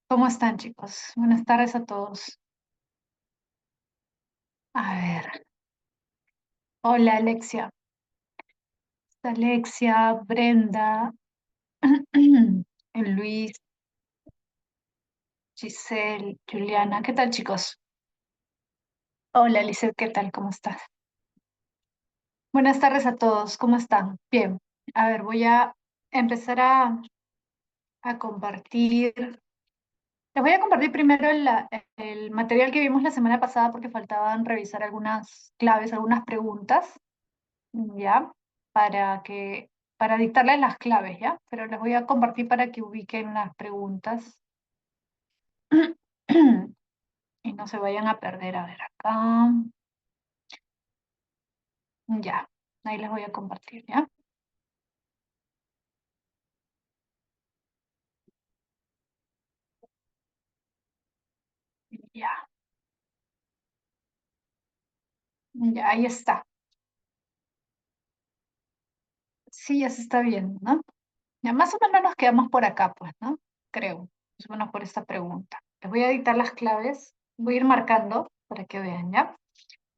¿Cómo están, chicos? Buenas tardes a todos. A ver, hola Alexia. Alexia, Brenda, Luis, Giselle, Juliana. ¿Qué tal, chicos? Hola, Lizeth, ¿qué tal? ¿Cómo estás? Buenas tardes a todos. ¿Cómo están? Bien. A ver, voy a empezar a compartir. Les voy a compartir primero el material que vimos la semana pasada porque faltaban revisar algunas claves, algunas preguntas. ¿Ya? Para para dictarles las claves, ¿ya? Pero les voy a compartir para que ubiquen las preguntas y no se vayan a perder. A ver, acá, ya, ahí les voy a compartir, ¿ya? Ya, ya, ahí está. Sí, ya se está viendo, ¿no? Ya más o menos nos quedamos por acá, pues, ¿no? Creo, más o menos por esta pregunta. Les voy a dictar las claves, voy a ir marcando para que vean, ¿ya?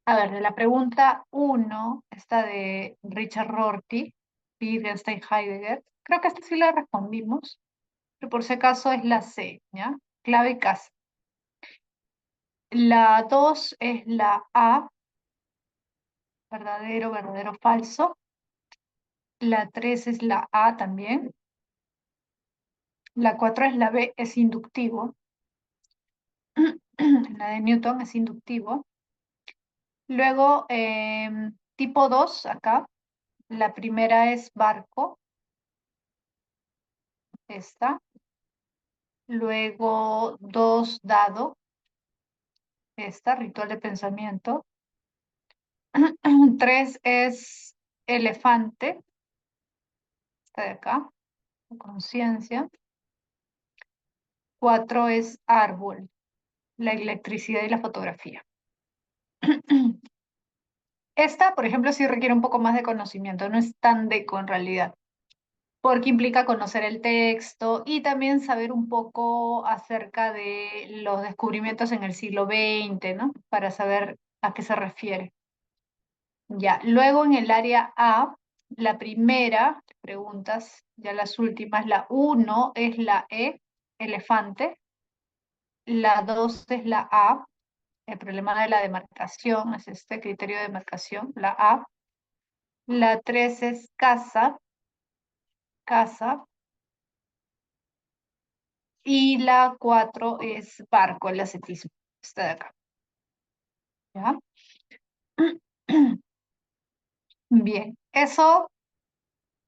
A ver, de la pregunta uno, esta de Richard Rorty, Wittgenstein, Heidegger, creo que esta sí la respondimos, pero por si acaso es la C, ¿ya? Clave y casa. La 2 es la A, verdadero, verdadero, falso. La 3 es la A también. La 4 es la B, es inductivo. La de Newton es inductivo. Luego, tipo 2 acá. La primera es barco, esta. Luego, 2 dado, esta, ritual de pensamiento. 3 es elefante, esta de acá, conciencia. 4 es árbol, la electricidad y la fotografía. Esta, por ejemplo, sí requiere un poco más de conocimiento, no es tan deco en realidad, porque implica conocer el texto y también saber un poco acerca de los descubrimientos en el siglo XX, ¿no? Para saber a qué se refiere. Ya, luego en el área A, la primera, preguntas, ya las últimas, la uno es la E, elefante, la 2 es la A, el problema de la demarcación, es este criterio de demarcación, la A, la 3 es casa, casa, y la 4 es barco, el ascetismo, esta de acá, ¿ya? Bien, eso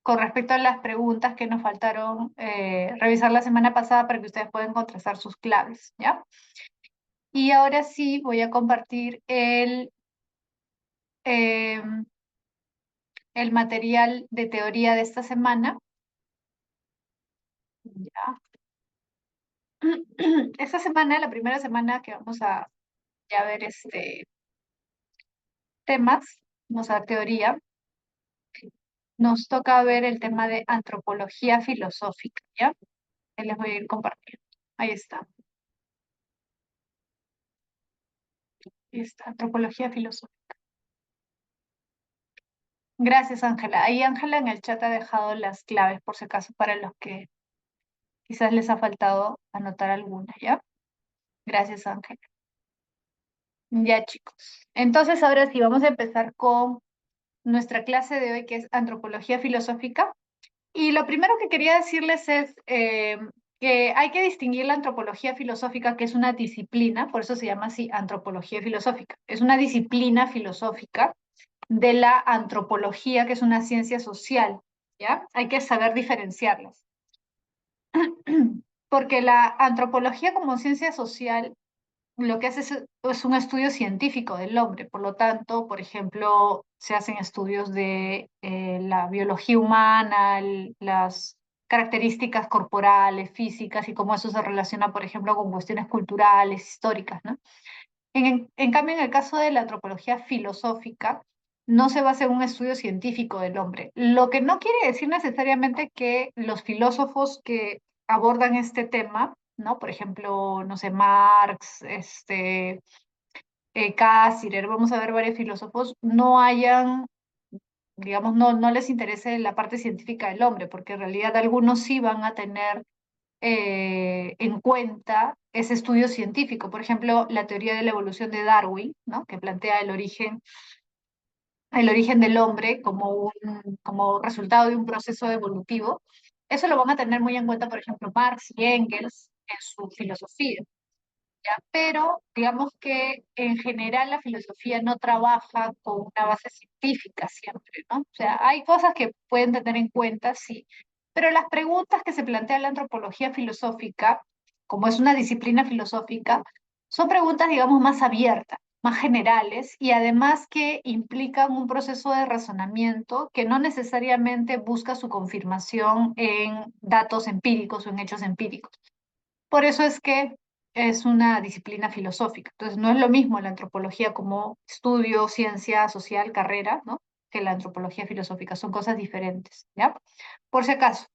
con respecto a las preguntas que nos faltaron revisar la semana pasada para que ustedes puedan contrastar sus claves, ¿ya? Y ahora sí voy a compartir em, el material de teoría de esta semana. ¿Ya? Esta semana, la primera semana que vamos a ya ver temas, vamos a ver teoría, nos toca ver el tema de antropología filosófica, ¿ya? Ahí les voy a ir compartiendo. Ahí está. Ahí está, antropología filosófica. Gracias, Ángela. Ahí Ángela en el chat ha dejado las claves, por si acaso, para los que quizás les ha faltado anotar alguna, ¿ya? Gracias, Ángela. Ya, chicos. Entonces, ahora sí, vamos a empezar con nuestra clase de hoy, que es antropología filosófica. Y lo primero que quería decirles es que hay que distinguir la antropología filosófica, que es una disciplina, por eso se llama así antropología filosófica. Es una disciplina filosófica de la antropología, que es una ciencia social, ¿ya? Hay que saber diferenciarlas. Porque la antropología como ciencia social lo que hace es un estudio científico del hombre. Por lo tanto, por ejemplo, se hacen estudios de la biología humana, las características corporales, físicas y cómo eso se relaciona, por ejemplo, con cuestiones culturales, históricas, ¿no? En cambio, en el caso de la antropología filosófica, no se basa en un estudio científico del hombre, lo que no quiere decir necesariamente que los filósofos que abordan este tema ¿no? Por ejemplo, no sé, Marx, Cassirer, vamos a ver varios filósofos, no hayan, digamos, no les interese la parte científica del hombre, porque en realidad algunos sí van a tener en cuenta ese estudio científico. Por ejemplo, la teoría de la evolución de Darwin, ¿no? Que plantea el origen del hombre como resultado de un proceso evolutivo. Eso lo van a tener muy en cuenta, por ejemplo, Marx y Engels en su filosofía. ¿Ya? Pero digamos que en general la filosofía no trabaja con una base científica siempre, ¿no? O sea, hay cosas que pueden tener en cuenta, sí, pero las preguntas que se plantea la antropología filosófica, como es una disciplina filosófica, son preguntas, digamos, más abiertas, más generales y además que implican un proceso de razonamiento que no necesariamente busca su confirmación en datos empíricos o en hechos empíricos. Por eso es que es una disciplina filosófica. Entonces, no es lo mismo la antropología como estudio, ciencia social, carrera, ¿no? Que la antropología filosófica. Son cosas diferentes, ¿ya? Por si acaso.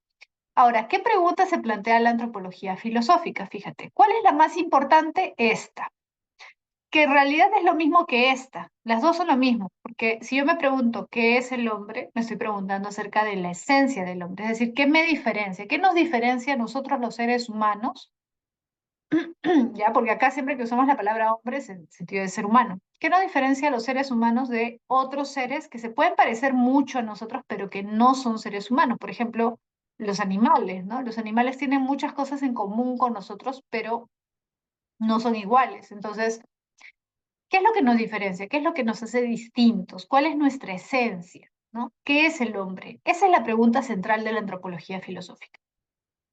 Ahora, ¿qué pregunta se plantea la antropología filosófica? Fíjate, ¿cuál es la más importante? Esta, que en realidad es lo mismo que esta. Las dos son lo mismo, porque si yo me pregunto qué es el hombre, me estoy preguntando acerca de la esencia del hombre, es decir, ¿qué me diferencia? ¿Qué nos diferencia a nosotros los seres humanos? ¿Ya? Porque acá siempre que usamos la palabra hombre es en el sentido de ser humano. ¿Qué nos diferencia a los seres humanos de otros seres que se pueden parecer mucho a nosotros, pero que no son seres humanos? Por ejemplo, los animales, ¿no? Los animales tienen muchas cosas en común con nosotros, pero no son iguales. Entonces, ¿qué es lo que nos diferencia? ¿Qué es lo que nos hace distintos? ¿Cuál es nuestra esencia? ¿No? ¿Qué es el hombre? Esa es la pregunta central de la antropología filosófica.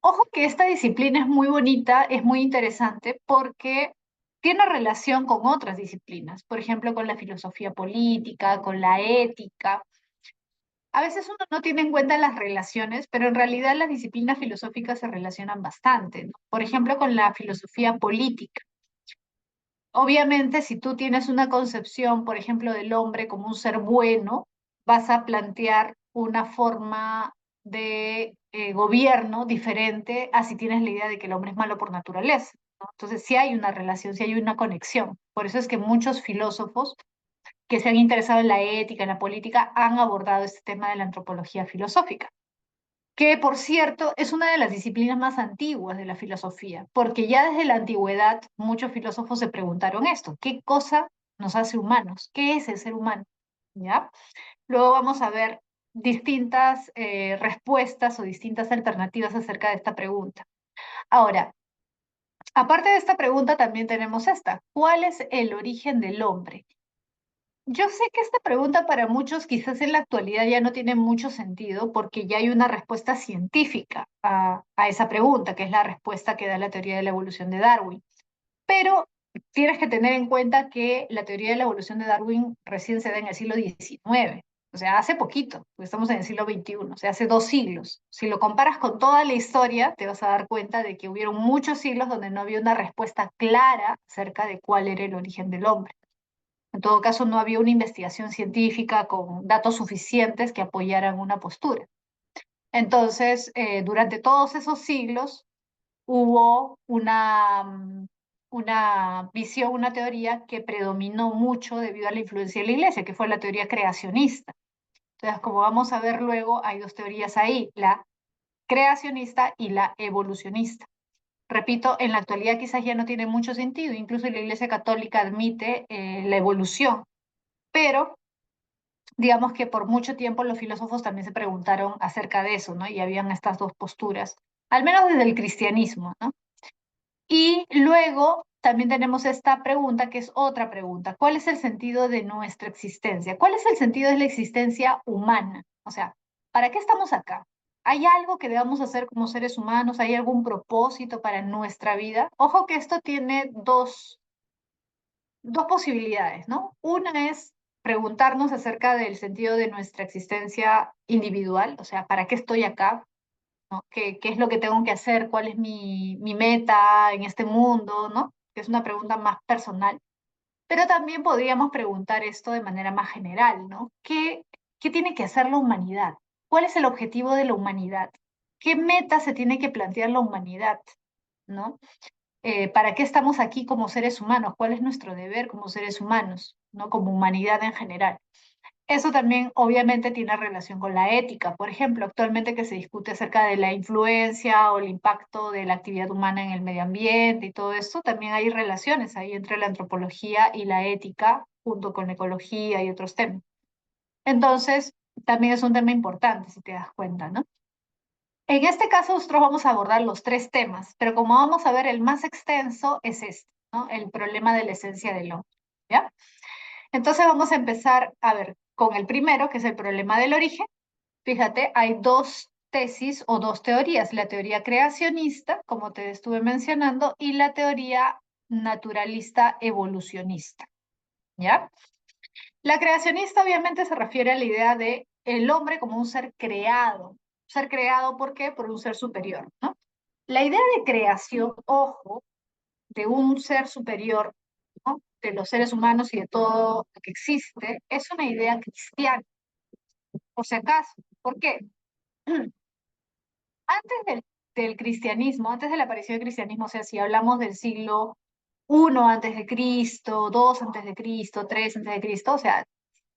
Ojo que esta disciplina es muy bonita, es muy interesante porque tiene relación con otras disciplinas, por ejemplo, con la filosofía política, con la ética. A veces uno no tiene en cuenta las relaciones, pero en realidad las disciplinas filosóficas se relacionan bastante, ¿no? Por ejemplo, con la filosofía política. Obviamente, si tú tienes una concepción, por ejemplo, del hombre como un ser bueno, vas a plantear una forma de gobierno diferente a si tienes la idea de que el hombre es malo por naturaleza, ¿no? Entonces, sí hay una relación, sí hay una conexión. Por eso es que muchos filósofos que se han interesado en la ética, en la política, han abordado este tema de la antropología filosófica, que por cierto es una de las disciplinas más antiguas de la filosofía, porque ya desde la antigüedad muchos filósofos se preguntaron esto: ¿qué cosa nos hace humanos? ¿Qué es el ser humano? ¿Ya? Luego vamos a ver distintas respuestas o distintas alternativas acerca de esta pregunta. Ahora, aparte de esta pregunta también tenemos esta: ¿cuál es el origen del hombre? Yo sé que esta pregunta para muchos quizás en la actualidad ya no tiene mucho sentido porque ya hay una respuesta científica a esa pregunta, que es la respuesta que da la teoría de la evolución de Darwin. Pero tienes que tener en cuenta que la teoría de la evolución de Darwin recién se da en el siglo XIX, o sea, hace poquito, porque estamos en el siglo XXI, o sea, hace 2 siglos. Si lo comparas con toda la historia, te vas a dar cuenta de que hubieron muchos siglos donde no había una respuesta clara acerca de cuál era el origen del hombre. En todo caso, no había una investigación científica con datos suficientes que apoyaran una postura. Entonces, durante todos esos siglos hubo una visión, una teoría que predominó mucho debido a la influencia de la iglesia, que fue la teoría creacionista. Entonces, como vamos a ver luego, hay dos teorías ahí: la creacionista y la evolucionista. Repito, en la actualidad quizás ya no tiene mucho sentido, incluso la Iglesia Católica admite la evolución, pero digamos que por mucho tiempo los filósofos también se preguntaron acerca de eso, ¿no? Y habían estas dos posturas, al menos desde el cristianismo, ¿no? Y luego también tenemos esta pregunta, que es otra pregunta: ¿cuál es el sentido de nuestra existencia? ¿Cuál es el sentido de la existencia humana? O sea, ¿para qué estamos acá? ¿Hay algo que debamos hacer como seres humanos? ¿Hay algún propósito para nuestra vida? Ojo que esto tiene dos posibilidades, ¿no? Una es preguntarnos acerca del sentido de nuestra existencia individual, o sea, ¿para qué estoy acá? ¿No? ¿Qué es lo que tengo que hacer? ¿Cuál es mi meta en este mundo? ¿No? Que es una pregunta más personal. Pero también podríamos preguntar esto de manera más general, ¿no? ¿Qué tiene que hacer la humanidad? ¿Cuál es el objetivo de la humanidad? ¿Qué meta se tiene que plantear la humanidad? ¿no? ¿Para qué estamos aquí como seres humanos? ¿Cuál es nuestro deber como seres humanos, ¿no? Como humanidad en general. Eso también obviamente tiene relación con la ética. Por ejemplo, actualmente que se discute acerca de la influencia o el impacto de la actividad humana en el medio ambiente y todo esto, también hay relaciones ahí entre la antropología y la ética, junto con la ecología y otros temas. Entonces, también es un tema importante, si te das cuenta, ¿no? En este caso, nosotros vamos a abordar los tres temas, pero como vamos a ver, el más extenso es este, ¿no? El problema de la esencia del hombre, ¿ya? Entonces vamos a empezar a ver con el primero, que es el problema del origen. Fíjate, hay dos tesis o dos teorías, la teoría creacionista, como te estuve mencionando, y la teoría naturalista evolucionista, ¿ya? La creacionista obviamente se refiere a la idea de el hombre como un ser creado. Ser creado, ¿por qué? Por un ser superior, ¿no? La idea de creación, ojo, de un ser superior, ¿no? De los seres humanos y de todo lo que existe, es una idea cristiana, por si acaso. ¿Por qué? Antes del cristianismo, antes de la aparición del cristianismo, o sea, si hablamos del siglo I antes de Cristo, 2 antes de Cristo, 3 antes de Cristo, o sea,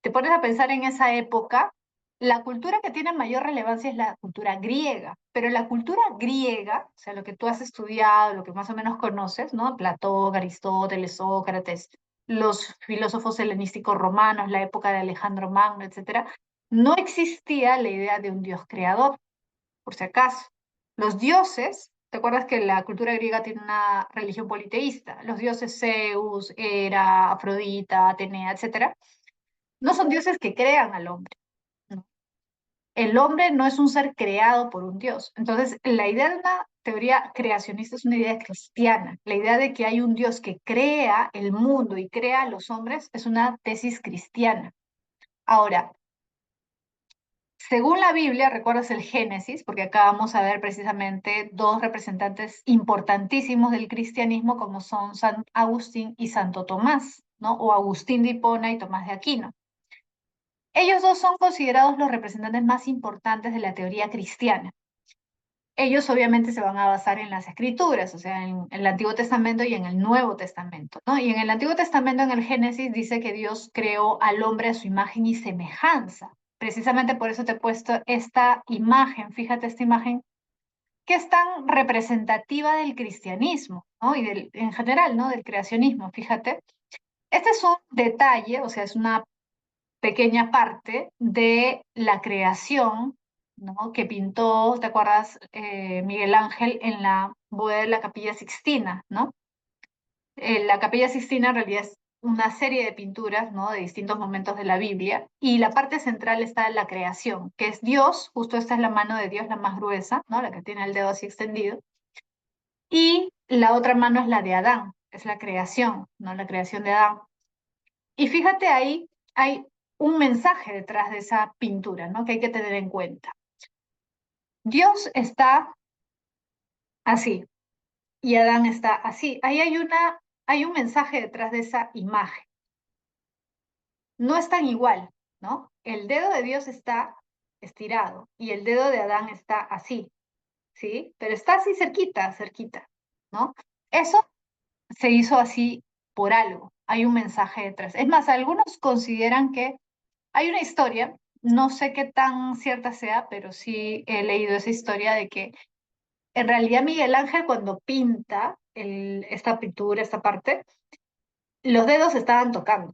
te pones a pensar en esa época, la cultura que tiene mayor relevancia es la cultura griega, pero la cultura griega, o sea, lo que tú has estudiado, lo que más o menos conoces, ¿no? Platón, Aristóteles, Sócrates, los filósofos helenísticos romanos, la época de Alejandro Magno, etcétera, no existía la idea de un dios creador, por si acaso. Los dioses, ¿te acuerdas que la cultura griega tiene una religión politeísta? Los dioses Zeus, Hera, Afrodita, Atenea, etcétera, no son dioses que crean al hombre, ¿no? El hombre no es un ser creado por un dios. Entonces, la idea de una teoría creacionista es una idea cristiana. La idea de que hay un dios que crea el mundo y crea a los hombres es una tesis cristiana. Ahora, según la Biblia, recuerdas el Génesis, porque acá vamos a ver precisamente dos representantes importantísimos del cristianismo, como son San Agustín y Santo Tomás, ¿no? O Agustín de Hipona y Tomás de Aquino. Ellos dos son considerados los representantes más importantes de la teoría cristiana. Ellos obviamente se van a basar en las escrituras, o sea, en el Antiguo Testamento y en el Nuevo Testamento, ¿no? Y en el Antiguo Testamento, en el Génesis, dice que Dios creó al hombre a su imagen y semejanza. Precisamente por eso te he puesto esta imagen, fíjate esta imagen, que es tan representativa del cristianismo, ¿no? Y en general, ¿no? Del creacionismo, fíjate. Este es un detalle, o sea, es una pequeña parte de la creación, ¿no? Que pintó, ¿te acuerdas? Miguel Ángel en la bóveda de la Capilla Sixtina, ¿no? La Capilla Sixtina en realidad es una serie de pinturas, ¿no? De distintos momentos de la Biblia, y la parte central está en la creación, que es Dios, justo esta es la mano de Dios, la más gruesa, ¿no? La que tiene el dedo así extendido, y la otra mano es la de Adán, es la creación, ¿no? La creación de Adán. Y fíjate ahí, hay un mensaje detrás de esa pintura, ¿no? Que hay que tener en cuenta. Dios está así y Adán está así. Ahí hay un mensaje detrás de esa imagen. No están igual, ¿no? El dedo de Dios está estirado y el dedo de Adán está así, ¿sí? Pero está así cerquita, cerquita, ¿no? Eso se hizo así por algo. Hay un mensaje detrás. Es más, algunos consideran que hay una historia, no sé qué tan cierta sea, pero sí he leído esa historia de que en realidad Miguel Ángel cuando pinta esta pintura, esta parte, los dedos estaban tocando,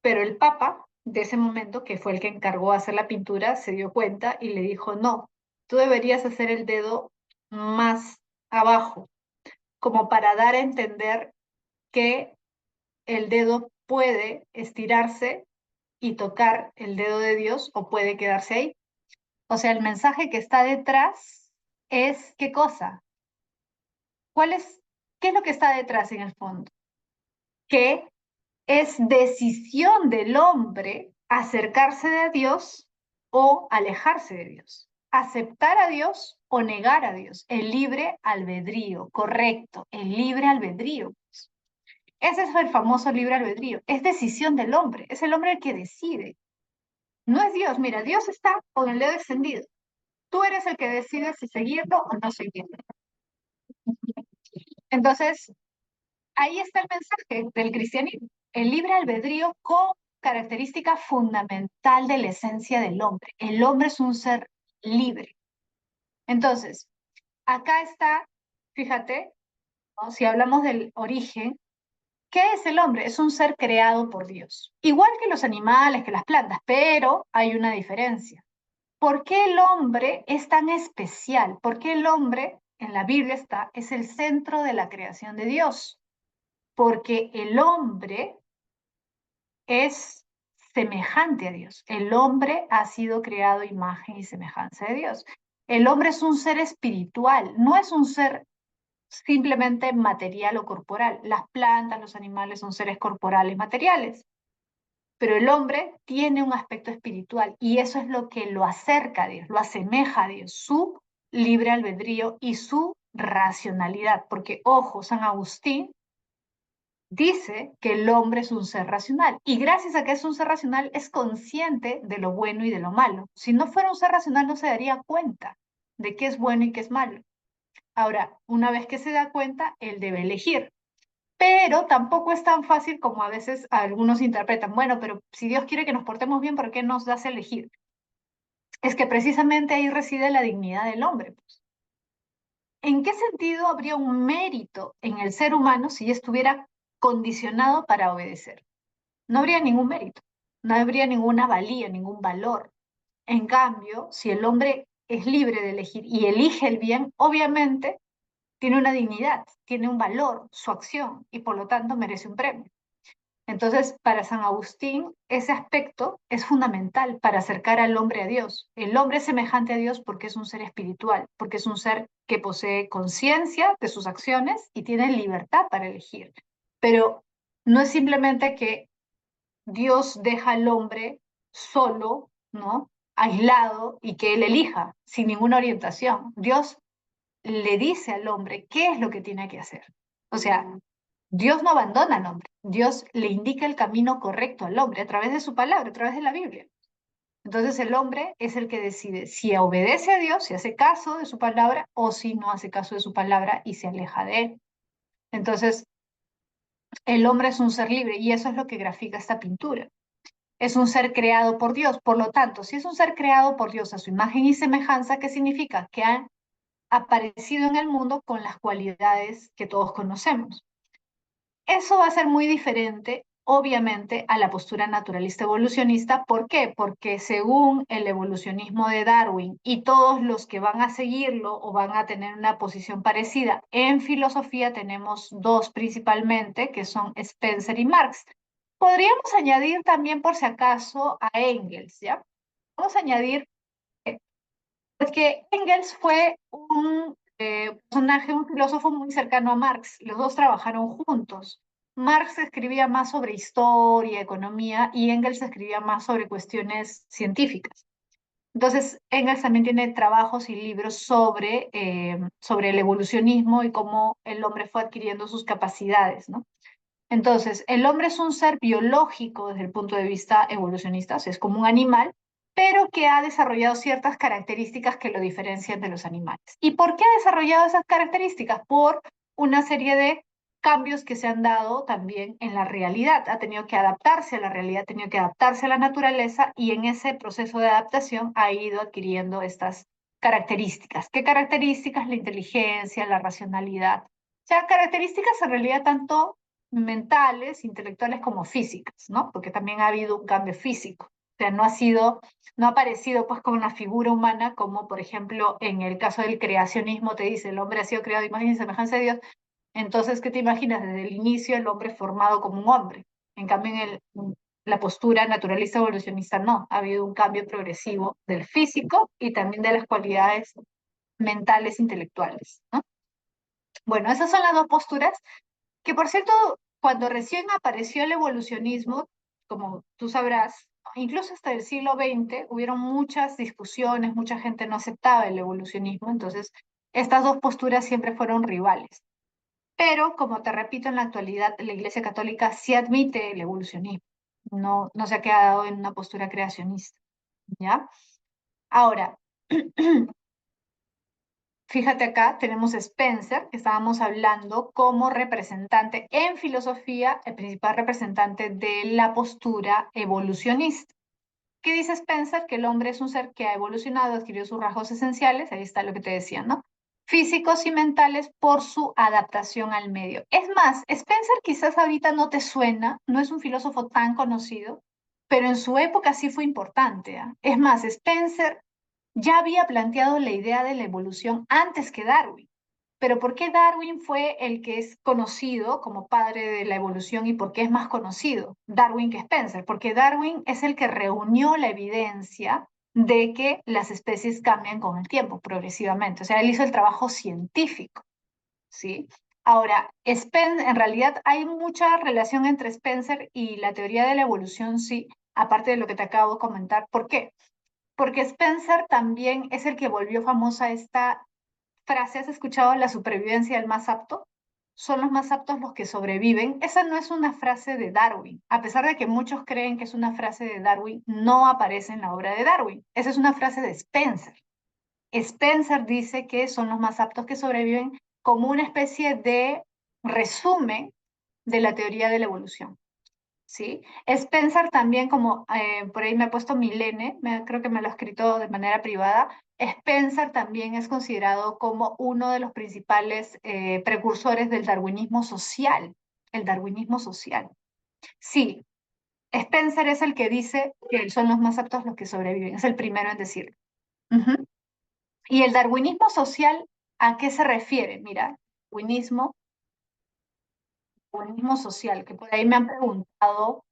pero el Papa de ese momento, que fue el que encargó hacer la pintura, se dio cuenta y le dijo, no, tú deberías hacer el dedo más abajo, como para dar a entender que el dedo puede estirarse y tocar el dedo de Dios o puede quedarse ahí. O sea, el mensaje que está detrás es ¿qué cosa? ¿Cuál es, qué es lo que está detrás en el fondo? Que es decisión del hombre acercarse a Dios o alejarse de Dios, aceptar a Dios o negar a Dios, el libre albedrío, correcto, el libre albedrío. Ese es el famoso libre albedrío, es decisión del hombre, es el hombre el que decide. No es Dios, mira, Dios está con el dedo extendido. Tú eres el que decide si seguirlo o no seguirlo. Entonces, ahí está el mensaje del cristianismo. El libre albedrío como característica fundamental de la esencia del hombre. El hombre es un ser libre. Entonces, acá está, fíjate, ¿no? Si hablamos del origen, ¿qué es el hombre? Es un ser creado por Dios. Igual que los animales, que las plantas, pero hay una diferencia. ¿Por qué el hombre es tan especial? ¿Por qué el hombre, en la Biblia está, es el centro de la creación de Dios? Porque el hombre es semejante a Dios. El hombre ha sido creado a imagen y semejanza de Dios. El hombre es un ser espiritual, no es un ser simplemente material o corporal. Las plantas, los animales son seres corporales materiales, pero el hombre tiene un aspecto espiritual y eso es lo que lo acerca a Dios, lo asemeja a Dios, su libre albedrío y su racionalidad, porque ojo, San Agustín dice que el hombre es un ser racional y gracias a que es un ser racional es consciente de lo bueno y de lo malo. Si no fuera un ser racional no se daría cuenta de qué es bueno y qué es malo. Ahora, una vez que se da cuenta, él debe elegir. Pero tampoco es tan fácil como a veces algunos interpretan. Bueno, pero si Dios quiere que nos portemos bien, ¿por qué nos das a elegir? Es que precisamente ahí reside la dignidad del hombre, pues. ¿En qué sentido habría un mérito en el ser humano si estuviera condicionado para obedecer? No habría ningún mérito, no habría ninguna valía, ningún valor. En cambio, si el hombre es libre de elegir y elige el bien, obviamente tiene una dignidad, tiene un valor, su acción, y por lo tanto merece un premio. Entonces, para San Agustín, ese aspecto es fundamental para acercar al hombre a Dios. El hombre es semejante a Dios porque es un ser espiritual, porque es un ser que posee conciencia de sus acciones y tiene libertad para elegir. Pero no es simplemente que Dios deja al hombre solo, ¿no? Aislado y que él elija sin ninguna orientación. Dios le dice al hombre qué es lo que tiene que hacer. O sea, Dios no abandona al hombre, Dios le indica el camino correcto al hombre a través de su palabra, a través de la Biblia. Entonces el hombre es el que decide si obedece a Dios, si hace caso de su palabra o si no hace caso de su palabra y se aleja de él. Entonces el hombre es un ser libre y eso es lo que grafica esta pintura. Es un ser creado por Dios. Por lo tanto, si es un ser creado por Dios a su imagen y semejanza, ¿qué significa? Que ha aparecido en el mundo con las cualidades que todos conocemos. Eso va a ser muy diferente, obviamente, a la postura naturalista evolucionista. ¿Por qué? Porque según el evolucionismo de Darwin y todos los que van a seguirlo o van a tener una posición parecida, en filosofía tenemos dos principalmente, que son Spencer y Marx. Podríamos añadir también, por si acaso, a Engels, ¿ya? Vamos a añadir porque Engels fue un personaje, un filósofo muy cercano a Marx. Los dos trabajaron juntos. Marx escribía más sobre historia, economía, y Engels escribía más sobre cuestiones científicas. Entonces, Engels también tiene trabajos y libros sobre el evolucionismo y cómo el hombre fue adquiriendo sus capacidades, ¿no? Entonces, el hombre es un ser biológico desde el punto de vista evolucionista, o sea, es como un animal, pero que ha desarrollado ciertas características que lo diferencian de los animales. ¿Y por qué ha desarrollado esas características? Por una serie de cambios que se han dado también en la realidad. Ha tenido que adaptarse a la realidad, ha tenido que adaptarse a la naturaleza y en ese proceso de adaptación ha ido adquiriendo estas características. ¿Qué características? La inteligencia, la racionalidad. O sea, características en realidad tanto mentales, intelectuales como físicas, ¿no? Porque también ha habido un cambio físico. O sea, no ha aparecido pues como una figura humana como por ejemplo en el caso del creacionismo te dice el hombre ha sido creado a imagen y semejanza de Dios. Entonces, ¿qué te imaginas? Desde el inicio el hombre formado como un hombre. En cambio, la postura naturalista evolucionista no. Ha habido un cambio progresivo del físico y también de las cualidades mentales, intelectuales, ¿no? Bueno, esas son las dos posturas que por cierto, cuando recién apareció el evolucionismo, como tú sabrás, incluso hasta el siglo XX hubieron muchas discusiones, mucha gente no aceptaba el evolucionismo, entonces estas dos posturas siempre fueron rivales. Pero, como te repito, en la actualidad la Iglesia Católica sí admite el evolucionismo, no se ha quedado en una postura creacionista, ¿ya? Ahora, Fíjate acá, tenemos Spencer, que estábamos hablando como representante en filosofía, el principal representante de la postura evolucionista. ¿Qué dice Spencer? Que el hombre es un ser que ha evolucionado, adquirió sus rasgos esenciales, ahí está lo que te decía, ¿no? Físicos y mentales por su adaptación al medio. Es más, Spencer quizás ahorita no te suena, no es un filósofo tan conocido, pero en su época sí fue importante, ¿ah? Es más, Spencer ya había planteado la idea de la evolución antes que Darwin. Pero ¿por qué Darwin fue el que es conocido como padre de la evolución y por qué es más conocido Darwin que Spencer? Porque Darwin es el que reunió la evidencia de que las especies cambian con el tiempo progresivamente. O sea, él hizo el trabajo científico, ¿sí? Ahora, en realidad hay mucha relación entre Spencer y la teoría de la evolución, sí, aparte de lo que te acabo de comentar. ¿Por qué? Porque Spencer también es el que volvió famosa esta frase. ¿Has escuchado la supervivencia del más apto? Son los más aptos los que sobreviven. Esa no es una frase de Darwin. A pesar de que muchos creen que es una frase de Darwin, no aparece en la obra de Darwin. Esa es una frase de Spencer. Spencer dice que son los más aptos que sobreviven como una especie de resumen de la teoría de la evolución. ¿Sí? Spencer también, como por ahí me ha puesto Milene, creo que me lo ha escrito de manera privada, Spencer también es considerado como uno de los principales precursores del darwinismo social, el darwinismo social. Sí, Spencer es el que dice que son los más aptos los que sobreviven, es el primero en decirlo. Ujú. ¿Y el darwinismo social a qué se refiere? Mira, darwinismo, darwinismo social, que por ahí me han preguntado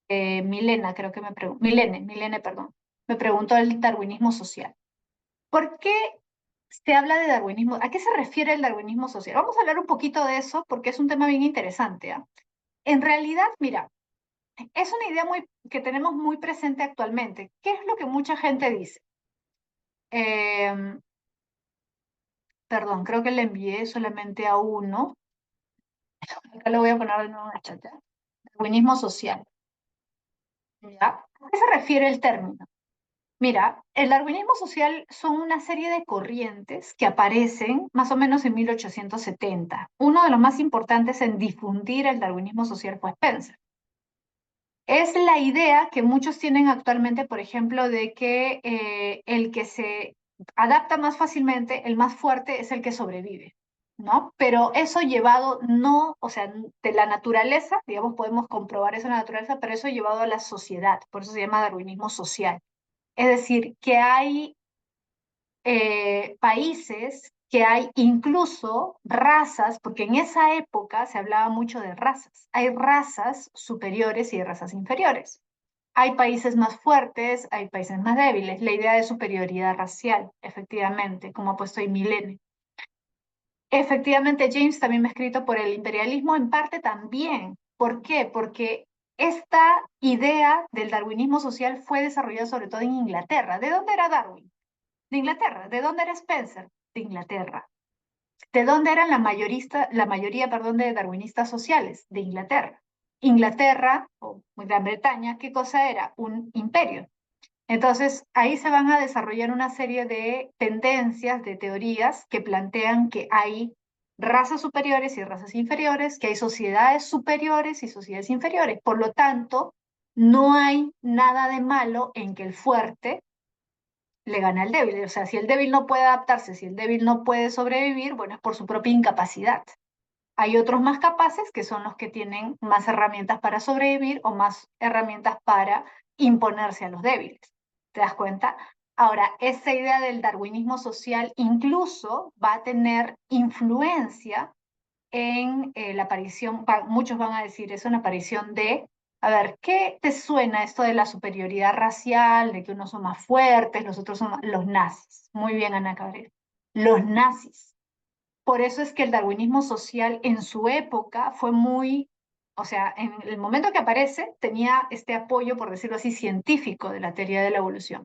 Milena, creo que Milene, perdón, me preguntó el darwinismo social. ¿Por qué se habla de darwinismo? ¿A qué se refiere el darwinismo social? Vamos a hablar un poquito de eso porque es un tema bien interesante, ¿ah? En realidad, mira, es una idea que tenemos muy presente actualmente. ¿Qué es lo que mucha gente dice? Eh, Perdón, creo que le envié solamente a uno. Acá lo voy a poner de nuevo en el chat, ¿ya? Darwinismo social. ¿Ya? ¿A qué se refiere el término? Mira, el darwinismo social son una serie de corrientes que aparecen más o menos en 1870. Uno de los más importantes en difundir el darwinismo social fue Spencer. Es la idea que muchos tienen actualmente, por ejemplo, de que el que se adapta más fácilmente, el más fuerte, es el que sobrevive, ¿no? Pero eso llevado no, o sea, de la naturaleza, digamos, podemos comprobar eso en la naturaleza, pero eso llevado a la sociedad, por eso se llama darwinismo social. Es decir, que hay países, que hay incluso razas, porque en esa época se hablaba mucho de razas. Hay razas superiores y hay razas inferiores. Hay países más fuertes, hay países más débiles. La idea de superioridad racial, efectivamente, como ha puesto ahí Milene. Efectivamente, James también me ha escrito por el imperialismo, en parte también. ¿Por qué? Porque esta idea del darwinismo social fue desarrollada sobre todo en Inglaterra. ¿De dónde era Darwin? De Inglaterra. ¿De dónde era Spencer? De Inglaterra. ¿De dónde eran la mayoría, perdón, de darwinistas sociales? De Inglaterra. Inglaterra, o Gran Bretaña, ¿qué cosa era? Un imperio. Entonces, ahí se van a desarrollar una serie de tendencias, de teorías que plantean que hay razas superiores y razas inferiores, que hay sociedades superiores y sociedades inferiores. Por lo tanto, no hay nada de malo en que el fuerte le gana al débil. O sea, si el débil no puede adaptarse, si el débil no puede sobrevivir, bueno, es por su propia incapacidad. Hay otros más capaces que son los que tienen más herramientas para sobrevivir o más herramientas para imponerse a los débiles. ¿Te das cuenta? Ahora, esa idea del darwinismo social incluso va a tener influencia en la aparición, muchos van a decir, es una aparición de, a ver, ¿qué te suena esto de la superioridad racial, de que unos son más fuertes, los otros son los nazis? Muy bien, Ana Cabrera. Los nazis. Por eso es que el darwinismo social en su época fue muy, o sea, en el momento que aparece tenía este apoyo, por decirlo así, científico de la teoría de la evolución,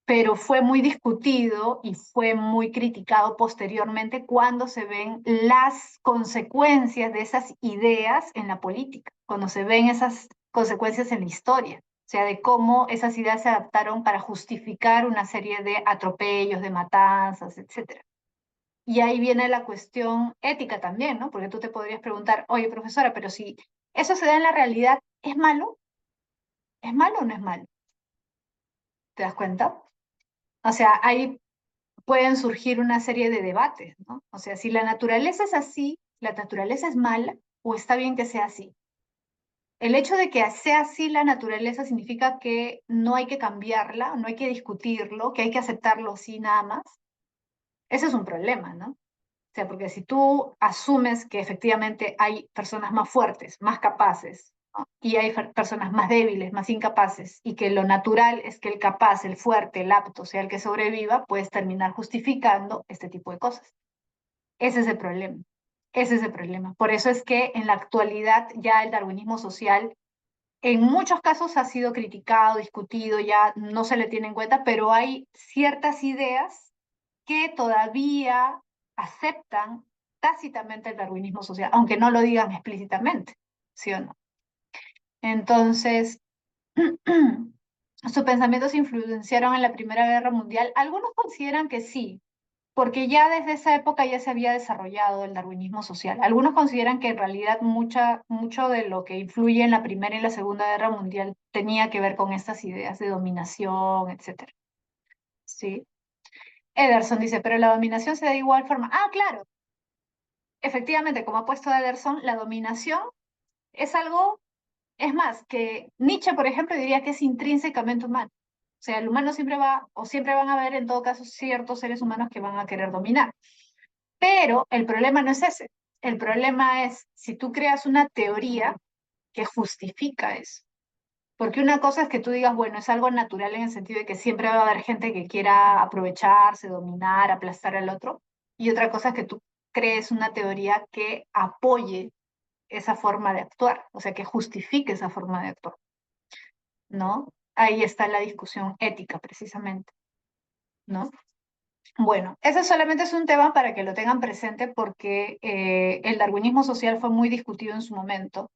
pero fue muy discutido y fue muy criticado posteriormente cuando se ven las consecuencias de esas ideas en la política, cuando se ven esas consecuencias en la historia, o sea, de cómo esas ideas se adaptaron para justificar una serie de atropellos, de matanzas, etcétera. Y ahí viene la cuestión ética también, ¿no? Porque tú te podrías preguntar, oye, profesora, pero si eso se da en la realidad, ¿es malo? ¿Es malo o no es malo? ¿Te das cuenta? O sea, ahí pueden surgir una serie de debates, ¿no? O sea, si la naturaleza es así, ¿la naturaleza es mala o está bien que sea así? El hecho de que sea así la naturaleza significa que no hay que cambiarla, no hay que discutirlo, que hay que aceptarlo así nada más. Ese es un problema, ¿no? O sea, porque si tú asumes que efectivamente hay personas más fuertes, más capaces, ¿no? Y hay personas más débiles, más incapaces, y que lo natural es que el capaz, el fuerte, el apto sea el que sobreviva, puedes terminar justificando este tipo de cosas. Ese es el problema. Ese es el problema. Por eso es que en la actualidad ya el darwinismo social en muchos casos ha sido criticado, discutido, ya no se le tiene en cuenta, pero hay ciertas ideas que todavía aceptan tácitamente el darwinismo social, aunque no lo digan explícitamente, ¿sí o no? Entonces, sus pensamientos influenciaron en la Primera Guerra Mundial. Algunos consideran que sí, porque ya desde esa época ya se había desarrollado el darwinismo social. Algunos consideran que en realidad mucho de lo que influye en la Primera y la Segunda Guerra Mundial tenía que ver con estas ideas de dominación, etcétera. ¿Sí? Ederson dice, pero la dominación se da de igual forma. Ah, claro, efectivamente, como ha puesto Ederson, la dominación es algo, es más, que Nietzsche, por ejemplo, diría que es intrínsecamente humano. O sea, el humano siempre va, o siempre van a haber en todo caso ciertos seres humanos que van a querer dominar. Pero el problema no es ese. El problema es si tú creas una teoría que justifica eso. Porque una cosa es que tú digas, bueno, es algo natural en el sentido de que siempre va a haber gente que quiera aprovecharse, dominar, aplastar al otro. Y otra cosa es que tú crees una teoría que apoye esa forma de actuar, o sea, que justifique esa forma de actuar, ¿no? Ahí está la discusión ética, precisamente, ¿no? Bueno, ese solamente es un tema para que lo tengan presente porque el darwinismo social fue muy discutido en su momento,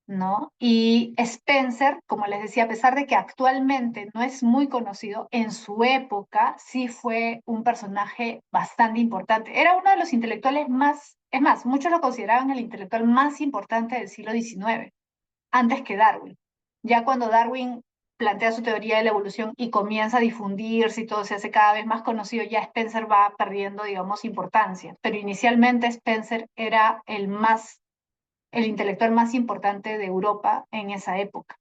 ¿no? Y Spencer, como les decía, a pesar de que actualmente no es muy conocido, en su época sí fue un personaje bastante importante. Era uno de los intelectuales más, es más, muchos lo consideraban el intelectual más importante del siglo XIX, antes que Darwin. Ya cuando Darwin plantea su teoría de la evolución y comienza a difundirse y todo se hace cada vez más conocido, ya Spencer va perdiendo, digamos, importancia. Pero inicialmente Spencer era el intelectual más importante de Europa en esa época,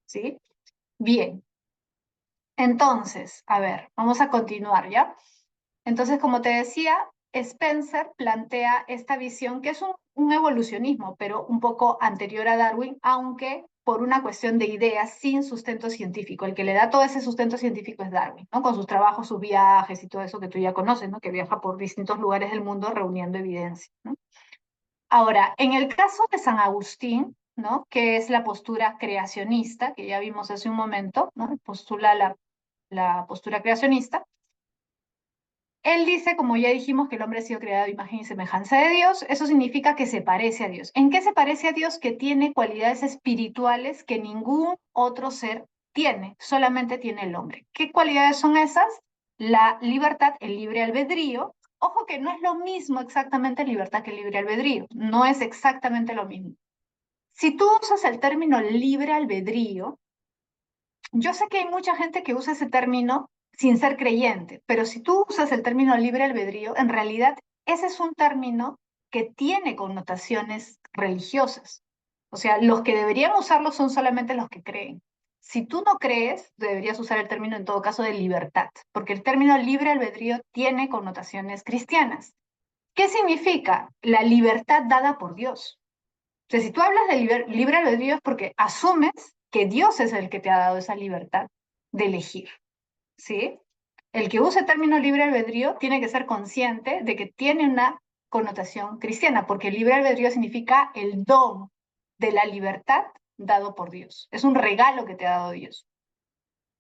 ¿sí? Bien, entonces, a ver, vamos a continuar, ¿ya? Entonces, como te decía, Spencer plantea esta visión que es un evolucionismo, pero un poco anterior a Darwin, aunque por una cuestión de ideas sin sustento científico. El que le da todo ese sustento científico es Darwin, ¿no? Con sus trabajos, sus viajes y todo eso que tú ya conoces, ¿no? Que viaja por distintos lugares del mundo reuniendo evidencia, ¿no? Ahora, en el caso de San Agustín, ¿no? Que es la postura creacionista, que ya vimos hace un momento, ¿no? Postula la postura creacionista. Él dice, como ya dijimos, que el hombre ha sido creado a imagen y semejanza de Dios. Eso significa que se parece a Dios. ¿En qué se parece a Dios? Que tiene cualidades espirituales que ningún otro ser tiene, solamente tiene el hombre. ¿Qué cualidades son esas? La libertad, el libre albedrío. Ojo que no es lo mismo exactamente libertad que libre albedrío. No es exactamente lo mismo. Si tú usas el término libre albedrío, yo sé que hay mucha gente que usa ese término sin ser creyente, pero si tú usas el término libre albedrío, en realidad ese es un término que tiene connotaciones religiosas. O sea, los que deberían usarlo son solamente los que creen. Si tú no crees, deberías usar el término en todo caso de libertad, porque el término libre albedrío tiene connotaciones cristianas. ¿Qué significa? La libertad dada por Dios. O sea, si tú hablas de libre albedrío es porque asumes que Dios es el que te ha dado esa libertad de elegir, ¿sí? El que use el término libre albedrío tiene que ser consciente de que tiene una connotación cristiana, porque el libre albedrío significa el don de la libertad dado por Dios. Es un regalo que te ha dado Dios.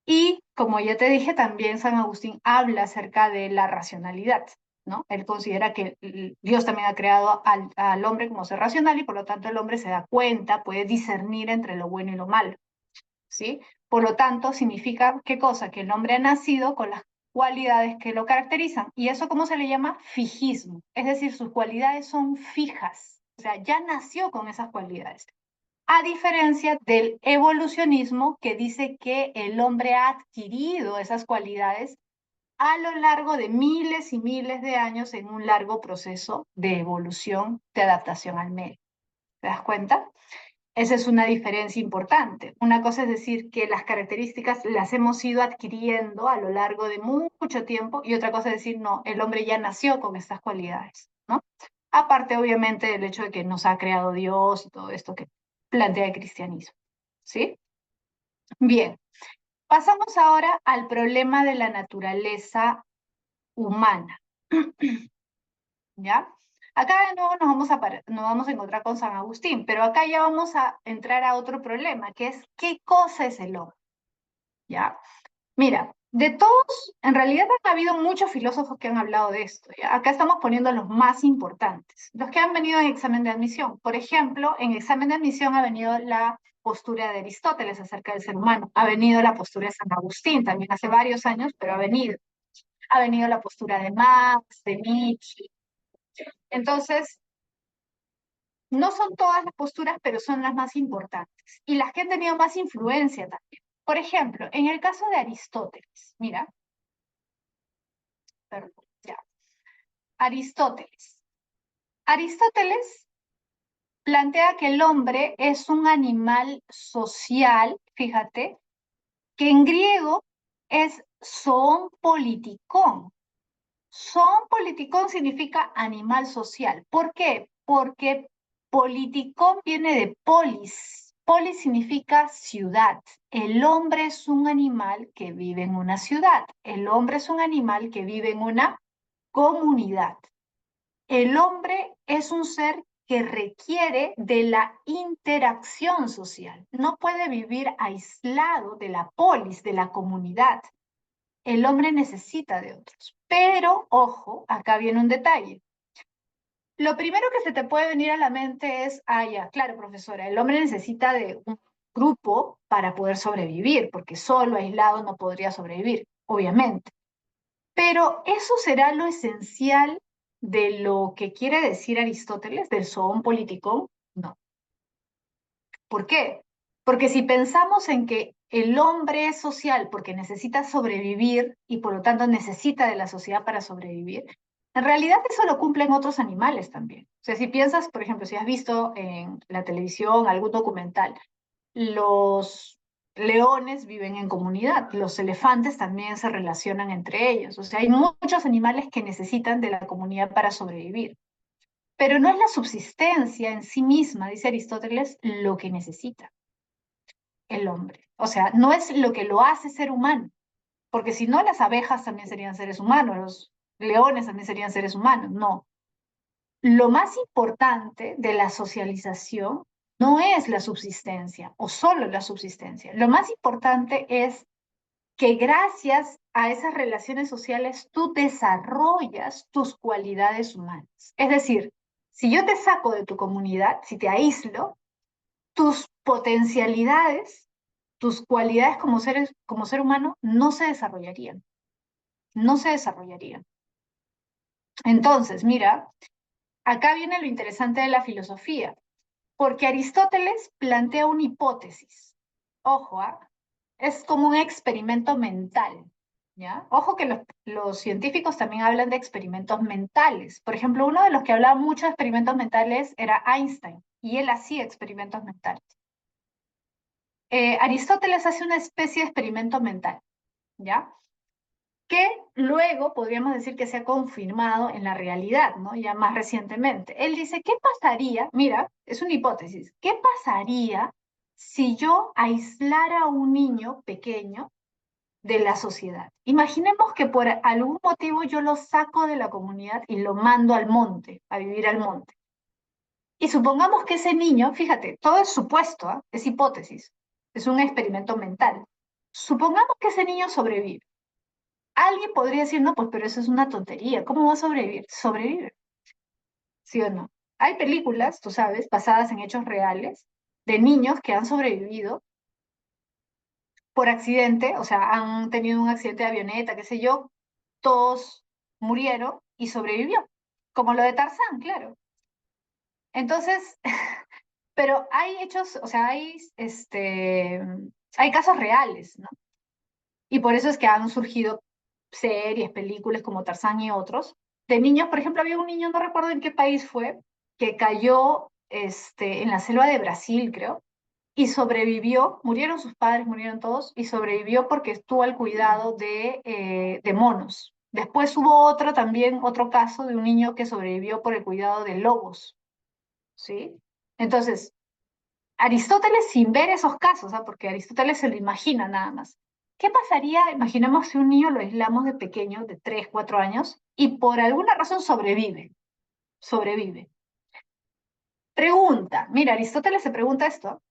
Y como ya te dije, también San Agustín habla acerca de la racionalidad, ¿no? Él considera que Dios también ha creado al hombre como ser racional y por lo tanto el hombre se da cuenta, puede discernir entre lo bueno y lo malo, ¿sí? Por lo tanto, significa, ¿qué cosa? Que el hombre ha nacido con las cualidades que lo caracterizan. ¿Y eso cómo se le llama? Fijismo. Es decir, sus cualidades son fijas. O sea, ya nació con esas cualidades. A diferencia del evolucionismo, que dice que el hombre ha adquirido esas cualidades a lo largo de miles y miles de años en un largo proceso de evolución, de adaptación al medio. ¿Te das cuenta? Esa es una diferencia importante. Una cosa es decir que las características las hemos ido adquiriendo a lo largo de mucho tiempo y otra cosa es decir, no, el hombre ya nació con estas cualidades, ¿no? Aparte, obviamente, del hecho de que nos ha creado Dios y todo esto que plantea el cristianismo, ¿sí? Bien, pasamos ahora al problema de la naturaleza humana, ¿ya? Acá de nuevo nos vamos a encontrar con San Agustín, pero acá ya vamos a entrar a otro problema, que es ¿qué cosa es el hombre? ¿Ya? Mira, de todos, en realidad ha habido muchos filósofos que han hablado de esto, ¿ya? Acá estamos poniendo los más importantes, los que han venido en examen de admisión. Por ejemplo, en examen de admisión ha venido la postura de Aristóteles acerca del ser humano, ha venido la postura de San Agustín, también hace varios años, pero ha venido la postura de Marx, de Nietzsche. Entonces, no son todas las posturas, pero son las más importantes y las que han tenido más influencia también. Por ejemplo, en el caso de Aristóteles, mira, perdón, ya. Aristóteles. Aristóteles plantea que el hombre es un animal social, fíjate, que en griego es zoon politikon. Zoon politikon significa animal social. ¿Por qué? Porque politikon viene de polis. Polis significa ciudad. El hombre es un animal que vive en una ciudad. El hombre es un animal que vive en una comunidad. El hombre es un ser que requiere de la interacción social. No puede vivir aislado de la polis, de la comunidad. El hombre necesita de otros. Pero, ojo, acá viene un detalle. Lo primero que se te puede venir a la mente es, ya, claro, profesora, el hombre necesita de un grupo para poder sobrevivir, porque solo, aislado, no podría sobrevivir, obviamente. Pero eso será lo esencial de lo que quiere decir Aristóteles, del zoon politikon. No. ¿Por qué? Porque si pensamos en que el hombre es social porque necesita sobrevivir y por lo tanto necesita de la sociedad para sobrevivir, en realidad eso lo cumplen otros animales también. O sea, si piensas, por ejemplo, si has visto en la televisión algún documental, los leones viven en comunidad, los elefantes también se relacionan entre ellos. O sea, hay muchos animales que necesitan de la comunidad para sobrevivir. Pero no es la subsistencia en sí misma, dice Aristóteles, lo que necesita el hombre. O sea, no es lo que lo hace ser humano, porque si no, las abejas también serían seres humanos, los leones también serían seres humanos. No. Lo más importante de la socialización no es la subsistencia o solo la subsistencia. Lo más importante es que gracias a esas relaciones sociales tú desarrollas tus cualidades humanas. Es decir, si yo te saco de tu comunidad, si te aíslo, tus potencialidades, tus cualidades como ser humano no se desarrollarían, no se desarrollarían. Entonces, mira, acá viene lo interesante de la filosofía, porque Aristóteles plantea una hipótesis. Ojo, es como un experimento mental, ¿ya? Ojo que los científicos también hablan de experimentos mentales. Por ejemplo, uno de los que hablaba mucho de experimentos mentales era Einstein, y él hacía experimentos mentales. Aristóteles hace una especie de experimento mental, ¿ya? Que luego podríamos decir que se ha confirmado en la realidad, ¿no? Ya más recientemente. Él dice, ¿qué pasaría? Mira, es una hipótesis. ¿Qué pasaría si yo aislara a un niño pequeño de la sociedad? Imaginemos que por algún motivo yo lo saco de la comunidad y lo mando al monte, a vivir al monte. Y supongamos que ese niño, fíjate, todo es supuesto, ¿eh? Es hipótesis, es un experimento mental. Supongamos que ese niño sobrevive. Alguien podría decir, no, pues pero eso es una tontería, ¿cómo va a sobrevivir? Sobrevive, ¿sí o no? Hay películas, tú sabes, basadas en hechos reales, de niños que han sobrevivido por accidente, o sea, han tenido un accidente de avioneta, qué sé yo, todos murieron y sobrevivió, como lo de Tarzán, claro. Entonces, pero hay hechos, o sea, hay casos reales, ¿no? Y por eso es que han surgido series, películas como Tarzán y otros, de niños. Por ejemplo, había un niño, no recuerdo en qué país fue, que cayó en la selva de Brasil, creo, y sobrevivió. Murieron sus padres, murieron todos, y sobrevivió porque estuvo al cuidado de monos. Después hubo otro también, otro caso de un niño que sobrevivió por el cuidado de lobos, ¿sí? Entonces, Aristóteles, sin ver esos casos, ¿ah? Porque Aristóteles se lo imagina nada más. ¿Qué pasaría? Imaginemos si un niño lo aislamos de pequeño, de 3, 4 años, y por alguna razón sobrevive. Sobrevive. Pregunta, mira, Aristóteles se pregunta esto.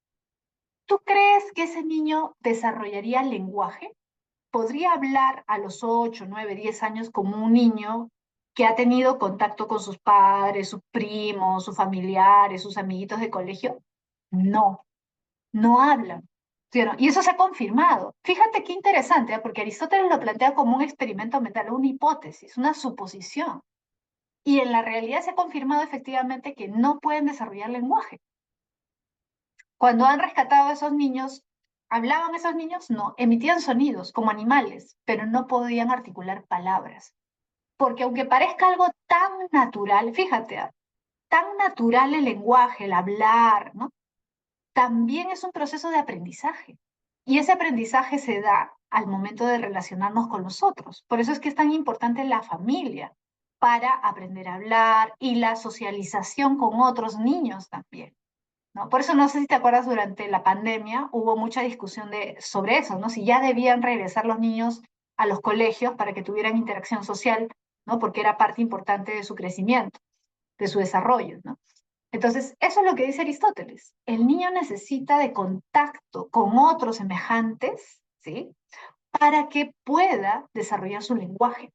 ¿Tú crees que ese niño desarrollaría lenguaje? ¿Podría hablar a los 8, 9, 10 años como un niño que ha tenido contacto con sus padres, sus primos, sus familiares, sus amiguitos de colegio? No, no hablan. ¿Sí o no? Y eso se ha confirmado. Fíjate qué interesante, ¿eh? Porque Aristóteles lo plantea como un experimento mental, una hipótesis, una suposición. Y en la realidad se ha confirmado efectivamente que no pueden desarrollar lenguaje. Cuando han rescatado a esos niños, ¿hablaban esos niños? No, emitían sonidos como animales, pero no podían articular palabras. Porque aunque parezca algo tan natural, fíjate, ¿ah? Tan natural el lenguaje, el hablar, ¿no? También es un proceso de aprendizaje. Y ese aprendizaje se da al momento de relacionarnos con los otros. Por eso es que es tan importante la familia para aprender a hablar y la socialización con otros niños también, ¿no? Por eso no sé si te acuerdas, durante la pandemia hubo mucha discusión sobre eso, ¿no? Si ya debían regresar los niños a los colegios para que tuvieran interacción social, ¿no? Porque era parte importante de su crecimiento, de su desarrollo, ¿no? Entonces, eso es lo que dice Aristóteles. El niño necesita de contacto con otros semejantes, ¿sí? Para que pueda desarrollar su lenguaje.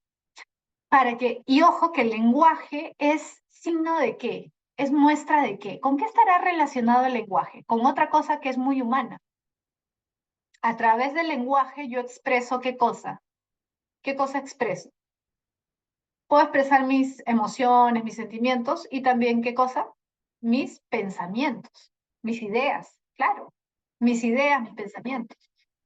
Y ojo que el lenguaje es signo de qué, es muestra de qué. ¿Con qué estará relacionado el lenguaje? Con otra cosa que es muy humana. A través del lenguaje yo expreso qué cosa. ¿Qué cosa expreso? Puedo expresar mis emociones, mis sentimientos y también qué cosa, mis pensamientos, mis ideas, claro, mis ideas, mis pensamientos.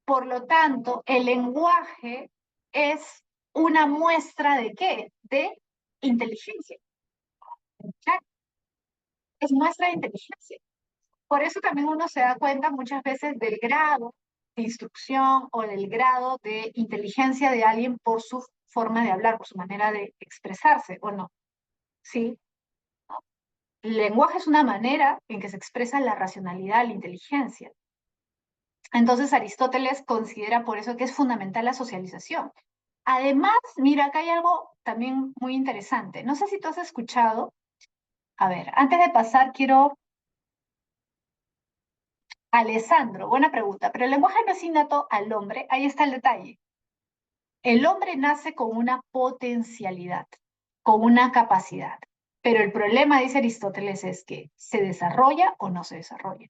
Por lo tanto, el lenguaje es una muestra de qué, de inteligencia. Claro, es muestra de inteligencia. Por eso también uno se da cuenta muchas veces del grado de instrucción o del grado de inteligencia de alguien por su forma de hablar, por su manera de expresarse, ¿o no? Sí. El lenguaje es una manera en que se expresa la racionalidad, la inteligencia. Entonces Aristóteles considera por eso que es fundamental la socialización. Además, mira, acá hay algo también muy interesante. No sé si tú has escuchado. A ver, antes de pasar, quiero... Alessandro, buena pregunta, pero el lenguaje no es innato al hombre. Ahí está el detalle. El hombre nace con una potencialidad, con una capacidad. Pero el problema, dice Aristóteles, es que se desarrolla o no se desarrolla.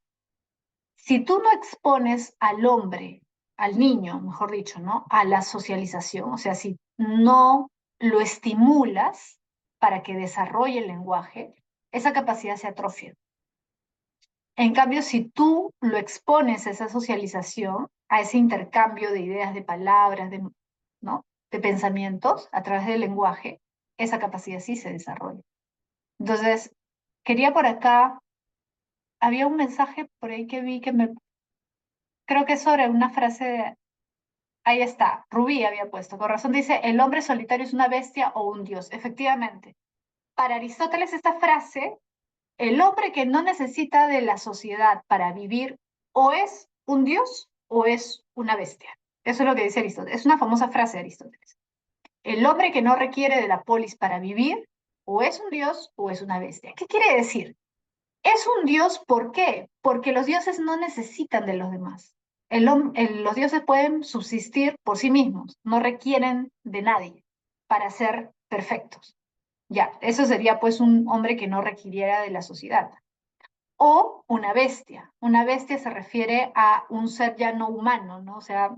Si tú no expones al hombre, al niño, mejor dicho, ¿no? A la socialización, o sea, si no lo estimulas para que desarrolle el lenguaje, esa capacidad se atrofia. En cambio, si tú lo expones a esa socialización, a ese intercambio de ideas, de palabras, ¿no? De pensamientos a través del lenguaje, esa capacidad sí se desarrolla. Entonces, quería por acá, había un mensaje por ahí que vi que creo que es sobre una frase de, ahí está, Rubí había puesto, con razón dice, el hombre solitario es una bestia o un dios. Efectivamente, para Aristóteles esta frase, el hombre que no necesita de la sociedad para vivir o es un dios o es una bestia. Eso es lo que dice Aristóteles. Es una famosa frase de Aristóteles. El hombre que no requiere de la polis para vivir o es un dios o es una bestia. ¿Qué quiere decir? Es un dios, ¿por qué? Porque los dioses no necesitan de los demás. Los dioses pueden subsistir por sí mismos, no requieren de nadie para ser perfectos. Ya, eso sería pues un hombre que no requiriera de la sociedad. O una bestia. Una bestia se refiere a un ser ya no humano, ¿no? O sea,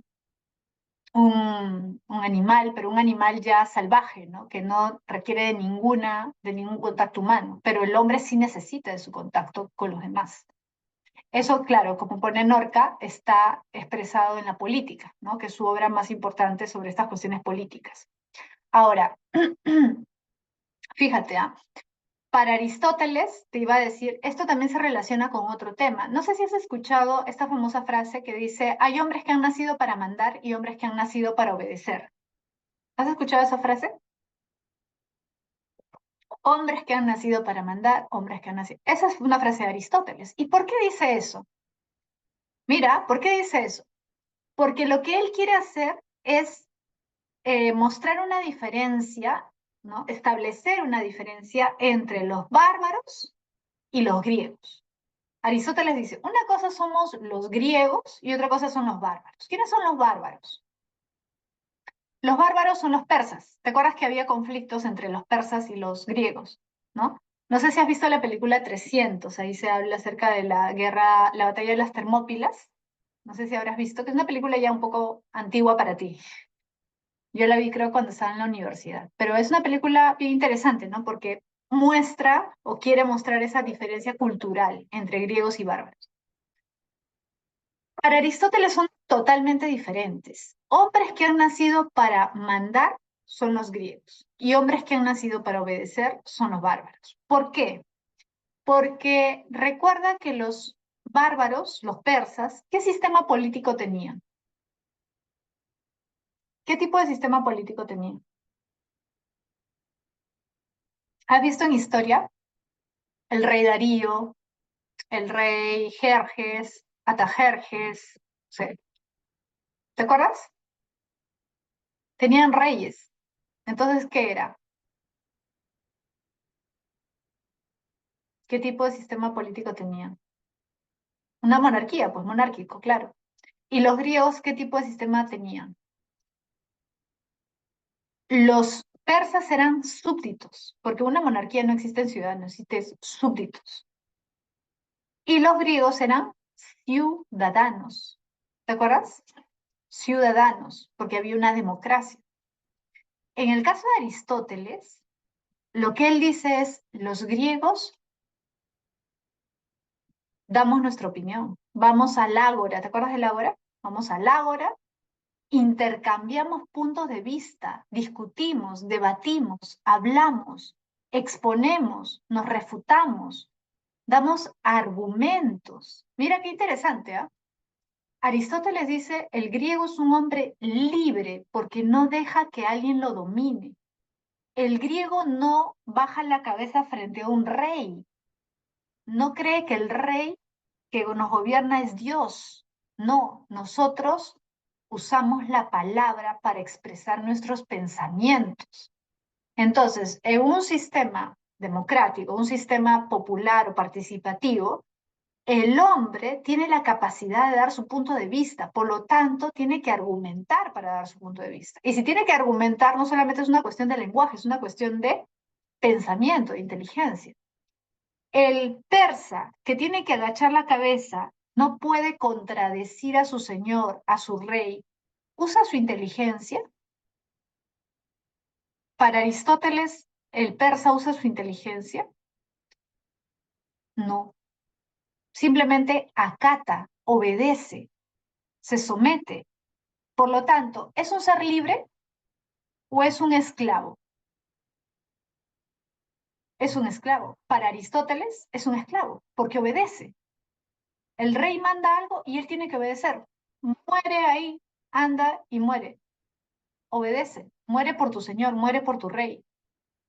un animal, pero un animal ya salvaje, ¿no? Que no requiere de ningún contacto humano, pero el hombre sí necesita de su contacto con los demás. Eso, claro, como pone Norca, está expresado en la política, ¿no? Que es su obra más importante sobre estas cuestiones políticas. Ahora, fíjate, para Aristóteles, te iba a decir, esto también se relaciona con otro tema. No sé si has escuchado esta famosa frase que dice, hay hombres que han nacido para mandar y hombres que han nacido para obedecer. ¿Has escuchado esa frase? Hombres que han nacido para mandar, hombres que han nacido. Esa es una frase de Aristóteles. ¿Y por qué dice eso? Mira, ¿por qué dice eso? Porque lo que él quiere hacer es mostrar una diferencia, ¿no? Establecer una diferencia entre los bárbaros y los griegos. Aristóteles dice, una cosa somos los griegos y otra cosa son los bárbaros. ¿Quiénes son los bárbaros? Los bárbaros son los persas. ¿Te acuerdas que había conflictos entre los persas y los griegos? ¿No? No sé si has visto la película 300, ahí se habla acerca de la guerra, la batalla de las Termópilas. No sé si habrás visto, que es una película ya un poco antigua para ti. Yo la vi creo cuando estaba en la universidad, pero es una película bien interesante, ¿no? Porque muestra o quiere mostrar esa diferencia cultural entre griegos y bárbaros. Para Aristóteles son totalmente diferentes. Hombres que han nacido para mandar son los griegos y hombres que han nacido para obedecer son los bárbaros. ¿Por qué? Porque recuerda que los bárbaros, los persas, ¿qué sistema político tenían? ¿Qué tipo de sistema político tenían? ¿Has visto en historia el rey Darío, el rey Jerjes, Atajerjes? Sí. ¿Te acuerdas? Tenían reyes. Entonces, ¿qué era? ¿Qué tipo de sistema político tenían? Una monarquía, pues monárquico, claro. ¿Y los griegos qué tipo de sistema tenían? Los persas eran súbditos, porque una monarquía no existe en ciudadanos, existe súbditos. Y los griegos eran ciudadanos. ¿Te acuerdas? Ciudadanos, porque había una democracia. En el caso de Aristóteles, lo que él dice es, los griegos damos nuestra opinión. Vamos al ágora, ¿te acuerdas del ágora? Vamos al ágora, intercambiamos puntos de vista, discutimos, debatimos, hablamos, exponemos, nos refutamos, damos argumentos. Mira qué interesante, ¿ah? Aristóteles dice, el griego es un hombre libre porque no deja que alguien lo domine. El griego no baja la cabeza frente a un rey, no cree que el rey que nos gobierna es Dios. No, nosotros usamos la palabra para expresar nuestros pensamientos. Entonces, en un sistema democrático, un sistema popular o participativo, el hombre tiene la capacidad de dar su punto de vista, por lo tanto, tiene que argumentar para dar su punto de vista. Y si tiene que argumentar, no solamente es una cuestión de lenguaje, es una cuestión de pensamiento, de inteligencia. El persa que tiene que agachar la cabeza no puede contradecir a su señor, a su rey, usa su inteligencia. Para Aristóteles, ¿el persa usa su inteligencia? No. Simplemente acata, obedece, se somete. Por lo tanto, ¿es un ser libre o es un esclavo? Es un esclavo. Para Aristóteles es un esclavo porque obedece. El rey manda algo y él tiene que obedecer. Muere ahí, anda y muere. Obedece, muere por tu señor, muere por tu rey.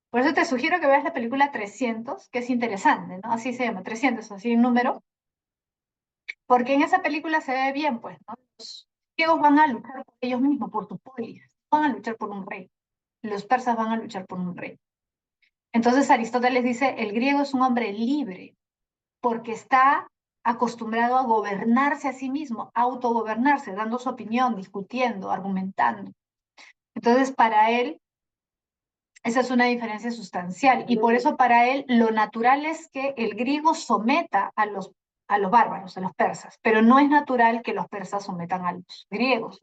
Por eso te sugiero que veas la película 300, que es interesante, ¿no? Así se llama, 300, así un número, porque en esa película se ve bien, pues, ¿no? Los griegos van a luchar por ellos mismos, por su polis, van a luchar por un rey. Los persas van a luchar por un rey. Entonces Aristóteles dice, el griego es un hombre libre, porque está acostumbrado a gobernarse a sí mismo, a autogobernarse, dando su opinión, discutiendo, argumentando. Entonces, para él, esa es una diferencia sustancial y por eso para él lo natural es que el griego someta a los bárbaros, a los persas, pero no es natural que los persas sometan a los griegos.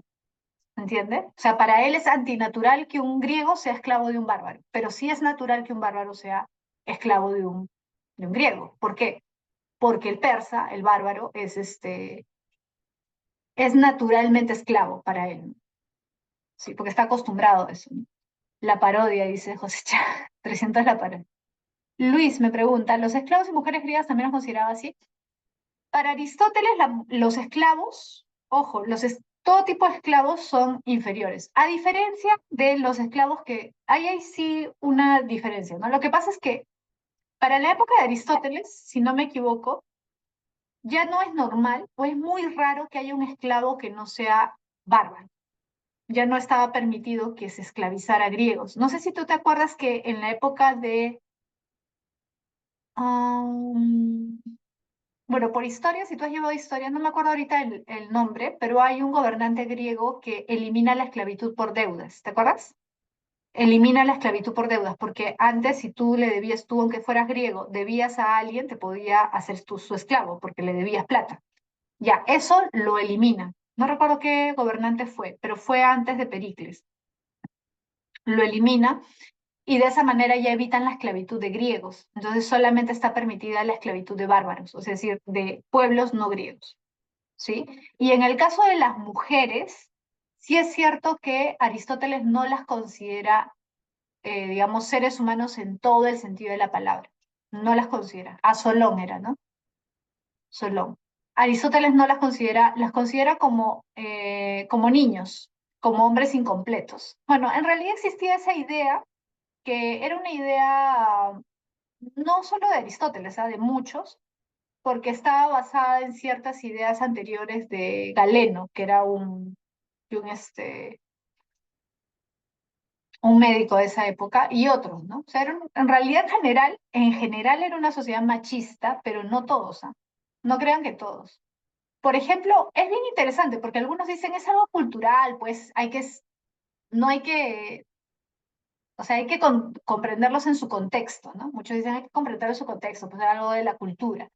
¿entiende? O sea, para él es antinatural que un griego sea esclavo de un bárbaro, pero sí es natural que un bárbaro sea esclavo de un griego. ¿Por qué? Porque el persa, el bárbaro, es naturalmente esclavo para él, ¿no? Sí, porque está acostumbrado a eso, ¿no? La parodia, dice José Chá, 300 la parodia. Luis me pregunta, ¿los esclavos y mujeres griegas también los consideraba así? Para Aristóteles, los esclavos, ojo, todo tipo de esclavos son inferiores, a diferencia de los esclavos que, ahí hay sí una diferencia, ¿no? Lo que pasa es que para la época de Aristóteles, si no me equivoco, ya no es normal o es muy raro que haya un esclavo que no sea bárbaro. Ya no estaba permitido que se esclavizara a griegos. No sé si tú te acuerdas que en la época de... um, bueno, por historia, si tú has llevado historia, no me acuerdo ahorita el nombre, pero hay un gobernante griego que elimina la esclavitud por deudas. ¿Te acuerdas? Elimina la esclavitud por deudas, porque antes si tú le debías, tú aunque fueras griego, debías a alguien, te podía hacer su esclavo, porque le debías plata. Ya, eso lo elimina. No recuerdo qué gobernante fue, pero fue antes de Pericles. Lo elimina y de esa manera ya evitan la esclavitud de griegos. Entonces solamente está permitida la esclavitud de bárbaros, es decir, de pueblos no griegos, ¿sí? Y en el caso de las mujeres, sí es cierto que Aristóteles no las considera, digamos, seres humanos en todo el sentido de la palabra. No las considera. A Solón era, ¿no? Solón. Aristóteles no las considera como niños, como hombres incompletos. Bueno, en realidad existía esa idea, que era una idea no solo de Aristóteles, de muchos, porque estaba basada en ciertas ideas anteriores de Galeno, que era un médico de esa época, y otros, ¿no? O sea, en realidad en general era una sociedad machista, pero no todos, ¿ah? No crean que todos. Por ejemplo, es bien interesante porque algunos dicen es algo cultural, pues no hay que, o sea, hay que comprenderlos en su contexto, ¿no? Muchos dicen hay que comprenderlo en su contexto, pues es algo de la cultura.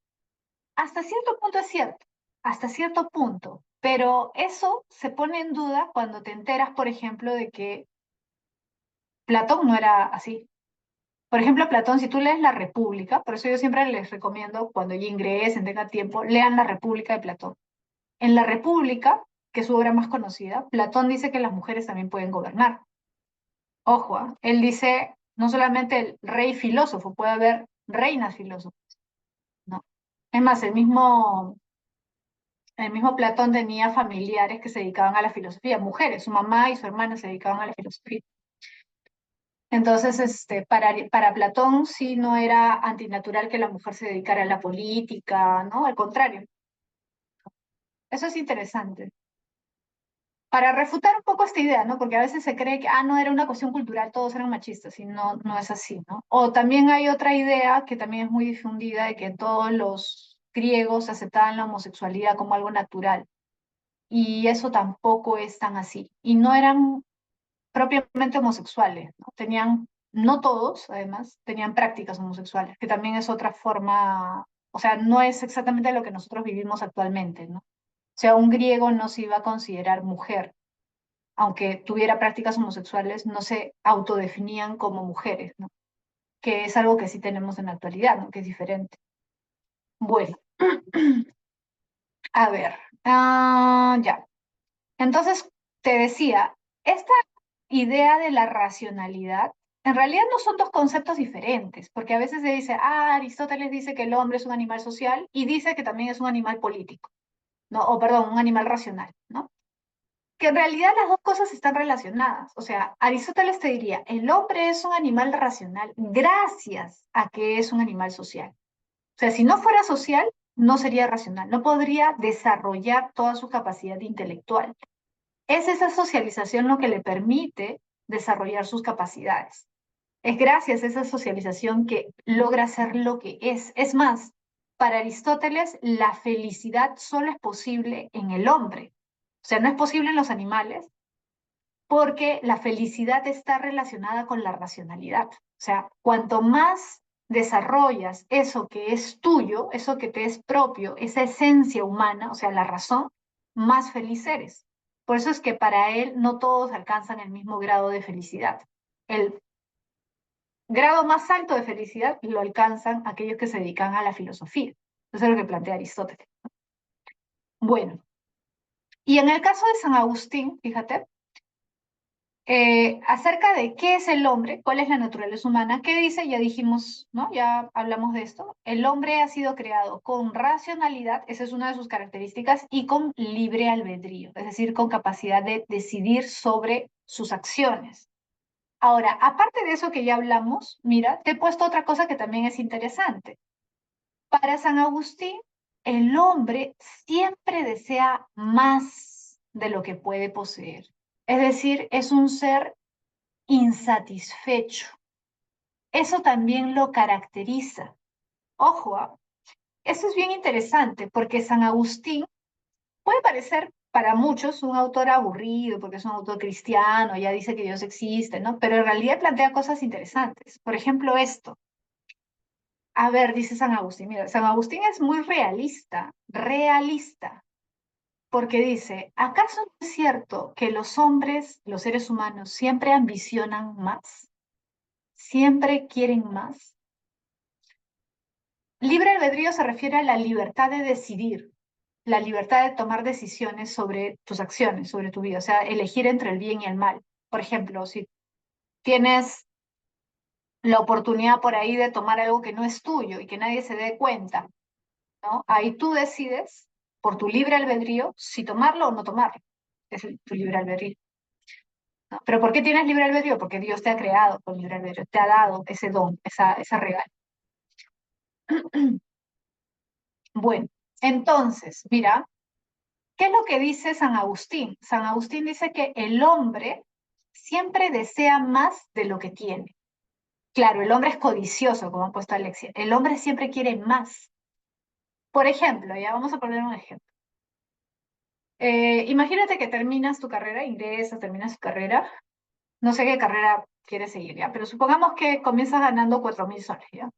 Hasta cierto punto es cierto, hasta cierto punto, pero eso se pone en duda cuando te enteras, por ejemplo, de que Platón no era así. Por ejemplo, Platón, si tú lees La República, por eso yo siempre les recomiendo, cuando ya ingresen, tengan tiempo, lean La República de Platón. En La República, que es su obra más conocida, Platón dice que las mujeres también pueden gobernar. Ojo, él dice, no solamente el rey filósofo, puede haber reinas filósofas, ¿no? Es más, el mismo Platón tenía familiares que se dedicaban a la filosofía, mujeres, su mamá y su hermana se dedicaban a la filosofía. Entonces, para Platón sí no era antinatural que la mujer se dedicara a la política, ¿no? Al contrario, eso es interesante. Para refutar un poco esta idea, ¿no? Porque a veces se cree que, no era una cuestión cultural, todos eran machistas, y no, no es así, ¿no? O también hay otra idea que también es muy difundida de que todos los griegos aceptaban la homosexualidad como algo natural, y eso tampoco es tan así. Y no eran propiamente homosexuales, ¿no? No todos, además, tenían prácticas homosexuales, que también es otra forma, o sea, no es exactamente lo que nosotros vivimos actualmente, ¿no? O sea, un griego no se iba a considerar mujer, aunque tuviera prácticas homosexuales, no se autodefinían como mujeres, ¿no? Que es algo que sí tenemos en la actualidad, ¿no? Que es diferente. Bueno, a ver, ya. Entonces, te decía, esta idea de la racionalidad, en realidad no son dos conceptos diferentes, porque a veces se dice, Aristóteles dice que el hombre es un animal social y dice que también es un animal político, ¿no? O perdón, un animal racional, ¿no? Que en realidad las dos cosas están relacionadas. O sea, Aristóteles te diría, el hombre es un animal racional gracias a que es un animal social. O sea, si no fuera social, no sería racional, no podría desarrollar toda su capacidad intelectual. Es esa socialización lo que le permite desarrollar sus capacidades. Es gracias a esa socialización que logra ser lo que es. Es más, para Aristóteles, la felicidad solo es posible en el hombre. O sea, no es posible en los animales porque la felicidad está relacionada con la racionalidad. O sea, cuanto más desarrollas eso que es tuyo, eso que te es propio, esa esencia humana, o sea, la razón, más feliz eres. Por eso es que para él no todos alcanzan el mismo grado de felicidad. El grado más alto de felicidad lo alcanzan aquellos que se dedican a la filosofía. Eso es lo que plantea Aristóteles. Bueno, y en el caso de San Agustín, fíjate, acerca de qué es el hombre, cuál es la naturaleza humana, ¿qué dice? Ya dijimos, ¿no? Ya hablamos de esto. El hombre ha sido creado con racionalidad, esa es una de sus características, y con libre albedrío, es decir, con capacidad de decidir sobre sus acciones. Ahora, aparte de eso que ya hablamos, mira, te he puesto otra cosa que también es interesante. Para San Agustín, el hombre siempre desea más de lo que puede poseer. Es decir, es un ser insatisfecho. Eso también lo caracteriza. Ojo, eso es bien interesante porque San Agustín puede parecer para muchos un autor aburrido porque es un autor cristiano, ya dice que Dios existe, ¿no? Pero en realidad plantea cosas interesantes. Por ejemplo, esto. A ver, dice San Agustín, mira, San Agustín es muy realista, porque dice, ¿acaso no es cierto que los hombres, los seres humanos, siempre ambicionan más? ¿Siempre quieren más? Libre albedrío se refiere a la libertad de decidir, la libertad de tomar decisiones sobre tus acciones, sobre tu vida, o sea, elegir entre el bien y el mal. Por ejemplo, si tienes la oportunidad por ahí de tomar algo que no es tuyo y que nadie se dé cuenta, ¿no? Ahí tú decides, por tu libre albedrío, si tomarlo o no tomarlo. Es tu libre albedrío, ¿no? ¿Pero por qué tienes libre albedrío? Porque Dios te ha creado con libre albedrío, te ha dado ese don, esa regalo. Bueno, entonces, mira, ¿qué es lo que dice San Agustín? San Agustín dice que el hombre siempre desea más de lo que tiene. Claro, el hombre es codicioso, como ha puesto Alexia. El hombre siempre quiere más. Por ejemplo, ya vamos a poner un ejemplo. Imagínate que terminas tu carrera, ingresas, terminas tu carrera. No sé qué carrera quieres seguir, ¿ya? Pero supongamos que comienzas ganando 4.000 soles, ¿ya?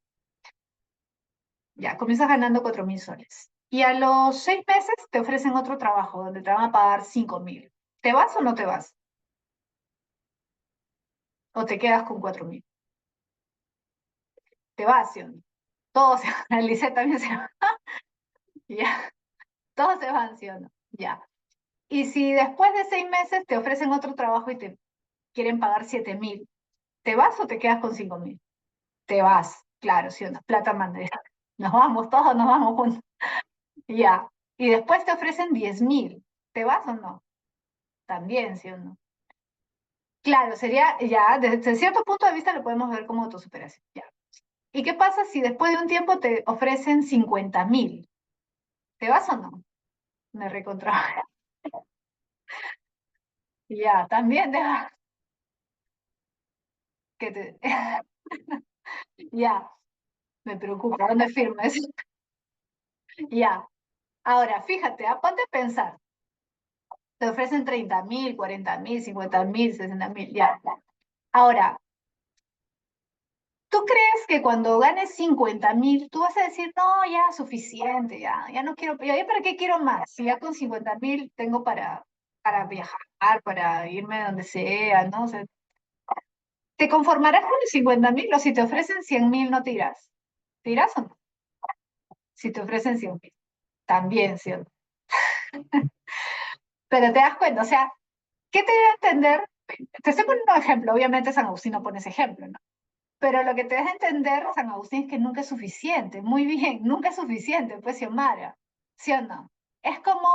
Ya, comienzas ganando 4.000 soles. Y a los 6 meses te ofrecen otro trabajo donde te van a pagar 5.000. ¿Te vas o no te vas? ¿O te quedas con 4.000? Te vas, ¿sí o no? Todos se van, el Liceo también se va, ya. Todos se van, ¿sí o no? Ya. Y si después de 6 meses te ofrecen otro trabajo y te quieren pagar 7.000, ¿te vas o te quedas con 5.000? Te vas, claro, ¿sí o no? Plata mande. Nos vamos, todos nos vamos juntos. Ya. Y después te ofrecen 10.000. ¿Te vas o no? También, ¿sí o no? Claro, sería, ya, desde cierto punto de vista lo podemos ver como autosuperación. Ya. ¿Y qué pasa si después de un tiempo te ofrecen 50.000? ¿Te vas o no? Me recontra. Ya, también te vas. Que te... Ya, me preocupa. ¿Dónde firmes? Ya. Ahora, fíjate, ponte a pensar. Te ofrecen 30.000, 40.000, 50.000, 60.000, ya. Ahora, ¿tú crees que cuando ganes 50.000, tú vas a decir, no, ya, suficiente, ya no quiero, ya para qué quiero más? Si ya con 50.000 tengo para viajar, para irme donde sea, ¿no? O sea, ¿te conformarás con los 50.000 o si te ofrecen 100.000 no te irás? ¿Te irás o no? Si te ofrecen 100.000, también, ¿sí o no? Pero te das cuenta, o sea, ¿qué te da a entender? Te estoy poniendo un ejemplo, obviamente San Agustín no pone ese ejemplo, ¿no? Pero lo que te deja entender, San Agustín, es que nunca es suficiente. Muy bien, nunca es suficiente, pues, Xiomara. ¿Sí o no? Es como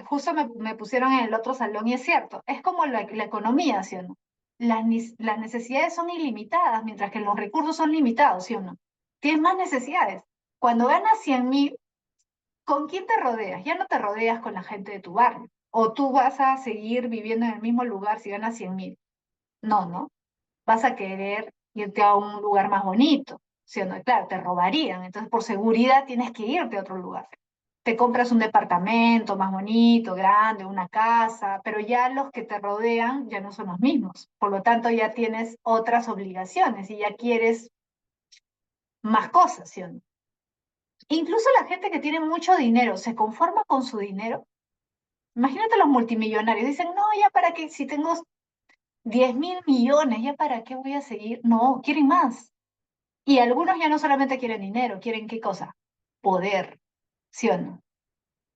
justo me pusieron en el otro salón y es cierto, es como la economía, ¿sí o no? Las necesidades son ilimitadas, mientras que los recursos son limitados, ¿sí o no? Tienes más necesidades. Cuando ganas 100.000, ¿con quién te rodeas? Ya no te rodeas con la gente de tu barrio. O tú vas a seguir viviendo en el mismo lugar si ganas 100.000. No, ¿no? Vas a querer irte a un lugar más bonito, ¿sí o no? Claro, te robarían, entonces por seguridad tienes que irte a otro lugar. Te compras un departamento más bonito, grande, una casa, pero ya los que te rodean ya no son los mismos. Por lo tanto, ya tienes otras obligaciones y ya quieres más cosas, ¿sí o no? Incluso la gente que tiene mucho dinero, ¿se conforma con su dinero? Imagínate los multimillonarios, dicen, no, ya para qué, si tengo 10.000 millones, ya para qué voy a seguir. No, quieren más. Y algunos ya no solamente quieren dinero, quieren qué cosa, poder, ¿sí o no?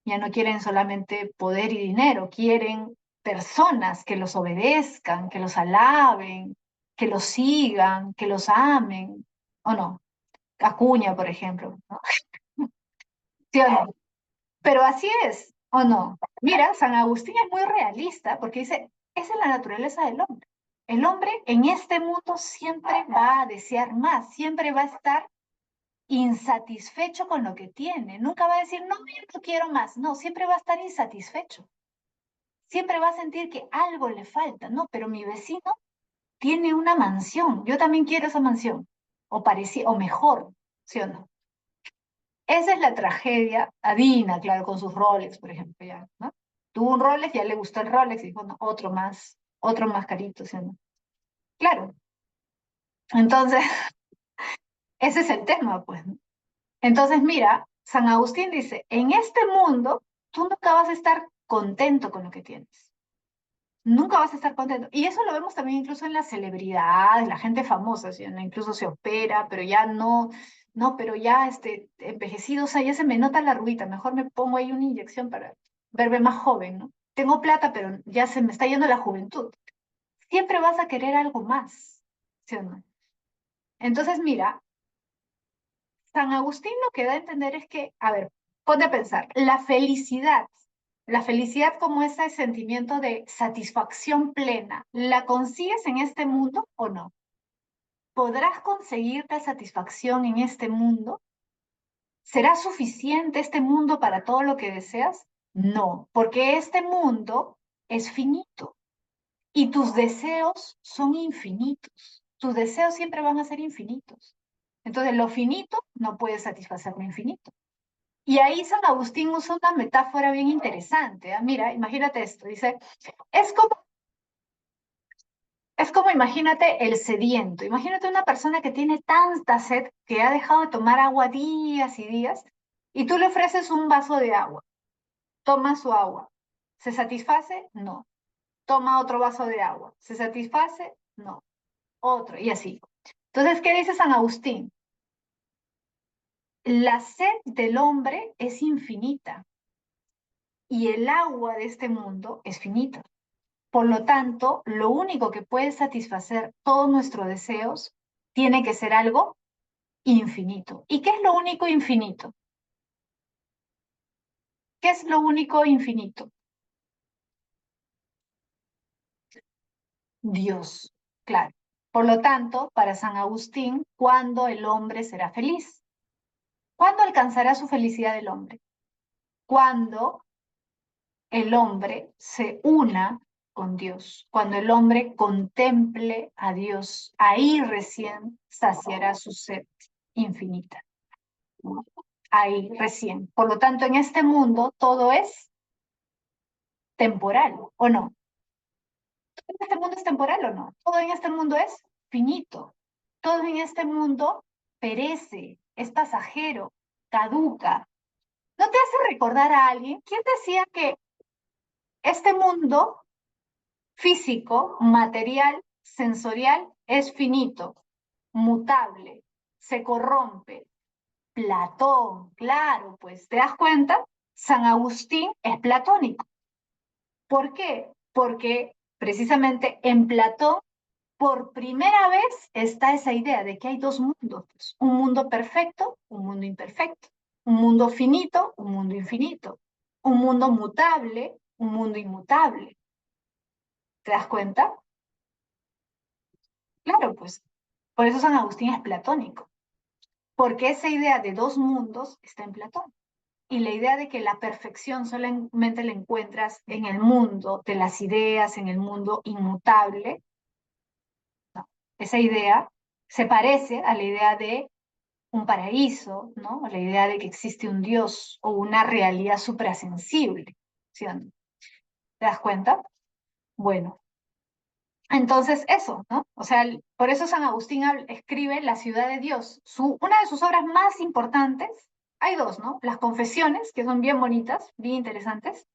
Ya no quieren solamente poder y dinero, quieren personas que los obedezcan, que los alaben, que los sigan, que los amen, ¿o no? Acuña, por ejemplo, ¿no? ¿Sí o no? Pero así es, ¿o no? Mira, San Agustín es muy realista porque dice, esa es la naturaleza del hombre. El hombre en este mundo siempre va a desear más, siempre va a estar insatisfecho con lo que tiene. Nunca va a decir, no, yo no quiero más. No, siempre va a estar insatisfecho. Siempre va a sentir que algo le falta. No, pero mi vecino tiene una mansión. Yo también quiero esa mansión. O parecía, o mejor, ¿sí o no? Esa es la tragedia. Adina, claro, con sus Rolex, por ejemplo, ya, ¿no? Tuvo un Rolex, ya le gustó el Rolex y dijo, no, otro más carito, ¿sí o no? Claro. Entonces, ese es el tema, pues, ¿no? Entonces, mira, San Agustín dice, en este mundo tú nunca vas a estar contento con lo que tienes. Nunca vas a estar contento. Y eso lo vemos también incluso en las celebridades, la gente famosa, ¿sí? ¿No? Incluso se opera, pero ya no, no, pero ya envejecido, o sea, ya se me nota la arruguita, mejor me pongo ahí una inyección para verme más joven, ¿no? Tengo plata, pero ya se me está yendo la juventud. Siempre vas a querer algo más, ¿sí o no? Entonces, mira, San Agustín lo que da a entender es que, a ver, ponte a pensar, la felicidad como ese sentimiento de satisfacción plena, ¿la consigues en este mundo o no? ¿Podrás conseguir la satisfacción en este mundo? ¿Será suficiente este mundo para todo lo que deseas? No, porque este mundo es finito y tus deseos son infinitos. Tus deseos siempre van a ser infinitos. Entonces, lo finito no puede satisfacer lo infinito. Y ahí San Agustín usa una metáfora bien interesante. ¿Ah? Mira, imagínate esto. Dice, es como, es como imagínate el sediento. Imagínate una persona que tiene tanta sed que ha dejado de tomar agua días y días y tú le ofreces un vaso de agua. Toma su agua. ¿Se satisface? No. Toma otro vaso de agua. ¿Se satisface? No. Otro. Y así. Entonces, ¿qué dice San Agustín? La sed del hombre es infinita y el agua de este mundo es finita. Por lo tanto, lo único que puede satisfacer todos nuestros deseos tiene que ser algo infinito. ¿Y qué es lo único infinito? ¿Qué es lo único infinito? Dios, claro. Por lo tanto, para San Agustín, ¿cuándo el hombre será feliz? ¿Cuándo alcanzará su felicidad el hombre? Cuando el hombre se una con Dios, cuando el hombre contemple a Dios, ahí recién saciará su sed infinita. Ahí recién. Por lo tanto, en este mundo todo es temporal, ¿o no? ¿Todo en este mundo es temporal o no? Todo en este mundo es finito. Todo en este mundo perece, es pasajero, caduca. ¿No te hace recordar a alguien? ¿Quién decía que este mundo físico, material, sensorial es finito, mutable, se corrompe? Platón, claro, pues te das cuenta, San Agustín es platónico. ¿Por qué? Porque precisamente en Platón por primera vez está esa idea de que hay dos mundos, pues, un mundo perfecto, un mundo imperfecto, un mundo finito, un mundo infinito, un mundo mutable, un mundo inmutable. ¿Te das cuenta? Claro, pues por eso San Agustín es platónico, porque esa idea de dos mundos está en Platón. Y la idea de que la perfección solamente la encuentras en el mundo de las ideas, en el mundo inmutable, no. Esa idea se parece a la idea de un paraíso, ¿no? A la idea de que existe un Dios o una realidad suprasensible, ¿sí o no? ¿Te das cuenta? Bueno, entonces eso, ¿no? O sea, por eso San Agustín escribe La ciudad de Dios. Una de sus obras más importantes, hay dos, ¿no? Las confesiones, que son bien bonitas, bien interesantes,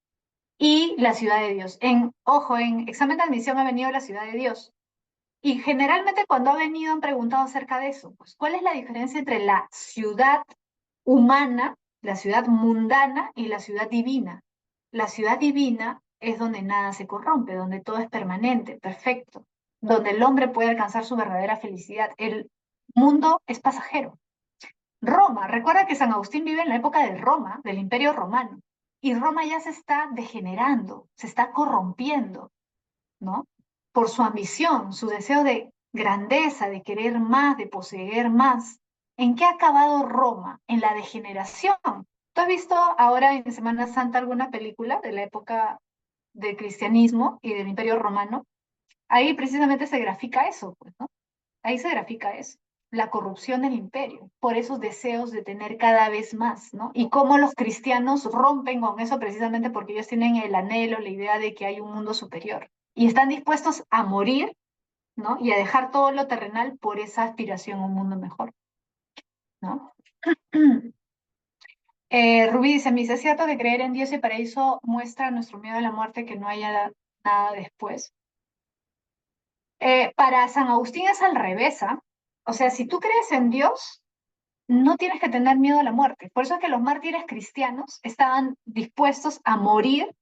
y la ciudad de Dios. Ojo, en examen de admisión ha venido la ciudad de Dios. Y generalmente cuando ha venido han preguntado acerca de eso, pues, ¿cuál es la diferencia entre la ciudad humana, la ciudad mundana y la ciudad divina? La ciudad divina es donde nada se corrompe, donde todo es permanente, perfecto, donde el hombre puede alcanzar su verdadera felicidad. El mundo es pasajero. Roma, recuerda que San Agustín vive en la época de Roma, del Imperio Romano, y Roma ya se está degenerando, se está corrompiendo, ¿no? Por su ambición, su deseo de grandeza, de querer más, de poseer más. ¿En qué ha acabado Roma? En la degeneración. ¿Tú has visto ahora en Semana Santa alguna película de la época del cristianismo y del Imperio Romano? Ahí precisamente se grafica eso, pues, ¿no? Ahí se grafica eso, la corrupción del imperio, por esos deseos de tener cada vez más, ¿no? Y cómo los cristianos rompen con eso precisamente porque ellos tienen el anhelo, la idea de que hay un mundo superior y están dispuestos a morir, ¿no? Y a dejar todo lo terrenal por esa aspiración a un mundo mejor, ¿no? Rubí dice, me dice, ¿es cierto que creer en Dios y paraíso muestra nuestro miedo a la muerte, que no haya nada después? Para San Agustín es al revés, ¿ah? O sea, si tú crees en Dios, no tienes que tener miedo a la muerte. Por eso es que los mártires cristianos estaban dispuestos a morir,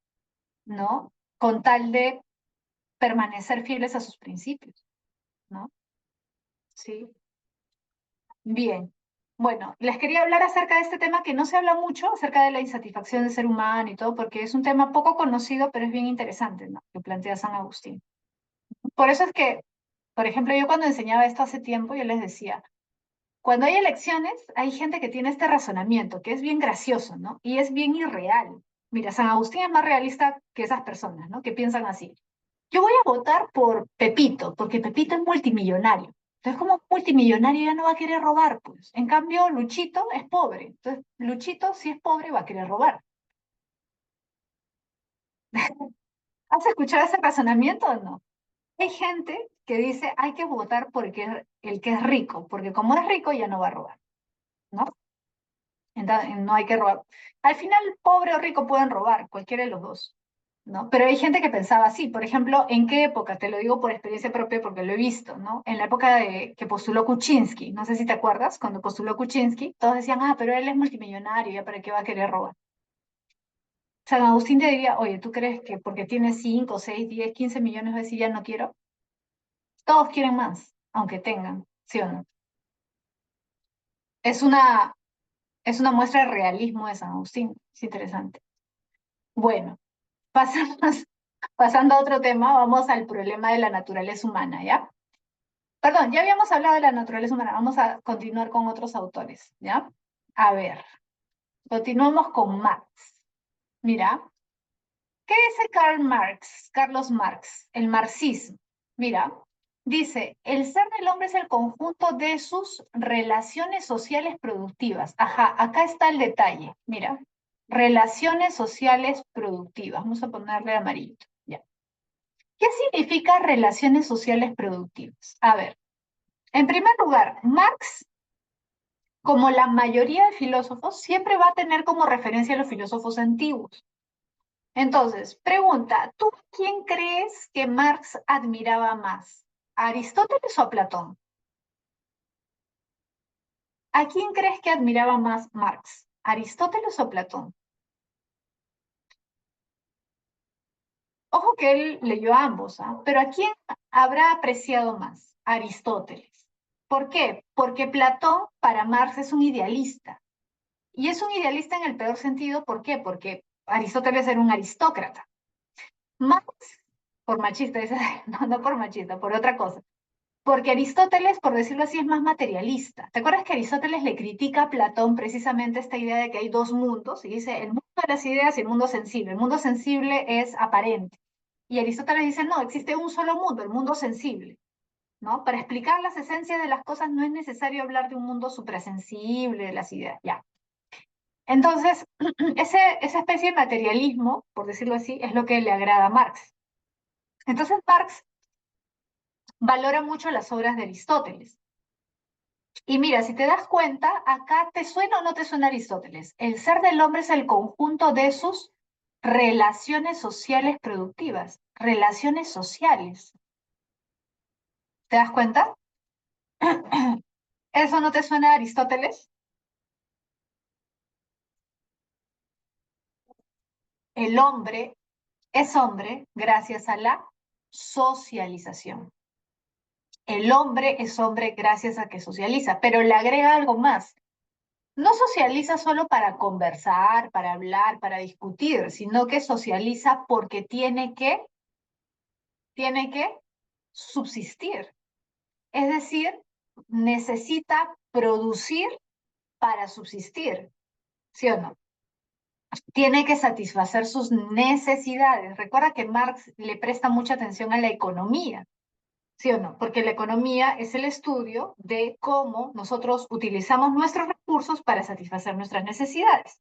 ¿no? Con tal de permanecer fieles a sus principios, ¿no? Sí. Bien. Bueno, les quería hablar acerca de este tema que no se habla mucho, acerca de la insatisfacción del ser humano y todo, porque es un tema poco conocido, pero es bien interesante, ¿no? Que plantea San Agustín. Por eso es que, por ejemplo, yo cuando enseñaba esto hace tiempo, yo les decía, cuando hay elecciones, hay gente que tiene este razonamiento, que es bien gracioso, ¿no? Y es bien irreal. Mira, San Agustín es más realista que esas personas, ¿no? Que piensan así. Yo voy a votar por Pepito, porque Pepito es multimillonario. Entonces, como multimillonario ya no va a querer robar, pues. En cambio, Luchito es pobre. Entonces, Luchito, si es pobre, va a querer robar. ¿Has escuchado ese razonamiento o no? Hay gente que dice, hay que votar por el que es rico, porque como es rico ya no va a robar, ¿no? Entonces, no hay que robar. Al final, pobre o rico pueden robar, cualquiera de los dos, ¿no? Pero hay gente que pensaba así. Por ejemplo, ¿en qué época? Te lo digo por experiencia propia porque lo he visto, ¿no? En la época de que postuló Kuczynski, no sé si te acuerdas, cuando postuló Kuczynski, todos decían, ah, pero él es multimillonario, ¿ya para qué va a querer robar? San Agustín te diría, oye, ¿tú crees que porque tiene 5, 6, 10, 15 millones de decir ya no quiero? Todos quieren más, aunque tengan, ¿sí o no? Es una, es una muestra de realismo de San Agustín, es interesante. Bueno. Pasamos, pasando a otro tema, vamos al problema de la naturaleza humana, ¿ya? Perdón, ya habíamos hablado de la naturaleza humana, vamos a continuar con otros autores, ¿ya? A ver, continuamos con Marx. Mira, ¿qué dice Karl Marx, Carlos Marx, el marxismo? Mira, dice, el ser del hombre es el conjunto de sus relaciones sociales productivas. Ajá, acá está el detalle, mira, relaciones sociales productivas. Vamos a ponerle amarillito, ya. ¿Qué significa relaciones sociales productivas? A ver, en primer lugar, Marx, como la mayoría de filósofos, siempre va a tener como referencia a los filósofos antiguos. Entonces, pregunta, ¿tú quién crees que Marx admiraba más? ¿A Aristóteles o a Platón? ¿A quién crees que admiraba más Marx? ¿Aristóteles o Platón? Ojo que él leyó a ambos, ¿ah? Pero ¿a quién habrá apreciado más? Aristóteles. ¿Por qué? Porque Platón para Marx es un idealista. Y es un idealista en el peor sentido, ¿por qué? Porque Aristóteles era un aristócrata. Marx, por machista, no, no por machista, por otra cosa. Porque Aristóteles, por decirlo así, es más materialista. ¿Te acuerdas que Aristóteles le critica a Platón precisamente esta idea de que hay dos mundos? Y dice, el mundo de las ideas y el mundo sensible. El mundo sensible es aparente. Y Aristóteles dice, no, existe un solo mundo, el mundo sensible, ¿no? Para explicar las esencias de las cosas no es necesario hablar de un mundo suprasensible, de las ideas, ya. Entonces, esa especie de materialismo, por decirlo así, es lo que le agrada a Marx. Entonces, Marx valora mucho las obras de Aristóteles. Y mira, si te das cuenta, acá te suena o no te suena Aristóteles. El ser del hombre es el conjunto de sus Relaciones sociales productivas. Relaciones sociales. ¿Te das cuenta? ¿Eso no te suena a Aristóteles? El hombre es hombre gracias a la socialización. El hombre es hombre gracias a que socializa, pero le agrega algo más. No socializa solo para conversar, para hablar, para discutir, sino que socializa porque tiene que subsistir. Es decir, necesita producir para subsistir, ¿sí o no? Tiene que satisfacer sus necesidades. Recuerda que Marx le presta mucha atención a la economía, ¿sí o no? Porque la economía es el estudio de cómo nosotros utilizamos nuestros recursos para satisfacer nuestras necesidades.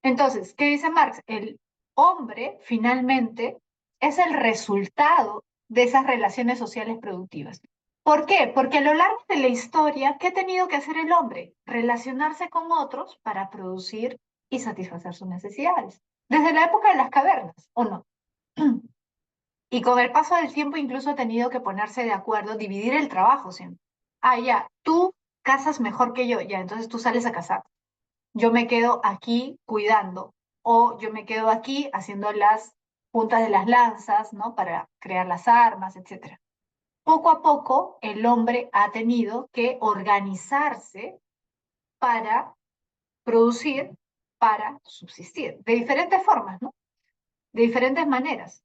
Entonces, ¿qué dice Marx? El hombre finalmente es el resultado de esas relaciones sociales productivas. ¿Por qué? Porque a lo largo de la historia, ¿qué ha tenido que hacer el hombre? Relacionarse con otros para producir y satisfacer sus necesidades. Desde la época de las cavernas, ¿o no? Y con el paso del tiempo incluso ha tenido que ponerse de acuerdo, dividir el trabajo siempre. Ah, ya, tú cazas mejor que yo, ya, entonces tú sales a cazar. Yo me quedo aquí cuidando, o yo me quedo aquí haciendo las puntas de las lanzas, ¿no? Para crear las armas, etcétera. Poco a poco el hombre ha tenido que organizarse para producir, para subsistir, de diferentes formas, ¿no? De diferentes maneras.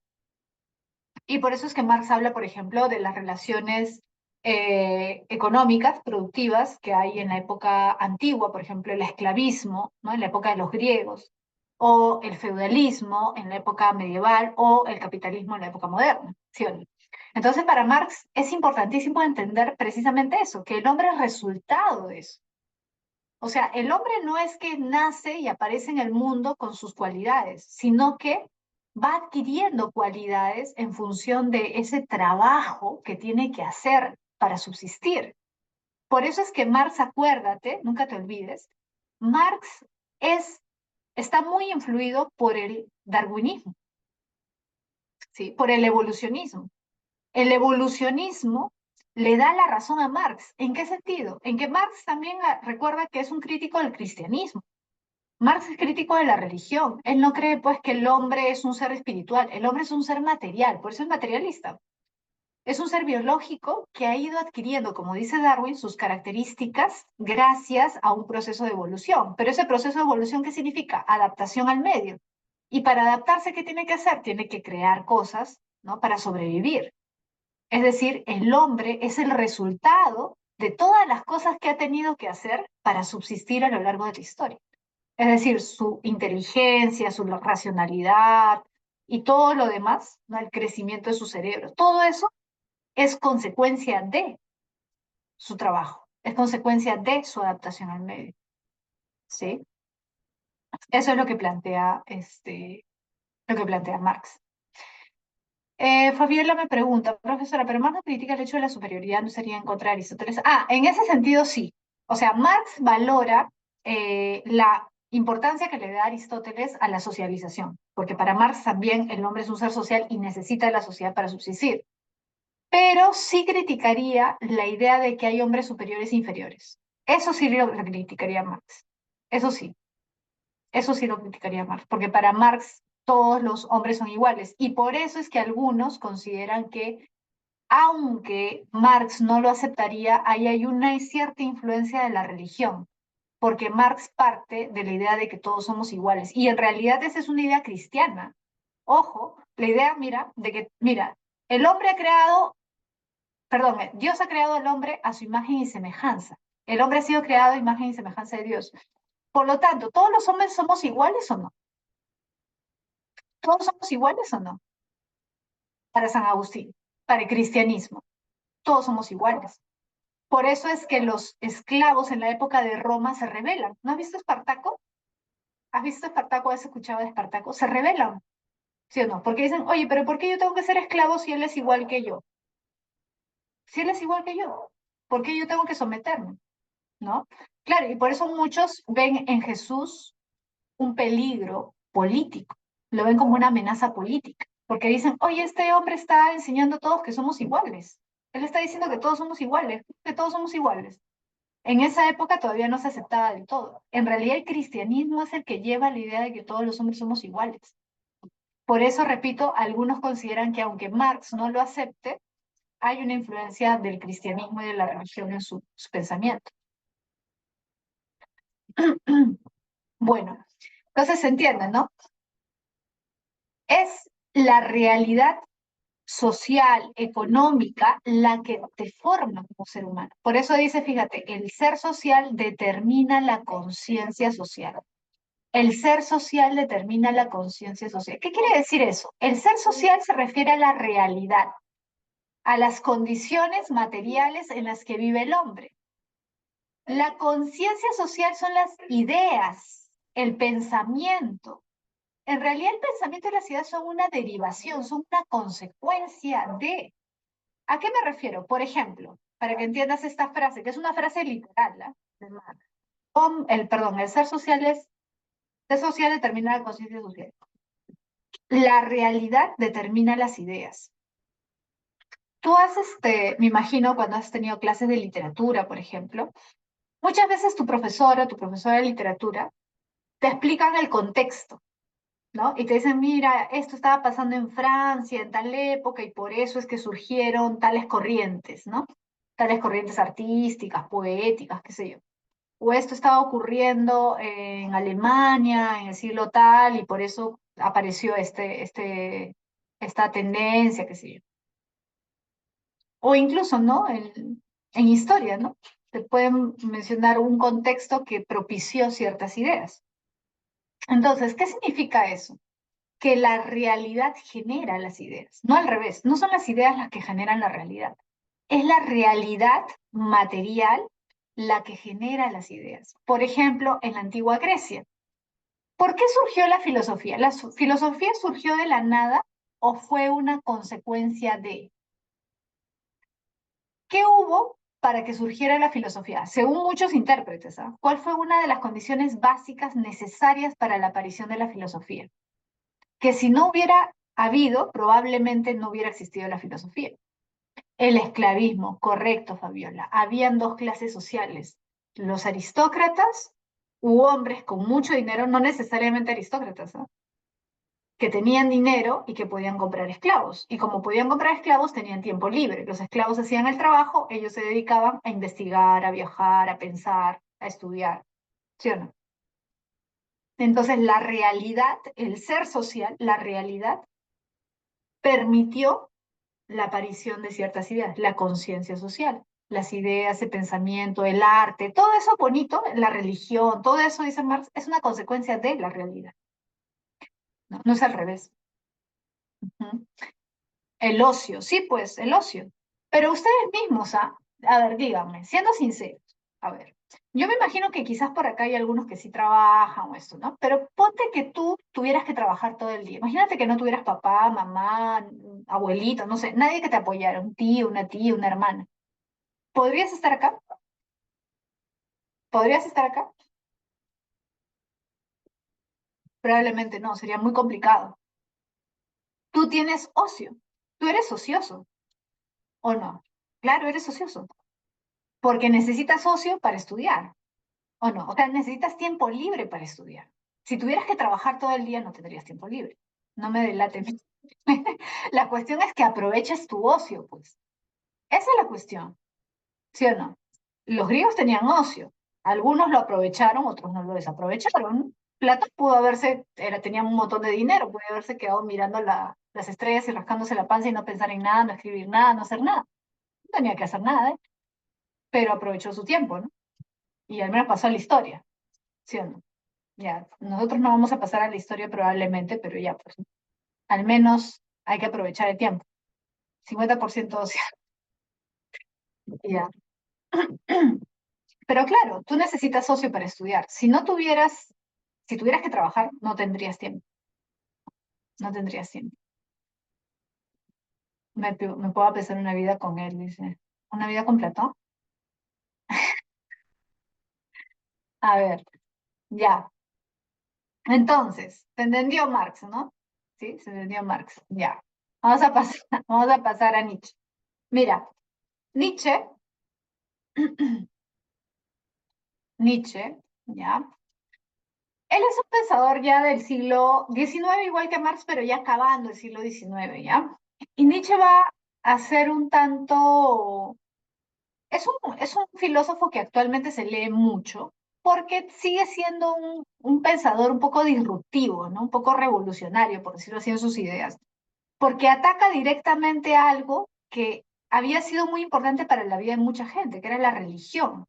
Y por eso es que Marx habla, por ejemplo, de las relaciones económicas, productivas, que hay en la época antigua, por ejemplo, el esclavismo, ¿no? En la época de los griegos, o el feudalismo en la época medieval, o el capitalismo en la época moderna. ¿Sí o no? Entonces, para Marx es importantísimo entender precisamente eso, que el hombre es resultado de eso. O sea, el hombre no es que nace y aparece en el mundo con sus cualidades, sino que va adquiriendo cualidades en función de ese trabajo que tiene que hacer para subsistir. Por eso es que Marx, acuérdate, nunca te olvides, Marx es, está muy influido por el darwinismo, ¿sí? Por el evolucionismo. El evolucionismo le da la razón a Marx. ¿En qué sentido? En que Marx también recuerda que es un crítico del cristianismo. Marx es crítico de la religión. Él no cree, pues, que el hombre es un ser espiritual. El hombre es un ser material, por eso es materialista. Es un ser biológico que ha ido adquiriendo, como dice Darwin, sus características gracias a un proceso de evolución. Pero ese proceso de evolución, ¿qué significa? Adaptación al medio. Y para adaptarse, ¿qué tiene que hacer? Tiene que crear cosas, ¿no? Para sobrevivir. Es decir, el hombre es el resultado de todas las cosas que ha tenido que hacer para subsistir a lo largo de la historia. Es decir, su inteligencia, su racionalidad y todo lo demás, ¿no? El crecimiento de su cerebro, todo eso es consecuencia de su trabajo, es consecuencia de su adaptación al medio, ¿sí? Eso es lo que plantea Marx. Fabiola me pregunta, profesora, pero Marx no critica el hecho de la superioridad, ¿no sería en contra de Aristóteles? Ah, en ese sentido sí. O sea, Marx valora la importancia que le da Aristóteles a la socialización, porque para Marx también el hombre es un ser social y necesita de la sociedad para subsistir. Pero sí criticaría la idea de que hay hombres superiores e inferiores. Eso sí lo criticaría Marx. Eso sí. Eso sí lo criticaría Marx, porque para Marx todos los hombres son iguales. Y por eso es que algunos consideran que, aunque Marx no lo aceptaría, ahí hay una cierta influencia de la religión, porque Marx parte de la idea de que todos somos iguales. Y en realidad esa es una idea cristiana. Ojo, la idea, mira, de que, mira, el hombre ha creado, perdón, Dios ha creado al hombre a su imagen y semejanza. El hombre ha sido creado a imagen y semejanza de Dios. Por lo tanto, ¿todos los hombres somos iguales o no? ¿Todos somos iguales o no? Para San Agustín, para el cristianismo, todos somos iguales. Por eso es que los esclavos en la época de Roma se rebelan. ¿No has visto Espartaco? ¿Has visto Espartaco? ¿Has escuchado de Espartaco? Se rebelan, ¿sí o no? Porque dicen, oye, pero ¿por qué yo tengo que ser esclavo si él es igual que yo? Si él es igual que yo, ¿por qué yo tengo que someterme? ¿No? Claro, y por eso muchos ven en Jesús un peligro político. lo ven como una amenaza política, porque dicen, oye, este hombre está enseñando a todos que somos iguales. Él está diciendo que todos somos iguales, que todos somos iguales. En esa época todavía no se aceptaba del todo. En realidad el cristianismo es el que lleva la idea de que todos los hombres somos iguales. Por eso, repito, algunos consideran que aunque Marx no lo acepte, hay una influencia del cristianismo y de la religión en su pensamiento. Bueno, entonces se entiende, ¿no? Es la realidad social, económica, la que te forma como ser humano. Por eso dice, fíjate, el ser social determina la conciencia social. El ser social determina la conciencia social. ¿Qué quiere decir eso? El ser social se refiere a la realidad, a las condiciones materiales en las que vive el hombre. La conciencia social son las ideas, el pensamiento. En realidad el pensamiento y las ideas son una derivación, son una consecuencia de. ¿A qué me refiero? Por ejemplo, para que entiendas esta frase, que es una frase literal, ¿eh? El ser social determina la conciencia social. La realidad determina las ideas. Tú has, me imagino, cuando has tenido clases de literatura, por ejemplo, muchas veces tu profesora de literatura, te explican el contexto, ¿no? Y te dicen, mira, esto estaba pasando en Francia en tal época y por eso es que surgieron tales corrientes, ¿no? Tales corrientes artísticas, poéticas, qué sé yo. O esto estaba ocurriendo en Alemania en el siglo tal y por eso apareció esta tendencia, qué sé yo. O incluso, ¿no? En historia, ¿no? Te pueden mencionar un contexto que propició ciertas ideas. Entonces, ¿qué significa eso? Que la realidad genera las ideas, no al revés, no son las ideas las que generan la realidad, es la realidad material la que genera las ideas. Por ejemplo, en la antigua Grecia, ¿por qué surgió la filosofía? ¿La filosofía surgió de la nada o fue una consecuencia de? ¿Qué hubo para que surgiera la filosofía? Según muchos intérpretes, ¿ah? ¿Cuál fue una de las condiciones básicas necesarias para la aparición de la filosofía? Que si no hubiera habido, probablemente no hubiera existido la filosofía. El esclavismo, correcto, Fabiola. Habían dos clases sociales, los aristócratas u hombres con mucho dinero, no necesariamente aristócratas, ¿no? Que tenían dinero y que podían comprar esclavos. Y como podían comprar esclavos, tenían tiempo libre. Los esclavos hacían el trabajo, ellos se dedicaban a investigar, a viajar, a pensar, a estudiar. ¿Sí o no? Entonces, la realidad, el ser social, la realidad, permitió la aparición de ciertas ideas, la conciencia social, las ideas, el pensamiento, el arte, todo eso bonito, la religión, todo eso, dice Marx, es una consecuencia de la realidad. No, no es al revés. Ujú. El ocio, sí, pues, el ocio. Pero ustedes mismos, ¿ah? A ver, díganme, siendo sinceros, a ver, yo me imagino que quizás por acá hay algunos que sí trabajan o esto, ¿no? Pero ponte que tú tuvieras que trabajar todo el día. Imagínate que no tuvieras papá, mamá, abuelito, no sé, nadie que te apoyara, un tío, una tía, una hermana. ¿Podrías estar acá? ¿Podrías estar acá? Probablemente no, sería muy complicado. Tú tienes ocio, tú eres ocioso, ¿o no? Claro, eres ocioso, porque necesitas ocio para estudiar. ¿O no? O sea, necesitas tiempo libre para estudiar. Si tuvieras que trabajar todo el día, no tendrías tiempo libre. No me delaten. La cuestión es que aproveches tu ocio, pues. Esa es la cuestión, ¿sí o no? Los griegos tenían ocio. Algunos lo aprovecharon, otros no lo desaprovecharon. Platón pudo haberse, tenía un montón de dinero, pudo haberse quedado mirando las estrellas y rascándose la panza y no pensar en nada, no escribir nada, no hacer nada. No tenía que hacer nada, ¿eh? Pero aprovechó su tiempo, ¿no? Y al menos pasó a la historia, ¿sí o no? Ya, nosotros no vamos a pasar a la historia probablemente, pero ya, pues, al menos hay que aprovechar el tiempo. 50% o sea, ya. Pero claro, tú necesitas socio para estudiar. Si tuvieras que trabajar, no tendrías tiempo. No tendrías tiempo. Me puedo pasar una vida con él, dice. ¿Una vida con Platón? A ver, ya. Entonces, te entendió Marx, ¿no? ¿sí? Se vendió Marx, ya. Vamos a pasar, vamos a pasar a Nietzsche. Mira, Nietzsche, Nietzsche, ¿ya? Él es un pensador ya del siglo XIX, igual que Marx, pero ya acabando el siglo XIX, ¿ya? Y Nietzsche va a ser un tanto, es un filósofo que actualmente se lee mucho, porque sigue siendo un pensador un poco disruptivo, ¿no? Un poco revolucionario, por decirlo así, en sus ideas, porque ataca directamente algo que había sido muy importante para la vida de mucha gente, que era la religión.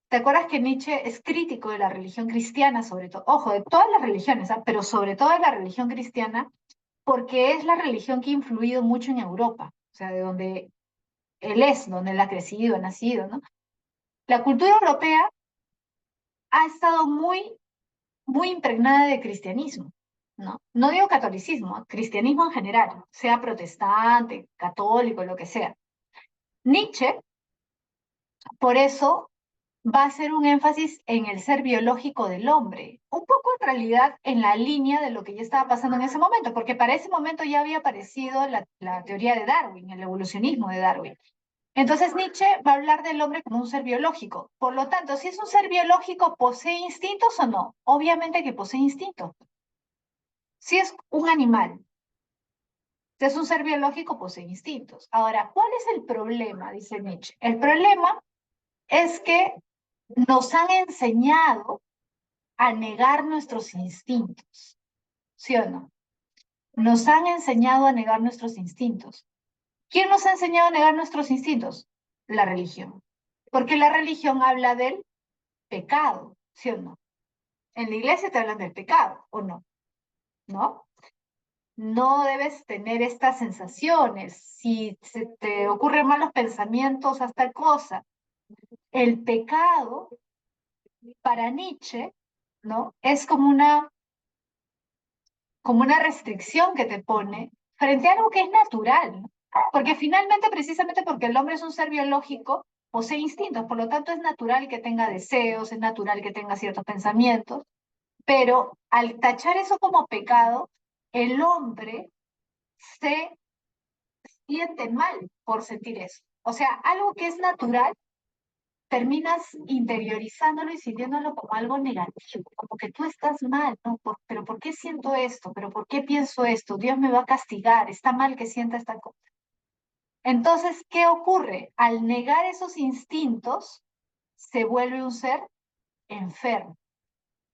¿Te acuerdas que Nietzsche es crítico de la religión cristiana, sobre todo? Ojo, de todas las religiones, ¿ah? Pero sobre todo de la religión cristiana, porque es la religión que ha influido mucho en Europa, o sea, de donde él es, donde él ha crecido, ha nacido, ¿no? La cultura europea ha estado muy, muy impregnada de cristianismo, ¿no? No digo catolicismo, cristianismo en general, sea protestante, católico, lo que sea. Nietzsche, por eso, va a hacer un énfasis en el ser biológico del hombre, un poco en realidad en la línea de lo que ya estaba pasando en ese momento, porque para ese momento ya había aparecido la teoría de Darwin, el evolucionismo de Darwin. Entonces Nietzsche va a hablar del hombre como un ser biológico. Por lo tanto, si es un ser biológico, ¿posee instintos o no? Obviamente que posee instintos. Si es un animal, si es un ser biológico, posee instintos. Ahora, ¿cuál es el problema? Dice Nietzsche. El problema es que nos han enseñado a negar nuestros instintos, ¿sí o no? Nos han enseñado a negar nuestros instintos. ¿Quién nos ha enseñado a negar nuestros instintos? La religión. Porque la religión habla del pecado, ¿sí o no? En la iglesia te hablan del pecado, ¿o no? ¿No? No debes tener estas sensaciones. Si se te ocurren malos pensamientos, haz tal cosa. El pecado, para Nietzsche, ¿no? Es como una restricción que te pone frente a algo que es natural, ¿no? Porque finalmente, precisamente porque el hombre es un ser biológico, posee instintos, por lo tanto es natural que tenga deseos, es natural que tenga ciertos pensamientos, pero al tachar eso como pecado, el hombre se siente mal por sentir eso. O sea, algo que es natural, terminas interiorizándolo y sintiéndolo como algo negativo, como que tú estás mal, ¿no? Pero ¿por qué siento esto? ¿Pero por qué pienso esto? Dios me va a castigar, está mal que sienta esta cosa. Entonces, ¿qué ocurre? Al negar esos instintos, se vuelve un ser enfermo.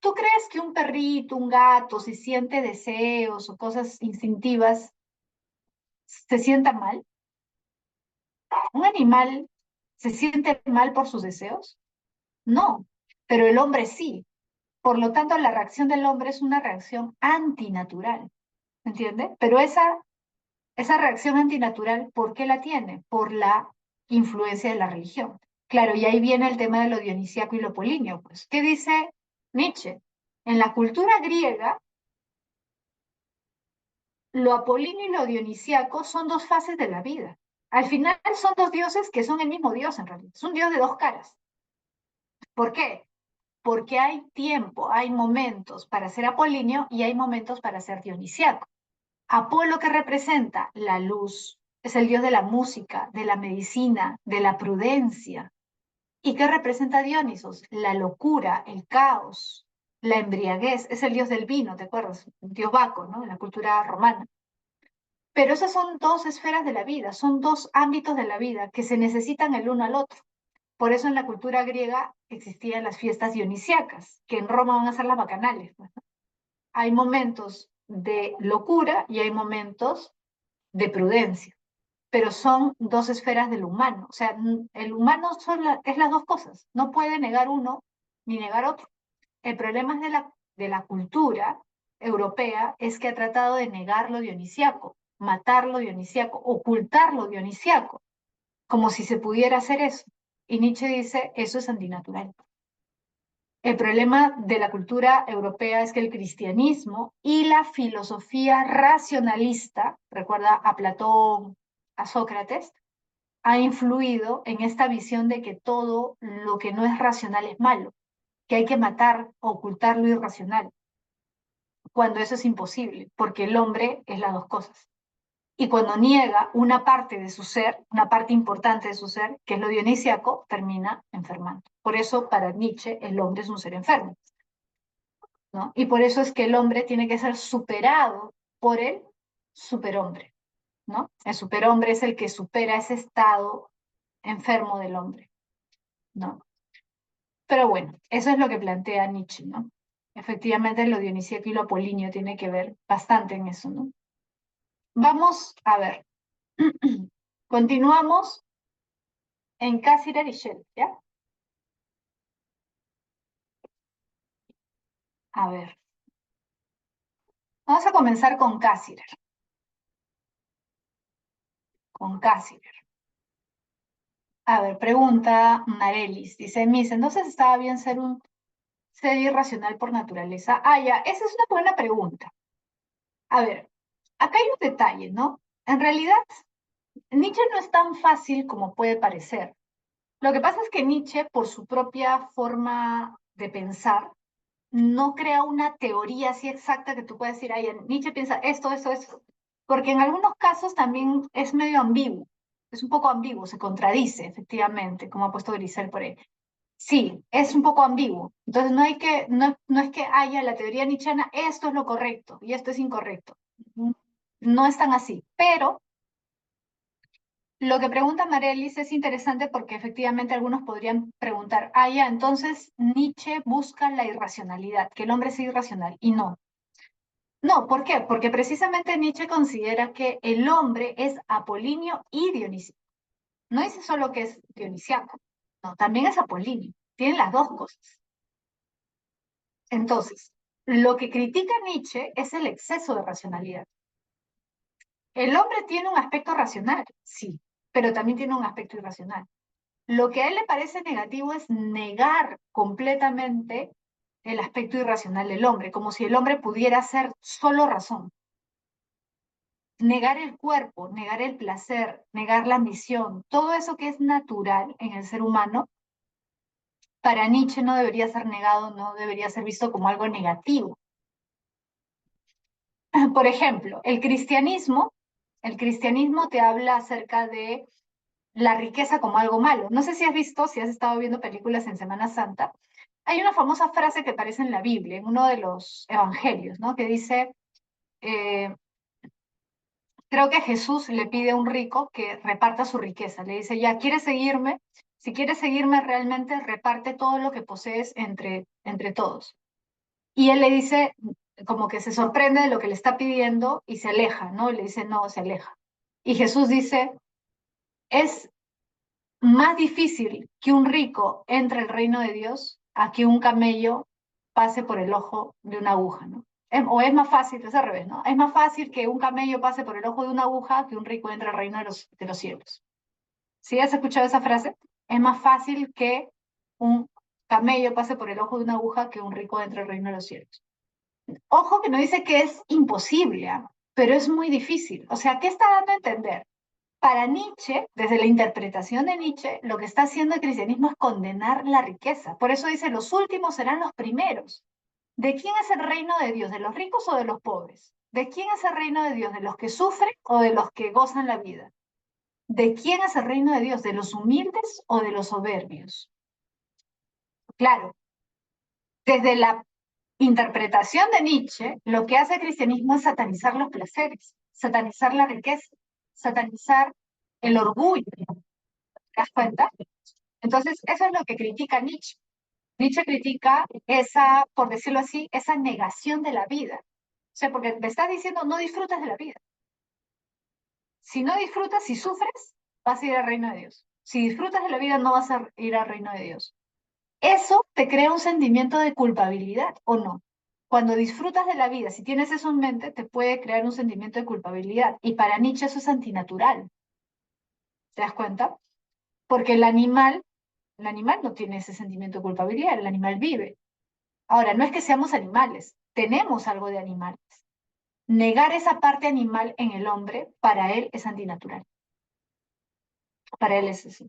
¿Tú crees que un perrito, un gato, si siente deseos o cosas instintivas, se sienta mal? ¿Un animal se siente mal por sus deseos? No, pero el hombre sí. Por lo tanto, la reacción del hombre es una reacción antinatural, ¿entiende? Pero esa reacción antinatural, ¿por qué la tiene? Por la influencia de la religión. Claro, y ahí viene el tema de lo dionisíaco y lo apolíneo, pues. ¿Qué dice Nietzsche? En la cultura griega, lo apolíneo y lo dionisíaco son dos fases de la vida. Al final son dos dioses que son el mismo dios en realidad. Es un dios de dos caras. ¿Por qué? Porque hay tiempo, hay momentos para ser apolíneo y hay momentos para ser dionisíaco. Apolo, que representa la luz, es el dios de la música, de la medicina, de la prudencia. ¿Y qué representa Dionisos? La locura, el caos, la embriaguez, es el dios del vino, ¿te acuerdas? El dios Baco, ¿no? En la cultura romana. Pero esas son dos esferas de la vida, son dos ámbitos de la vida que se necesitan el uno al otro. Por eso en la cultura griega existían las fiestas dionisíacas, que en Roma van a ser las bacanales, pues, ¿no? Hay momentos de locura y hay momentos de prudencia, pero son dos esferas del humano. O sea, el humano es las dos cosas, no puede negar uno ni negar otro. El problema es de la cultura europea es que ha tratado de negar lo dionisíaco, matar lo dionisíaco, ocultar lo dionisíaco, como si se pudiera hacer eso. Y Nietzsche dice, eso es antinatural. El problema de la cultura europea es que el cristianismo y la filosofía racionalista, recuerda a Platón, a Sócrates, ha influido en esta visión de que todo lo que no es racional es malo, que hay que matar o ocultar lo irracional. cuando eso es imposible, porque el hombre es las dos cosas. Y cuando niega una parte de su ser, una parte importante de su ser, que es lo dionisíaco, termina enfermando. Por eso, para Nietzsche, el hombre es un ser enfermo, ¿no? Y por eso es que el hombre tiene que ser superado por el superhombre, ¿no? El superhombre es el que supera ese estado enfermo del hombre, ¿no? Pero bueno, eso es lo que plantea Nietzsche, ¿no? Efectivamente, lo dionisíaco y lo apolíneo tiene que ver bastante en eso, ¿no? Vamos a ver. Continuamos en Cassirer y Shell, ¿ya? A ver, vamos a comenzar con Cassirer. Con Cassirer. A ver, pregunta Marelis. Dice, Miss, entonces estaba bien ser un ser irracional por naturaleza. Ah, ya, esa es una buena pregunta. A ver, acá hay un detalle, ¿no? En realidad, Nietzsche no es tan fácil como puede parecer. Lo que pasa es que Nietzsche, por su propia forma de pensar, no crea una teoría así exacta que tú puedas decir, ay, Nietzsche piensa esto, porque en algunos casos también es medio ambiguo, es un poco ambiguo, se contradice, efectivamente, como ha puesto Grisel por ahí. Sí, es un poco ambiguo. Entonces no es que haya la teoría nietzscheana, esto es lo correcto y esto es incorrecto. No es tan así, pero lo que pregunta Marelis es interesante porque efectivamente algunos podrían preguntar, ah, ya, entonces Nietzsche busca la irracionalidad, que el hombre sea irracional, y no. No, ¿por qué? Porque precisamente Nietzsche considera que el hombre es apolíneo y dionisíaco. No dice solo que es dionisiaco, no, también es apolíneo. Tienen las dos cosas. Entonces, lo que critica Nietzsche es el exceso de racionalidad. El hombre tiene un aspecto racional, sí, pero también tiene un aspecto irracional. Lo que a él le parece negativo es negar completamente el aspecto irracional del hombre, como si el hombre pudiera ser solo razón. Negar el cuerpo, negar el placer, negar la ambición, todo eso que es natural en el ser humano, para Nietzsche no debería ser negado, no debería ser visto como algo negativo. Por ejemplo, el cristianismo te habla acerca de la riqueza como algo malo. No sé si has visto, si has estado viendo películas en Semana Santa, hay una famosa frase que aparece en la Biblia, en uno de los evangelios, ¿no? Que dice, eh, creo que Jesús le pide a un rico que reparta su riqueza. Le dice, ya, ¿quieres seguirme? Si quieres seguirme realmente, reparte todo lo que posees entre todos. Y él le dice, como que se sorprende de lo que le está pidiendo y se aleja, ¿no? Y le dice, no, se aleja. Y Jesús dice, es más difícil que un rico entre al reino de Dios a que un camello pase por el ojo de una aguja, ¿no? O es más fácil, es al revés, ¿no? Es más fácil que un camello pase por el ojo de una aguja que un rico entre al reino de los cielos. ¿Sí has escuchado esa frase? Es más fácil que un camello pase por el ojo de una aguja que un rico entre al reino de los cielos. Ojo que no dice que es imposible, ¿eh? Pero es muy difícil. O sea, ¿qué está dando a entender? Para Nietzsche, desde la interpretación de Nietzsche, lo que está haciendo el cristianismo es condenar la riqueza. Por eso dice, los últimos serán los primeros. ¿De quién es el reino de Dios? ¿De los ricos o de los pobres? ¿De quién es el reino de Dios? ¿De los que sufren o de los que gozan la vida? ¿De quién es el reino de Dios? ¿De los humildes o de los soberbios? Claro, desde la interpretación de Nietzsche, lo que hace el cristianismo es satanizar los placeres, satanizar la riqueza, satanizar el orgullo. ¿Te das cuenta? Entonces, eso es lo que critica Nietzsche. Nietzsche critica esa, por decirlo así, esa negación de la vida. O sea, porque te estás diciendo no disfrutas de la vida. Si no disfrutas, si sufres, vas a ir al reino de Dios. Si disfrutas de la vida, no vas a ir al reino de Dios. Eso te crea un sentimiento de culpabilidad, ¿o no? Cuando disfrutas de la vida, si tienes eso en mente, te puede crear un sentimiento de culpabilidad. Y para Nietzsche eso es antinatural. ¿Te das cuenta? Porque el animal no tiene ese sentimiento de culpabilidad, el animal vive. Ahora, no es que seamos animales, tenemos algo de animales. Negar esa parte animal en el hombre, para él es antinatural. Para él es eso.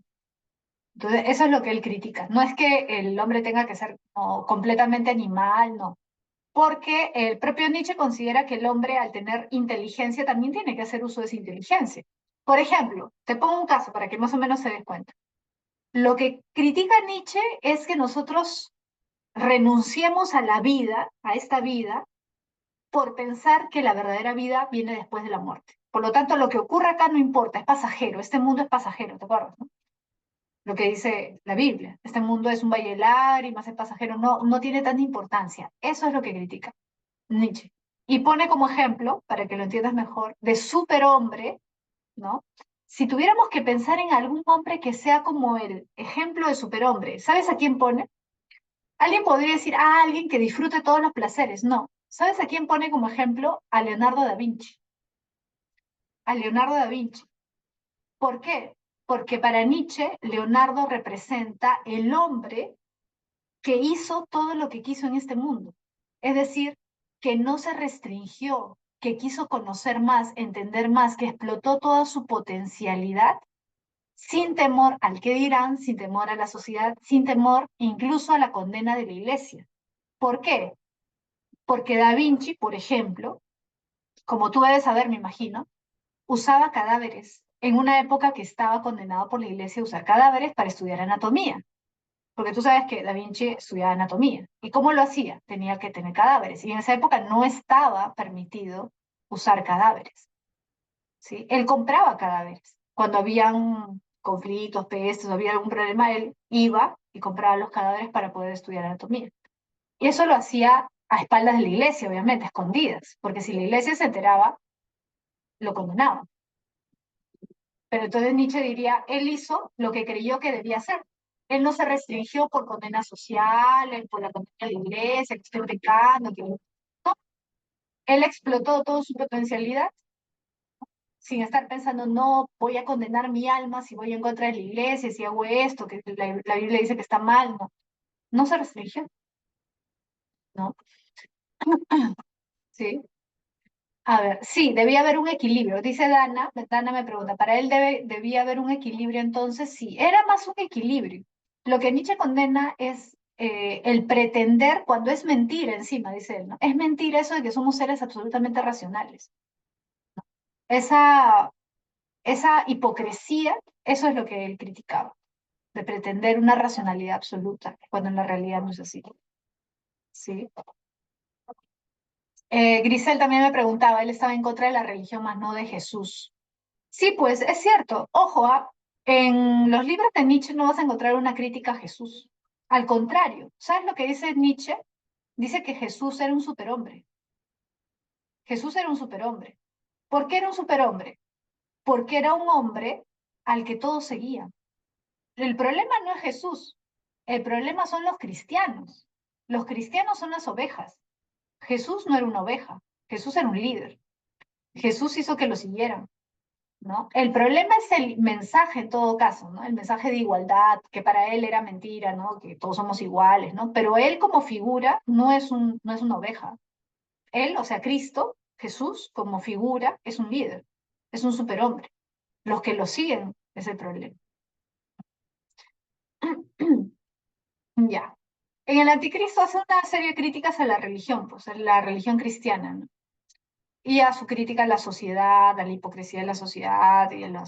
Entonces, eso es lo que él critica. No es que el hombre tenga que ser completamente animal, no. porque el propio Nietzsche considera que el hombre al tener inteligencia también tiene que hacer uso de esa inteligencia. Por ejemplo, te pongo un caso para que más o menos se des cuenta. Lo que critica Nietzsche es que nosotros renunciemos a la vida, a esta vida, por pensar que la verdadera vida viene después de la muerte. Por lo tanto, lo que ocurre acá no importa, es pasajero, este mundo es pasajero, ¿te acuerdas? ¿No? Lo que dice la Biblia, este mundo es un valle de lágrimas, es pasajero, no tiene tanta importancia. Eso es lo que critica Nietzsche. Y pone como ejemplo, para que lo entiendas mejor, de superhombre, ¿no? Si tuviéramos que pensar en algún hombre que sea como el ejemplo de superhombre, ¿sabes a quién pone? Alguien podría decir, alguien que disfrute todos los placeres. No. ¿Sabes a quién pone como ejemplo? A Leonardo da Vinci. A Leonardo da Vinci. ¿Por qué? Porque para Nietzsche, Leonardo representa el hombre que hizo todo lo que quiso en este mundo. Es decir, que no se restringió, que quiso conocer más, entender más, que explotó toda su potencialidad sin temor al que dirán, sin temor a la sociedad, sin temor incluso a la condena de la iglesia. ¿Por qué? Porque Da Vinci, por ejemplo, como tú debes saber, me imagino, usaba cadáveres en una época que estaba condenado por la iglesia a usar cadáveres para estudiar anatomía. Porque tú sabes que Da Vinci estudiaba anatomía. ¿Y cómo lo hacía? Tenía que tener cadáveres. Y en esa época no estaba permitido usar cadáveres. ¿Sí? Él compraba cadáveres. Cuando habían conflictos, pestes, había algún problema, él iba y compraba los cadáveres para poder estudiar anatomía. Y eso lo hacía a espaldas de la iglesia, obviamente, escondidas, porque si la iglesia se enteraba, lo condenaban. Pero entonces Nietzsche diría, él hizo lo que creyó que debía hacer. Él no se restringió por condenas sociales, por la condena de la iglesia, que estoy pecando, que no. Él explotó toda su potencialidad sin estar pensando, no, voy a condenar mi alma si voy en contra de la iglesia, si hago esto, que la Biblia dice que está mal, no. No se restringió, ¿no? Sí. A ver, sí, debía haber un equilibrio. Dice Dana, Dana me pregunta, ¿para él debía haber un equilibrio entonces? Sí, era más un equilibrio. Lo que Nietzsche condena es el pretender, cuando es mentira encima, dice él, ¿no? Es mentira eso de que somos seres absolutamente racionales. Esa, esa hipocresía, eso es lo que él criticaba, de pretender una racionalidad absoluta, cuando en la realidad no es así. ¿Sí? Grisel también me preguntaba, él estaba en contra de la religión, más no de Jesús. Sí, pues es cierto. Ojo, en los libros de Nietzsche no vas a encontrar una crítica a Jesús. Al contrario, ¿sabes lo que dice Nietzsche? Dice que Jesús era un superhombre. Jesús era un superhombre. ¿Por qué era un superhombre? Porque era un hombre al que todos seguían. El problema no es Jesús, el problema son los cristianos. Los cristianos son las ovejas. Jesús no era una oveja, Jesús era un líder. Jesús hizo que lo siguieran. ¿No? El problema es el mensaje en todo caso, ¿no? El mensaje de igualdad, que para él era mentira, ¿no? Que todos somos iguales, ¿no? Pero él como figura no es una oveja. Él, o sea, Cristo, Jesús, como figura, es un líder, es un superhombre. Los que lo siguen es el problema. Ya. En el Anticristo hace una serie de críticas a la religión, pues a la religión cristiana, ¿no? Y a su crítica a la sociedad, a la hipocresía de la sociedad y a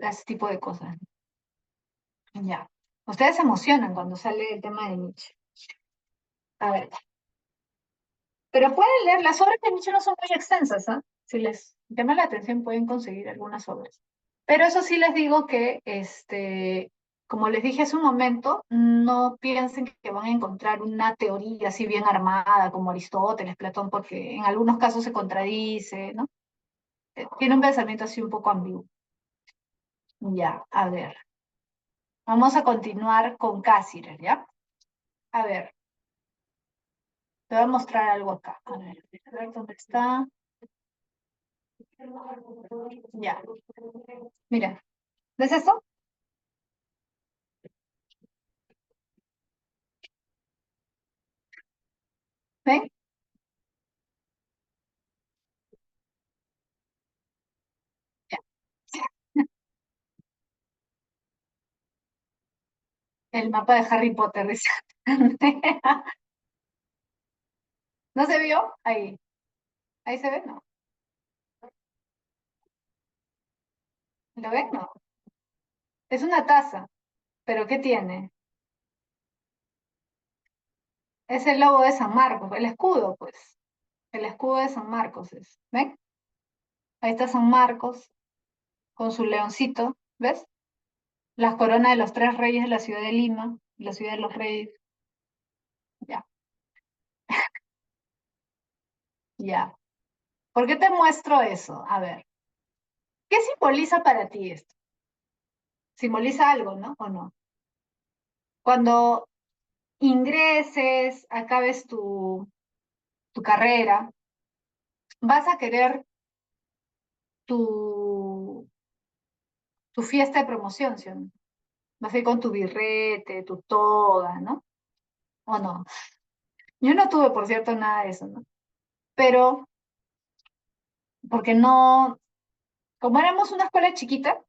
ese tipo de cosas. Ya. Ustedes se emocionan cuando sale el tema de Nietzsche. A ver. Pero pueden leer, las obras de Nietzsche no son muy extensas, ¿ah? Si les llama la atención, pueden conseguir algunas obras. Pero eso sí les digo que, como les dije hace un momento, no piensen que van a encontrar una teoría así bien armada como Aristóteles, Platón, porque en algunos casos se contradice, ¿no? Tiene un pensamiento así un poco ambiguo. Ya, a ver. Vamos a continuar con Cassirer, ¿ya? A ver. Te voy a mostrar algo acá. A ver dónde está. Ya. Mira, ¿ves esto? ¿Ven? Ya. El mapa de Harry Potter, dice. ¿No se vio? Ahí se ve, ¿no? ¿Lo ven? No. Es una taza, pero ¿qué tiene? Es el logo de San Marcos, el escudo, pues. El escudo de San Marcos es. ¿Ven? Ahí está San Marcos con su leoncito, ¿ves? Las coronas de los tres reyes de la ciudad de Lima, la ciudad de los reyes. Ya, ya. ¿Por qué te muestro eso? A ver, ¿qué simboliza para ti esto? Simboliza algo, ¿no? ¿O no? Cuando ingreses, acabes tu carrera, vas a querer tu fiesta de promoción, ¿sí o no? Vas a ir con tu birrete, tu toga, ¿no? ¿O no? Yo no tuve, por cierto, nada de eso, ¿no? Pero, porque no, como éramos una escuela chiquita,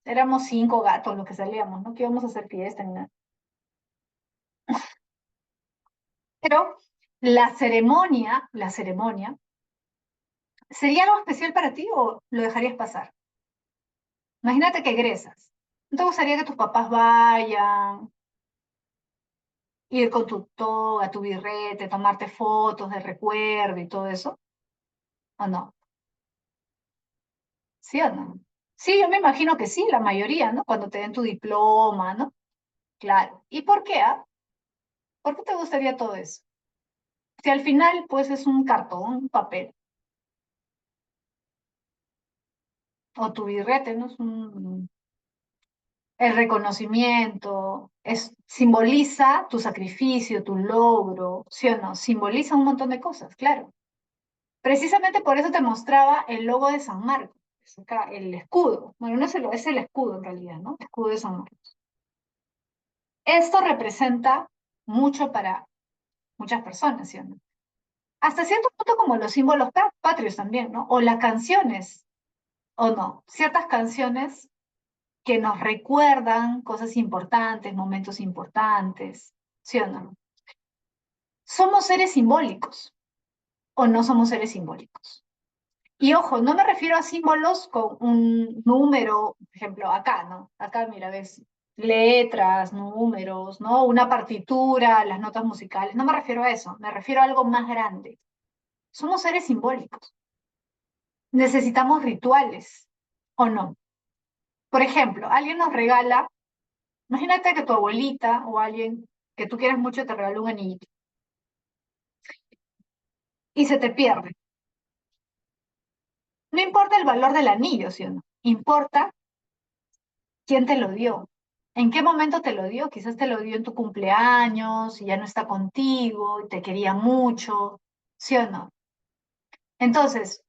éramos 5 gatos los que salíamos, ¿no? Que íbamos a hacer fiesta ni nada. Pero la ceremonia, ¿sería algo especial para ti o lo dejarías pasar? Imagínate que egresas. ¿No te gustaría que tus papás vayan, ir con tu toga, tu birrete, tomarte fotos de recuerdo y todo eso? ¿O no? ¿Sí o no? Sí, yo me imagino que sí, la mayoría, ¿no? Cuando te den tu diploma, ¿no? Claro. ¿Y por qué, ah? ¿Por qué te gustaría todo eso? Si al final, pues, es un cartón, un papel, o tu birrete, ¿no? El reconocimiento, simboliza tu sacrificio, tu logro, ¿sí o no? Simboliza un montón de cosas, claro. Precisamente por eso te mostraba el logo de San Marcos, es acá, el escudo. Bueno, no es el escudo en realidad, ¿no? El escudo de San Marcos. Esto representa mucho para muchas personas, ¿sí o no? Hasta cierto punto como los símbolos patrios también, ¿no? O las canciones, o no. Ciertas canciones que nos recuerdan cosas importantes, momentos importantes, ¿sí o no? ¿Somos seres simbólicos o no somos seres simbólicos? Y ojo, no me refiero a símbolos con un número, por ejemplo, acá, ¿no? Acá, mira, ves letras, números, ¿no? Una partitura, las notas musicales. No me refiero a eso, me refiero a algo más grande. Somos seres simbólicos. Necesitamos rituales, ¿o no? Por ejemplo, alguien nos regala, imagínate que tu abuelita o alguien que tú quieras mucho te regaló un anillito y se te pierde. No importa el valor del anillo, ¿sí o no? Importa quién te lo dio. ¿En qué momento te lo dio? Quizás te lo dio en tu cumpleaños y ya no está contigo y te quería mucho, ¿sí o no? Entonces,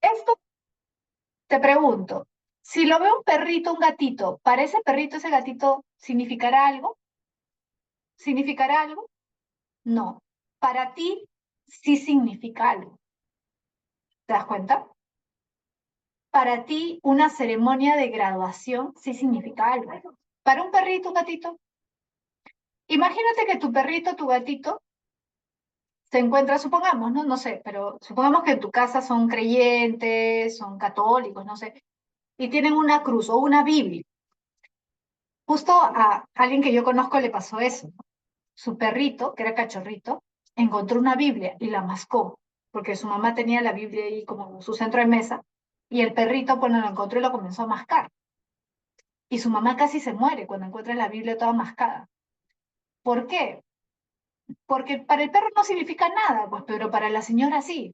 esto te pregunto, si lo ve un perrito, un gatito, ¿para ese perrito, ese gatito significará algo? ¿Significará algo? No. Para ti sí significa algo. ¿Te das cuenta? Para ti una ceremonia de graduación sí significa algo. Para un perrito, un gatito, imagínate que tu perrito, tu gatito, se encuentra, supongamos, ¿no? No sé, pero supongamos que en tu casa son creyentes, son católicos, no sé, y tienen una cruz o una Biblia. Justo a alguien que yo conozco le pasó eso, ¿no? Su perrito, que era cachorrito, encontró una Biblia y la mascó, porque su mamá tenía la Biblia ahí como su centro de mesa, y el perrito cuando lo encontró lo comenzó a mascar. Y su mamá casi se muere cuando encuentra la Biblia toda mascada. ¿Por qué? Porque para el perro no significa nada, pues, pero para la señora sí.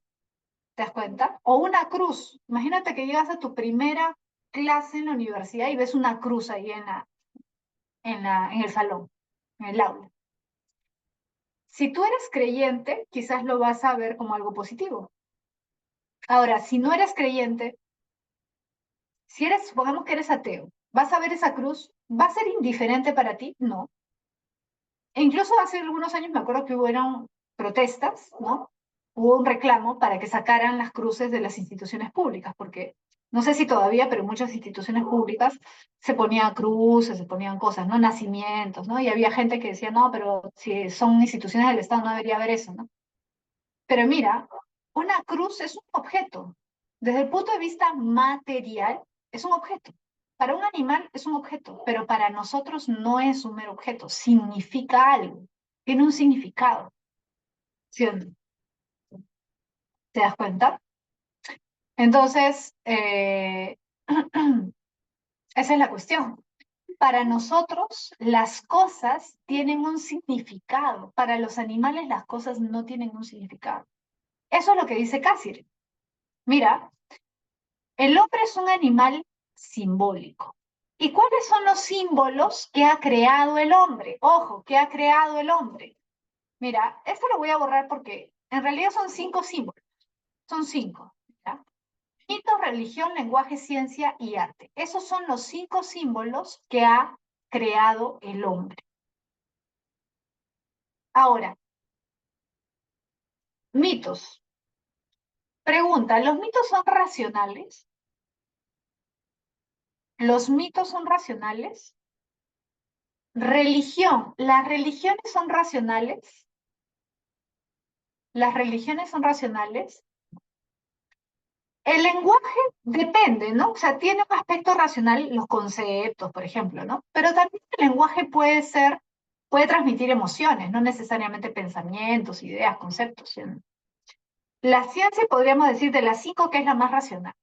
¿Te das cuenta? O una cruz. Imagínate que llegas a tu primera clase en la universidad y ves una cruz ahí en el salón, en el aula. Si tú eres creyente, quizás lo vas a ver como algo positivo. Ahora, si no eres creyente, si eres, supongamos que eres ateo, ¿vas a ver esa cruz? ¿Va a ser indiferente para ti? No. E incluso hace algunos años me acuerdo que hubieron protestas, ¿no? Hubo un reclamo para que sacaran las cruces de las instituciones públicas, porque no sé si todavía, pero en muchas instituciones públicas se ponían cruces, se ponían cosas, ¿no? Nacimientos, ¿no? Y había gente que decía, no, pero si son instituciones del Estado no debería haber eso, ¿no? Pero mira, una cruz es un objeto. Desde el punto de vista material, es un objeto. Para un animal es un objeto, pero para nosotros no es un mero objeto. Significa algo. Tiene un significado. ¿Sí o no? ¿Te das cuenta? Entonces, esa es la cuestión. Para nosotros, las cosas tienen un significado. Para los animales, las cosas no tienen un significado. Eso es lo que dice Cassirer. Mira, el hombre es un animal simbólico. ¿Y cuáles son los símbolos que ha creado el hombre? Ojo, que ha creado el hombre. Mira, esto lo voy a borrar porque en realidad son 5 símbolos. Son 5. ¿Ya? Mito, religión, lenguaje, ciencia y arte. Esos son los 5 símbolos que ha creado el hombre. Ahora, mitos. Pregunta, ¿los mitos son racionales? ¿Los mitos son racionales? Religión. ¿Las religiones son racionales? ¿Las religiones son racionales? El lenguaje depende, ¿no? O sea, tiene un aspecto racional los conceptos, por ejemplo, ¿no? Pero también el lenguaje puede transmitir emociones, no necesariamente pensamientos, ideas, conceptos, ¿sí? La ciencia podríamos decir de las 5 que es la más racional.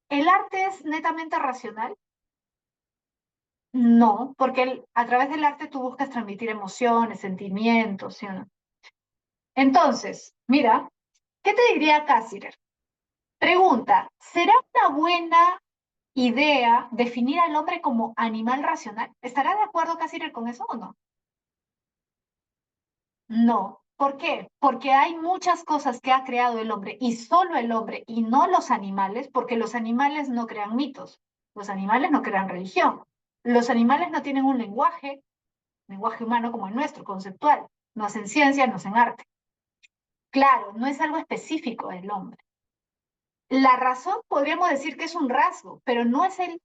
¿El arte es netamente racional? No, porque a través del arte tú buscas transmitir emociones, sentimientos, ¿sí o no? Entonces, mira, ¿qué te diría Cassirer? Pregunta, ¿será una buena idea definir al hombre como animal racional? ¿Estará de acuerdo Cassirer con eso o no? No. ¿Por qué? Porque hay muchas cosas que ha creado el hombre y solo el hombre y no los animales, porque los animales no crean mitos, los animales no crean religión, los animales no tienen un lenguaje humano como el nuestro, conceptual, no hacen ciencia, no hacen arte. Claro, no es algo específico del hombre. La razón podríamos decir que es un rasgo, pero no es el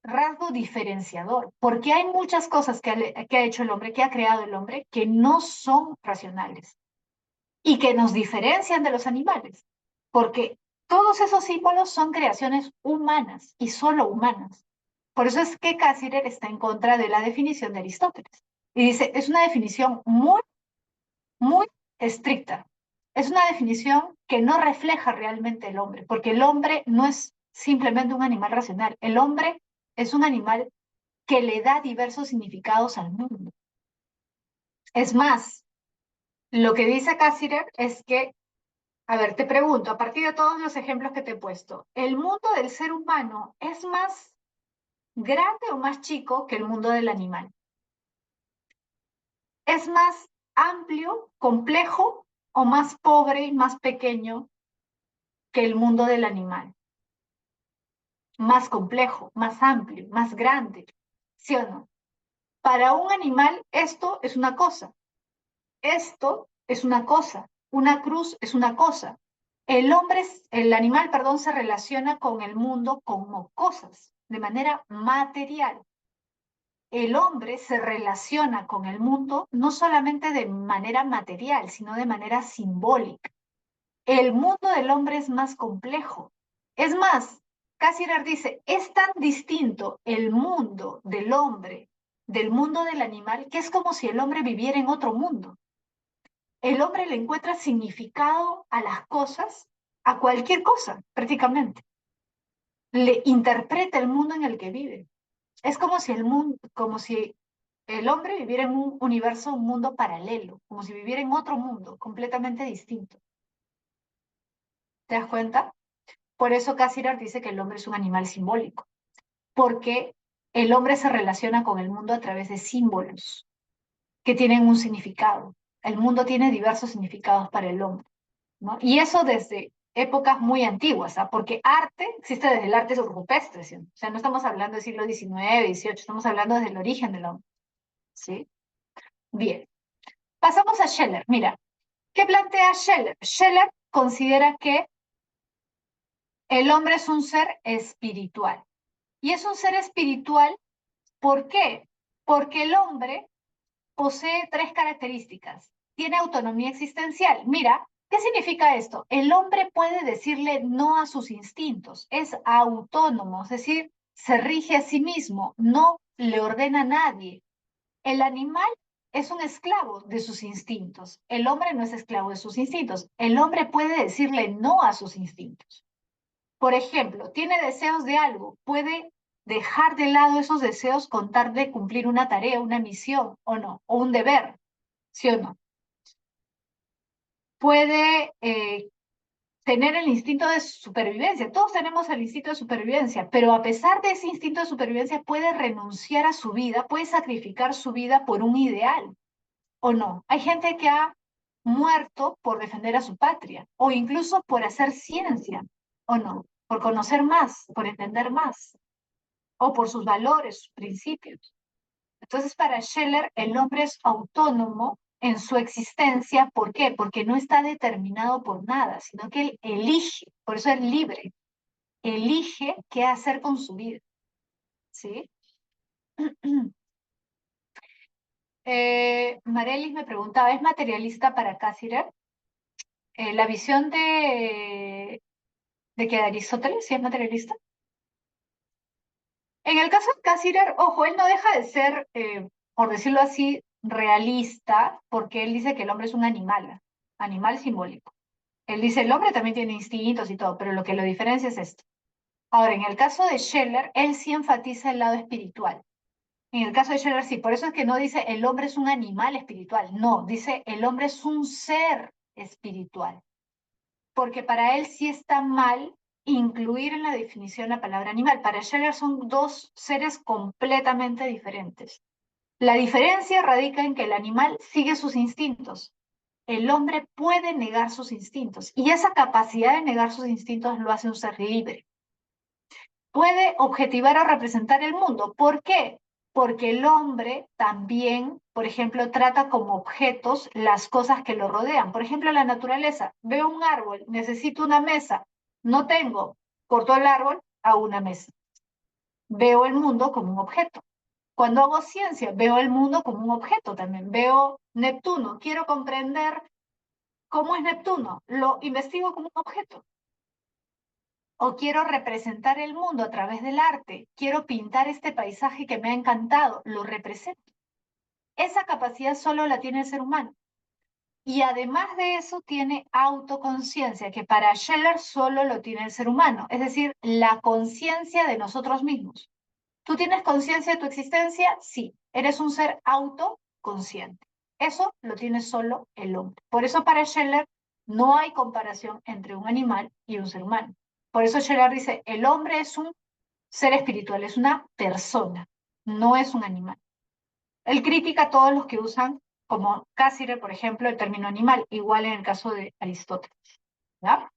rasgo diferenciador, porque hay muchas cosas que ha hecho el hombre, que ha creado el hombre, que no son racionales y que nos diferencian de los animales, porque todos esos símbolos son creaciones humanas y solo humanas. Por eso es que Cassirer está en contra de la definición de Aristóteles. Y dice, es una definición muy estricta. Es una definición que no refleja realmente el hombre, porque el hombre no es simplemente un animal racional. El hombre es un animal que le da diversos significados al mundo. Es más, lo que dice Cassirer es que, a ver, te pregunto, a partir de todos los ejemplos que te he puesto, ¿el mundo del ser humano es más grande o más chico que el mundo del animal? ¿Es más amplio, complejo o más pobre y más pequeño que el mundo del animal? Más complejo, más amplio, más grande, ¿sí o no? Para un animal esto es una cosa, esto es una cosa, una cruz es una cosa. El animal, perdón, se relaciona con el mundo como cosas, de manera material. El hombre se relaciona con el mundo no solamente de manera material, sino de manera simbólica. El mundo del hombre es más complejo. Es más, Cassirer dice, es tan distinto el mundo del hombre del mundo del animal que es como si el hombre viviera en otro mundo. El hombre le encuentra significado a las cosas, a cualquier cosa, prácticamente. Le interpreta el mundo en el que vive. Es como si el hombre viviera en un universo, un mundo paralelo, como si viviera en otro mundo, completamente distinto. ¿Te das cuenta? Por eso Cassirer dice que el hombre es un animal simbólico, porque el hombre se relaciona con el mundo a través de símbolos que tienen un significado. El mundo tiene diversos significados para el hombre, ¿no? Y eso desde épocas muy antiguas, ¿ah? Porque arte existe desde el arte rupestre, ¿sí? O sea, no estamos hablando del siglo XIX, XVIII, estamos hablando desde el origen del hombre, ¿sí? Bien, pasamos a Scheller. Mira, ¿qué plantea Scheller? Scheller considera que el hombre es un ser espiritual. Y es un ser espiritual, ¿por qué? Porque el hombre posee 3 características. Tiene autonomía existencial. Mira, ¿Qué significa esto? El hombre puede decirle no a sus instintos, es autónomo, es decir, se rige a sí mismo, no le ordena a nadie. El animal es un esclavo de sus instintos. El hombre no es esclavo de sus instintos. El hombre puede decirle no a sus instintos. Por ejemplo, tiene deseos de algo, puede dejar de lado esos deseos con tal de cumplir una tarea, una misión o no, o un deber, ¿sí o no? Puede tener el instinto de supervivencia. Todos tenemos el instinto de supervivencia, pero a pesar de ese instinto de supervivencia puede renunciar a su vida, puede sacrificar su vida por un ideal, ¿o no? Hay gente que ha muerto por defender a su patria, o incluso por hacer ciencia, ¿o no? Por conocer más, por entender más, o por sus valores, sus principios. Entonces, para Scheller, el hombre es autónomo en su existencia. ¿Por qué? Porque no está determinado por nada, sino que él elige, por eso es libre, elige qué hacer con su vida. ¿Sí? Marelis me preguntaba, ¿es materialista para Cassirer? La visión de que Aristóteles sí es materialista. En el caso de Cassirer, ojo, él no deja de ser, por decirlo así, realista, porque él dice que el hombre es un animal, animal simbólico. Él dice, el hombre también tiene instintos y todo, pero lo que lo diferencia es esto. Ahora, en el caso de Scheller, él sí enfatiza el lado espiritual. En el caso de Scheller, sí, por eso es que no dice el hombre es un animal espiritual, no, dice el hombre es un ser espiritual, porque para él sí está mal incluir en la definición la palabra animal. Para Scheller son dos seres completamente diferentes. La diferencia radica en que el animal sigue sus instintos. El hombre puede negar sus instintos y esa capacidad de negar sus instintos lo hace un ser libre. Puede objetivar o representar el mundo. ¿Por qué? Porque el hombre también, por ejemplo, trata como objetos las cosas que lo rodean. Por ejemplo, la naturaleza. Veo un árbol, necesito una mesa. No tengo. Corto el árbol a una mesa. Veo el mundo como un objeto. Cuando hago ciencia, veo el mundo como un objeto también. Veo Neptuno. Quiero comprender cómo es Neptuno. Lo investigo como un objeto. O quiero representar el mundo a través del arte, quiero pintar este paisaje que me ha encantado, lo represento. Esa capacidad solo la tiene el ser humano. Y además de eso tiene autoconciencia, que para Scheller solo lo tiene el ser humano, es decir, la conciencia de nosotros mismos. ¿Tú tienes conciencia de tu existencia? Sí, eres un ser autoconsciente. Eso lo tiene solo el hombre. Por eso para Scheller no hay comparación entre un animal y un ser humano. Por eso Scheller dice, el hombre es un ser espiritual, es una persona, no es un animal. Él critica a todos los que usan, como Cassirer, por ejemplo, el término animal, igual en el caso de Aristóteles. ¿Ya?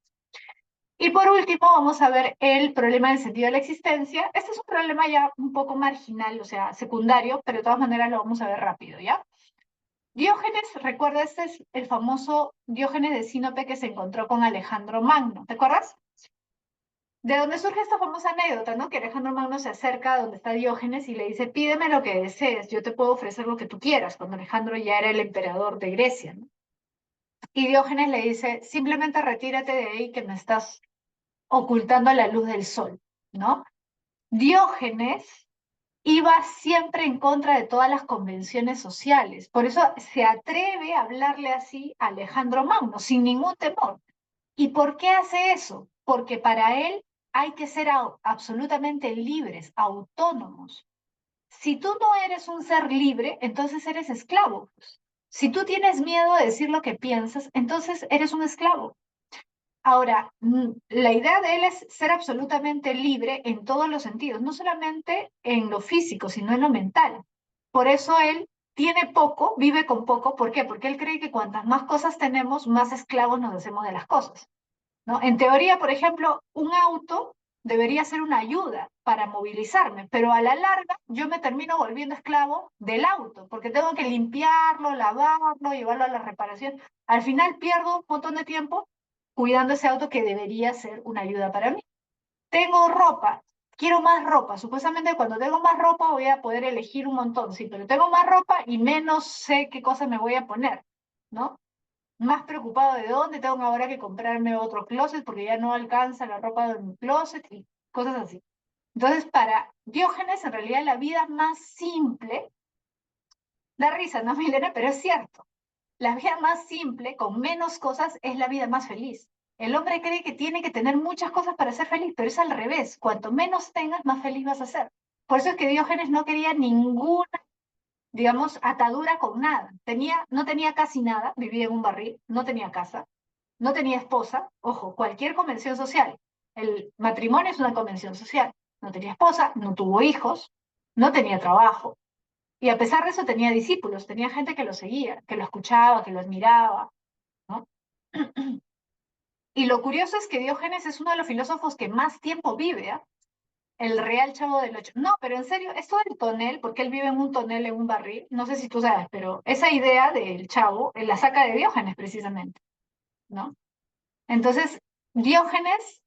Y por último, vamos a ver el problema del sentido de la existencia. Este es un problema ya un poco marginal, o sea, secundario, pero de todas maneras lo vamos a ver rápido, ¿ya? Diógenes, recuerda, este es el famoso Diógenes de Sinope que se encontró con Alejandro Magno, ¿te acuerdas? De dónde surge esta famosa anécdota, ¿no? Que Alejandro Magno se acerca a donde está Diógenes y le dice, pídeme lo que desees, yo te puedo ofrecer lo que tú quieras, cuando Alejandro ya era el emperador de Grecia, ¿no? Y Diógenes le dice, simplemente retírate de ahí que me estás ocultando la luz del sol, ¿no? Diógenes iba siempre en contra de todas las convenciones sociales, por eso se atreve a hablarle así a Alejandro Magno, sin ningún temor. ¿Y por qué hace eso? Porque para él hay que ser absolutamente libres, autónomos. Si tú no eres un ser libre, entonces eres esclavo. Si tú tienes miedo de decir lo que piensas, entonces eres un esclavo. Ahora, la idea de él es ser absolutamente libre en todos los sentidos, no solamente en lo físico, sino en lo mental. Por eso él tiene poco, vive con poco. ¿Por qué? Porque él cree que cuantas más cosas tenemos, más esclavos nos hacemos de las cosas, ¿no? En teoría, por ejemplo, un auto debería ser una ayuda para movilizarme, pero a la larga yo me termino volviendo esclavo del auto, porque tengo que limpiarlo, lavarlo, llevarlo a la reparación. Al final pierdo un montón de tiempo cuidando ese auto que debería ser una ayuda para mí. Tengo ropa, quiero más ropa. Supuestamente cuando tengo más ropa voy a poder elegir un montón, sí, pero tengo más ropa y menos sé qué cosa me voy a poner, ¿no? más preocupado de dónde tengo ahora que comprarme otro closet porque ya no alcanza la ropa de mi closet y cosas así. Entonces, para Diógenes, en realidad la vida más simple, da risa, ¿no, Milena? Pero es cierto. La vida más simple, con menos cosas, es la vida más feliz. El hombre cree que tiene que tener muchas cosas para ser feliz, pero es al revés. Cuanto menos tengas, más feliz vas a ser. Por eso es que Diógenes no quería ninguna, digamos, atadura con nada. No tenía casi nada, vivía en un barril, no tenía casa, no tenía esposa. Ojo, cualquier convención social. El matrimonio es una convención social. No tenía esposa, no tuvo hijos, no tenía trabajo. Y a pesar de eso tenía discípulos, tenía gente que lo seguía, que lo escuchaba, que lo admiraba, ¿no? Y lo curioso es que Diógenes es uno de los filósofos que más tiempo vive, ¿eh? El real Chavo del Ocho. No, pero en serio, esto del tonel, porque él vive en un tonel, en un barril, no sé si tú sabes, pero esa idea del Chavo, él la saca de Diógenes precisamente, ¿no? Entonces, Diógenes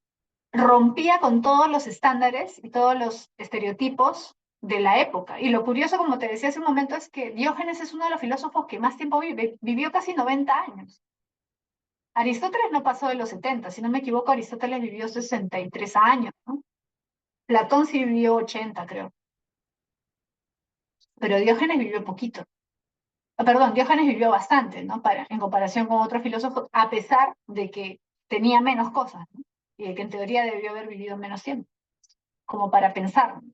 rompía con todos los estándares y todos los estereotipos de la época. Y lo curioso, como te decía hace un momento, es que Diógenes es uno de los filósofos que más tiempo vive, vivió casi 90 años. Aristóteles no pasó de los 70, si no me equivoco, Aristóteles vivió 63 años, ¿no? Platón sí vivió 80, creo, pero Diógenes vivió poquito. Perdón, Diógenes vivió bastante, ¿no? En comparación con otros filósofos, a pesar de que tenía menos cosas, ¿no? Y de que en teoría debió haber vivido menos tiempo, como para pensar, ¿no?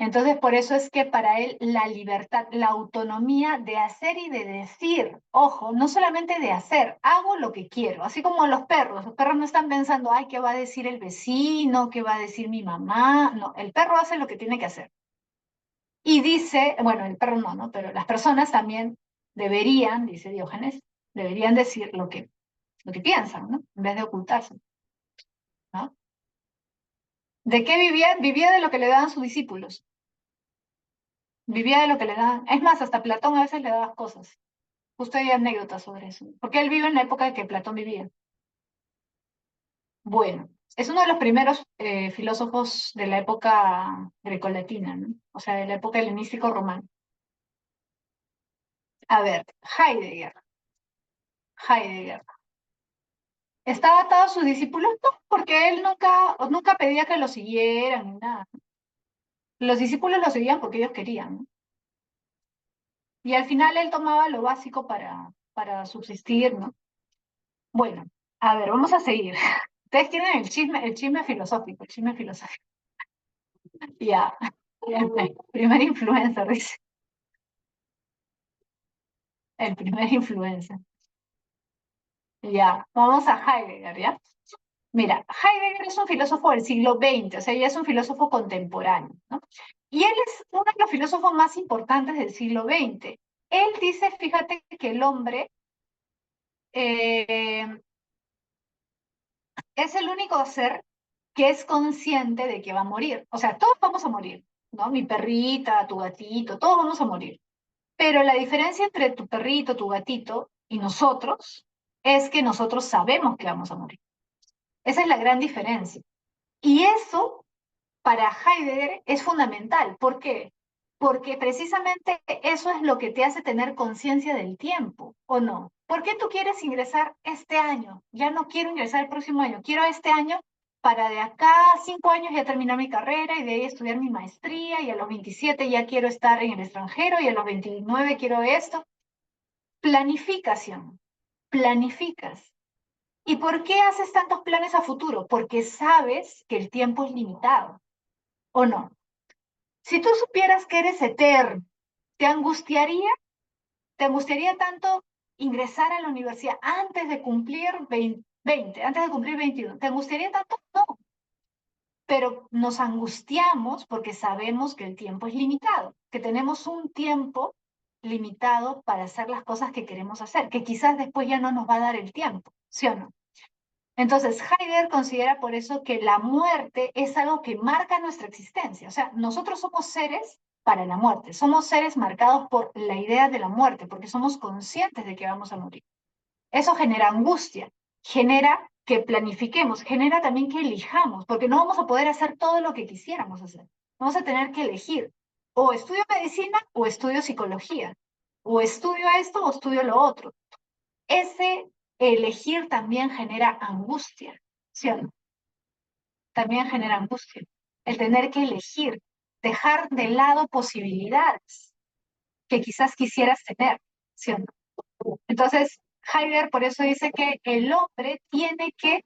Entonces, por eso es que para él la libertad, la autonomía de hacer y de decir, ojo, no solamente de hacer, hago lo que quiero, así como los perros no están pensando, ay, ¿qué va a decir el vecino? ¿Qué va a decir mi mamá? No, el perro hace lo que tiene que hacer. Y dice, bueno, el perro no, ¿no? Pero las personas también deberían, dice Diógenes, deberían decir lo que piensan, ¿no? En vez de ocultarse, ¿no? ¿De qué vivía? Vivía de lo que le daban sus discípulos. Vivía de lo que le daban. Es más, hasta Platón a veces le daba cosas. Justo hay anécdotas sobre eso. Porque él vive en la época en que Platón vivía. Bueno, es uno de los primeros filósofos de la época grecolatina, ¿no? O sea, de la época helenístico-romana. A ver, Heidegger. Heidegger. ¿Estaba atado a sus discípulos? No, porque él nunca pedía que lo siguieran ni nada. Los discípulos lo seguían porque ellos querían, ¿no? Y al final él tomaba lo básico para subsistir, ¿no? Bueno, a ver, vamos a seguir. Ustedes tienen el chisme filosófico, el chisme filosófico. Ya, el primer influencer, dice. El primer influencer. Ya, vamos a Heidegger, ¿ya? Mira, Heidegger es un filósofo del siglo XX, o sea, ya es un filósofo contemporáneo, ¿no? Y él es uno de los filósofos más importantes del siglo XX. Él dice, fíjate, que el hombre eh, es el único ser que es consciente de que va a morir. O sea, todos vamos a morir, ¿no? Mi perrita, tu gatito, todos vamos a morir. Pero la diferencia entre tu perrito, tu gatito y nosotros es que nosotros sabemos que vamos a morir. Esa es la gran diferencia. Y eso para Heidegger es fundamental. ¿Por qué? Porque precisamente eso es lo que te hace tener conciencia del tiempo, ¿o no? ¿Por qué tú quieres ingresar este año? Ya no quiero ingresar el próximo año, quiero este año para de acá a 5 años ya terminar mi carrera y de ahí estudiar mi maestría y a los 27 ya quiero estar en el extranjero y a los 29 quiero esto. Planificación, planificas. ¿Y por qué haces tantos planes a futuro? Porque sabes que el tiempo es limitado, ¿o no? Si tú supieras que eres eterno, ¿te angustiaría? ¿Te angustiaría tanto ingresar a la universidad antes de cumplir 20, antes de cumplir 21? ¿Te angustiaría tanto? No, pero nos angustiamos porque sabemos que el tiempo es limitado, que tenemos un tiempo limitado para hacer las cosas que queremos hacer, que quizás después ya no nos va a dar el tiempo, ¿sí o no? Entonces, Heidegger considera por eso que la muerte es algo que marca nuestra existencia. O sea, nosotros somos seres para la muerte, somos seres marcados por la idea de la muerte, porque somos conscientes de que vamos a morir. Eso genera angustia, genera que planifiquemos, genera también que elijamos, porque no vamos a poder hacer todo lo que quisiéramos hacer. Vamos a tener que elegir, o estudio medicina o estudio psicología, o estudio esto o estudio lo otro. Ese elegir también genera angustia, ¿sí o no? También genera angustia. El tener que elegir, dejar de lado posibilidades que quizás quisieras tener, ¿sí o no? Entonces, Heidegger por eso dice que el hombre tiene que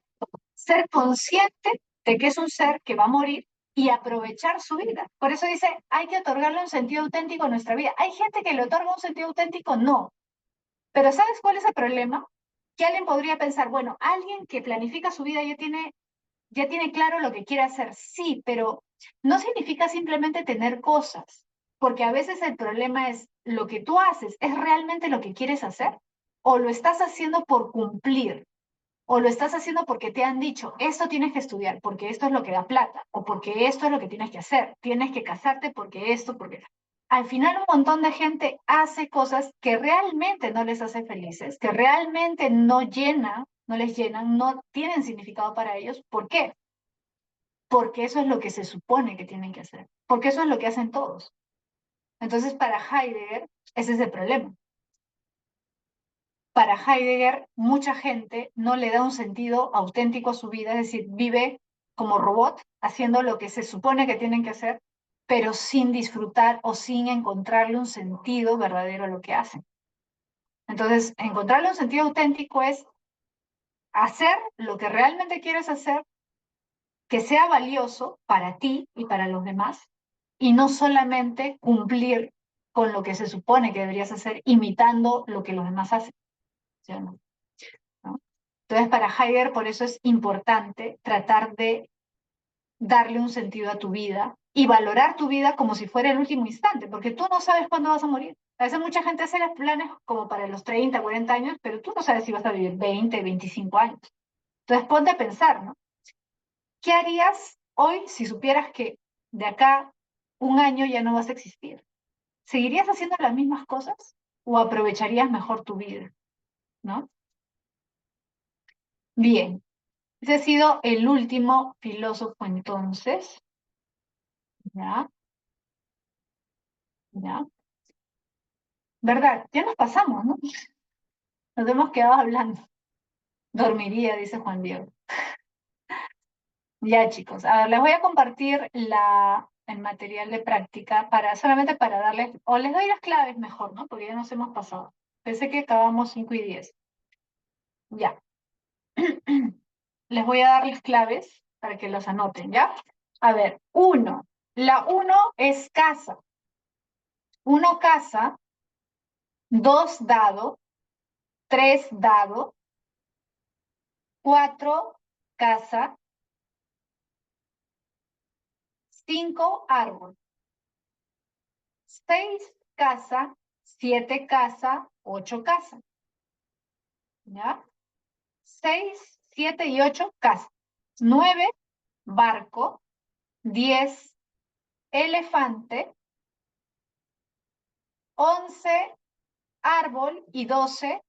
ser consciente de que es un ser que va a morir y aprovechar su vida. Por eso dice, hay que otorgarle un sentido auténtico a nuestra vida. ¿Hay gente que le otorga un sentido auténtico? No. Pero ¿sabes cuál es el problema? Que alguien podría pensar, bueno, alguien que planifica su vida ya tiene claro lo que quiere hacer. Sí, pero no significa simplemente tener cosas, porque a veces el problema es lo que tú haces, ¿es realmente lo que quieres hacer? ¿O lo estás haciendo por cumplir? ¿O lo estás haciendo porque te han dicho, esto tienes que estudiar, porque esto es lo que da plata, o porque esto es lo que tienes que hacer, tienes que casarte porque esto, porque... Al final un montón de gente hace cosas que realmente no les hace felices, que realmente no les llenan, no tienen significado para ellos. ¿Por qué? Porque eso es lo que se supone que tienen que hacer, porque eso es lo que hacen todos. Entonces, para Heidegger, ese es el problema. Para Heidegger, mucha gente no le da un sentido auténtico a su vida, es decir, vive como robot, haciendo lo que se supone que tienen que hacer, pero sin disfrutar o sin encontrarle un sentido verdadero a lo que hacen. Entonces, encontrarle un sentido auténtico es hacer lo que realmente quieres hacer, que sea valioso para ti y para los demás, y no solamente cumplir con lo que se supone que deberías hacer, imitando lo que los demás hacen. ¿Sí o no? ¿No? Entonces, para Heidegger, por eso es importante tratar de darle un sentido a tu vida y valorar tu vida como si fuera el último instante, porque tú no sabes cuándo vas a morir. A veces mucha gente hace los planes como para los 30, 40 años, pero tú no sabes si vas a vivir 20, 25 años. Entonces, ponte a pensar, ¿no? ¿Qué harías hoy si supieras que de acá un año ya no vas a existir? ¿Seguirías haciendo las mismas cosas o aprovecharías mejor tu vida? ¿No? Bien, ese ha sido el último filósofo entonces. ¿Ya? ¿Ya? ¿Verdad? Ya nos pasamos, ¿no? Nos hemos quedado hablando. Dormiría, dice Juan Diego. Ya, chicos. A ver, les voy a compartir el material de práctica solamente para darles, o les doy las claves mejor, ¿no? Porque ya nos hemos pasado. Pensé que acabamos 5 y 10. Ya. Les voy a dar las claves para que los anoten, ¿ya? A ver, uno. La uno es casa. Uno casa, dos dado, tres dado, cuatro casa, cinco árbol, seis casa, siete casa, ocho casa, ¿ya? Seis, siete y ocho casa. Nueve, barco. 10, elefante. 11, árbol. Y 12,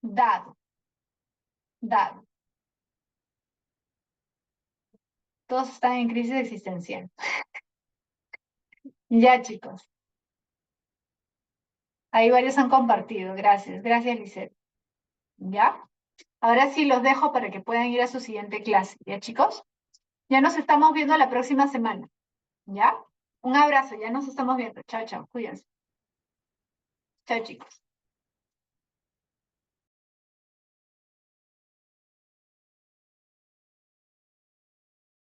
dado. Dado. Todos están en crisis existencial. Ya, chicos. Ahí varios han compartido. Gracias. Gracias, Lisette. ¿Ya? Ahora sí los dejo para que puedan ir a su siguiente clase. ¿Ya, chicos? Ya nos estamos viendo la próxima semana. ¿Ya? Un abrazo. Ya nos estamos viendo. Chao, chao. Cuídense. Chao, chicos.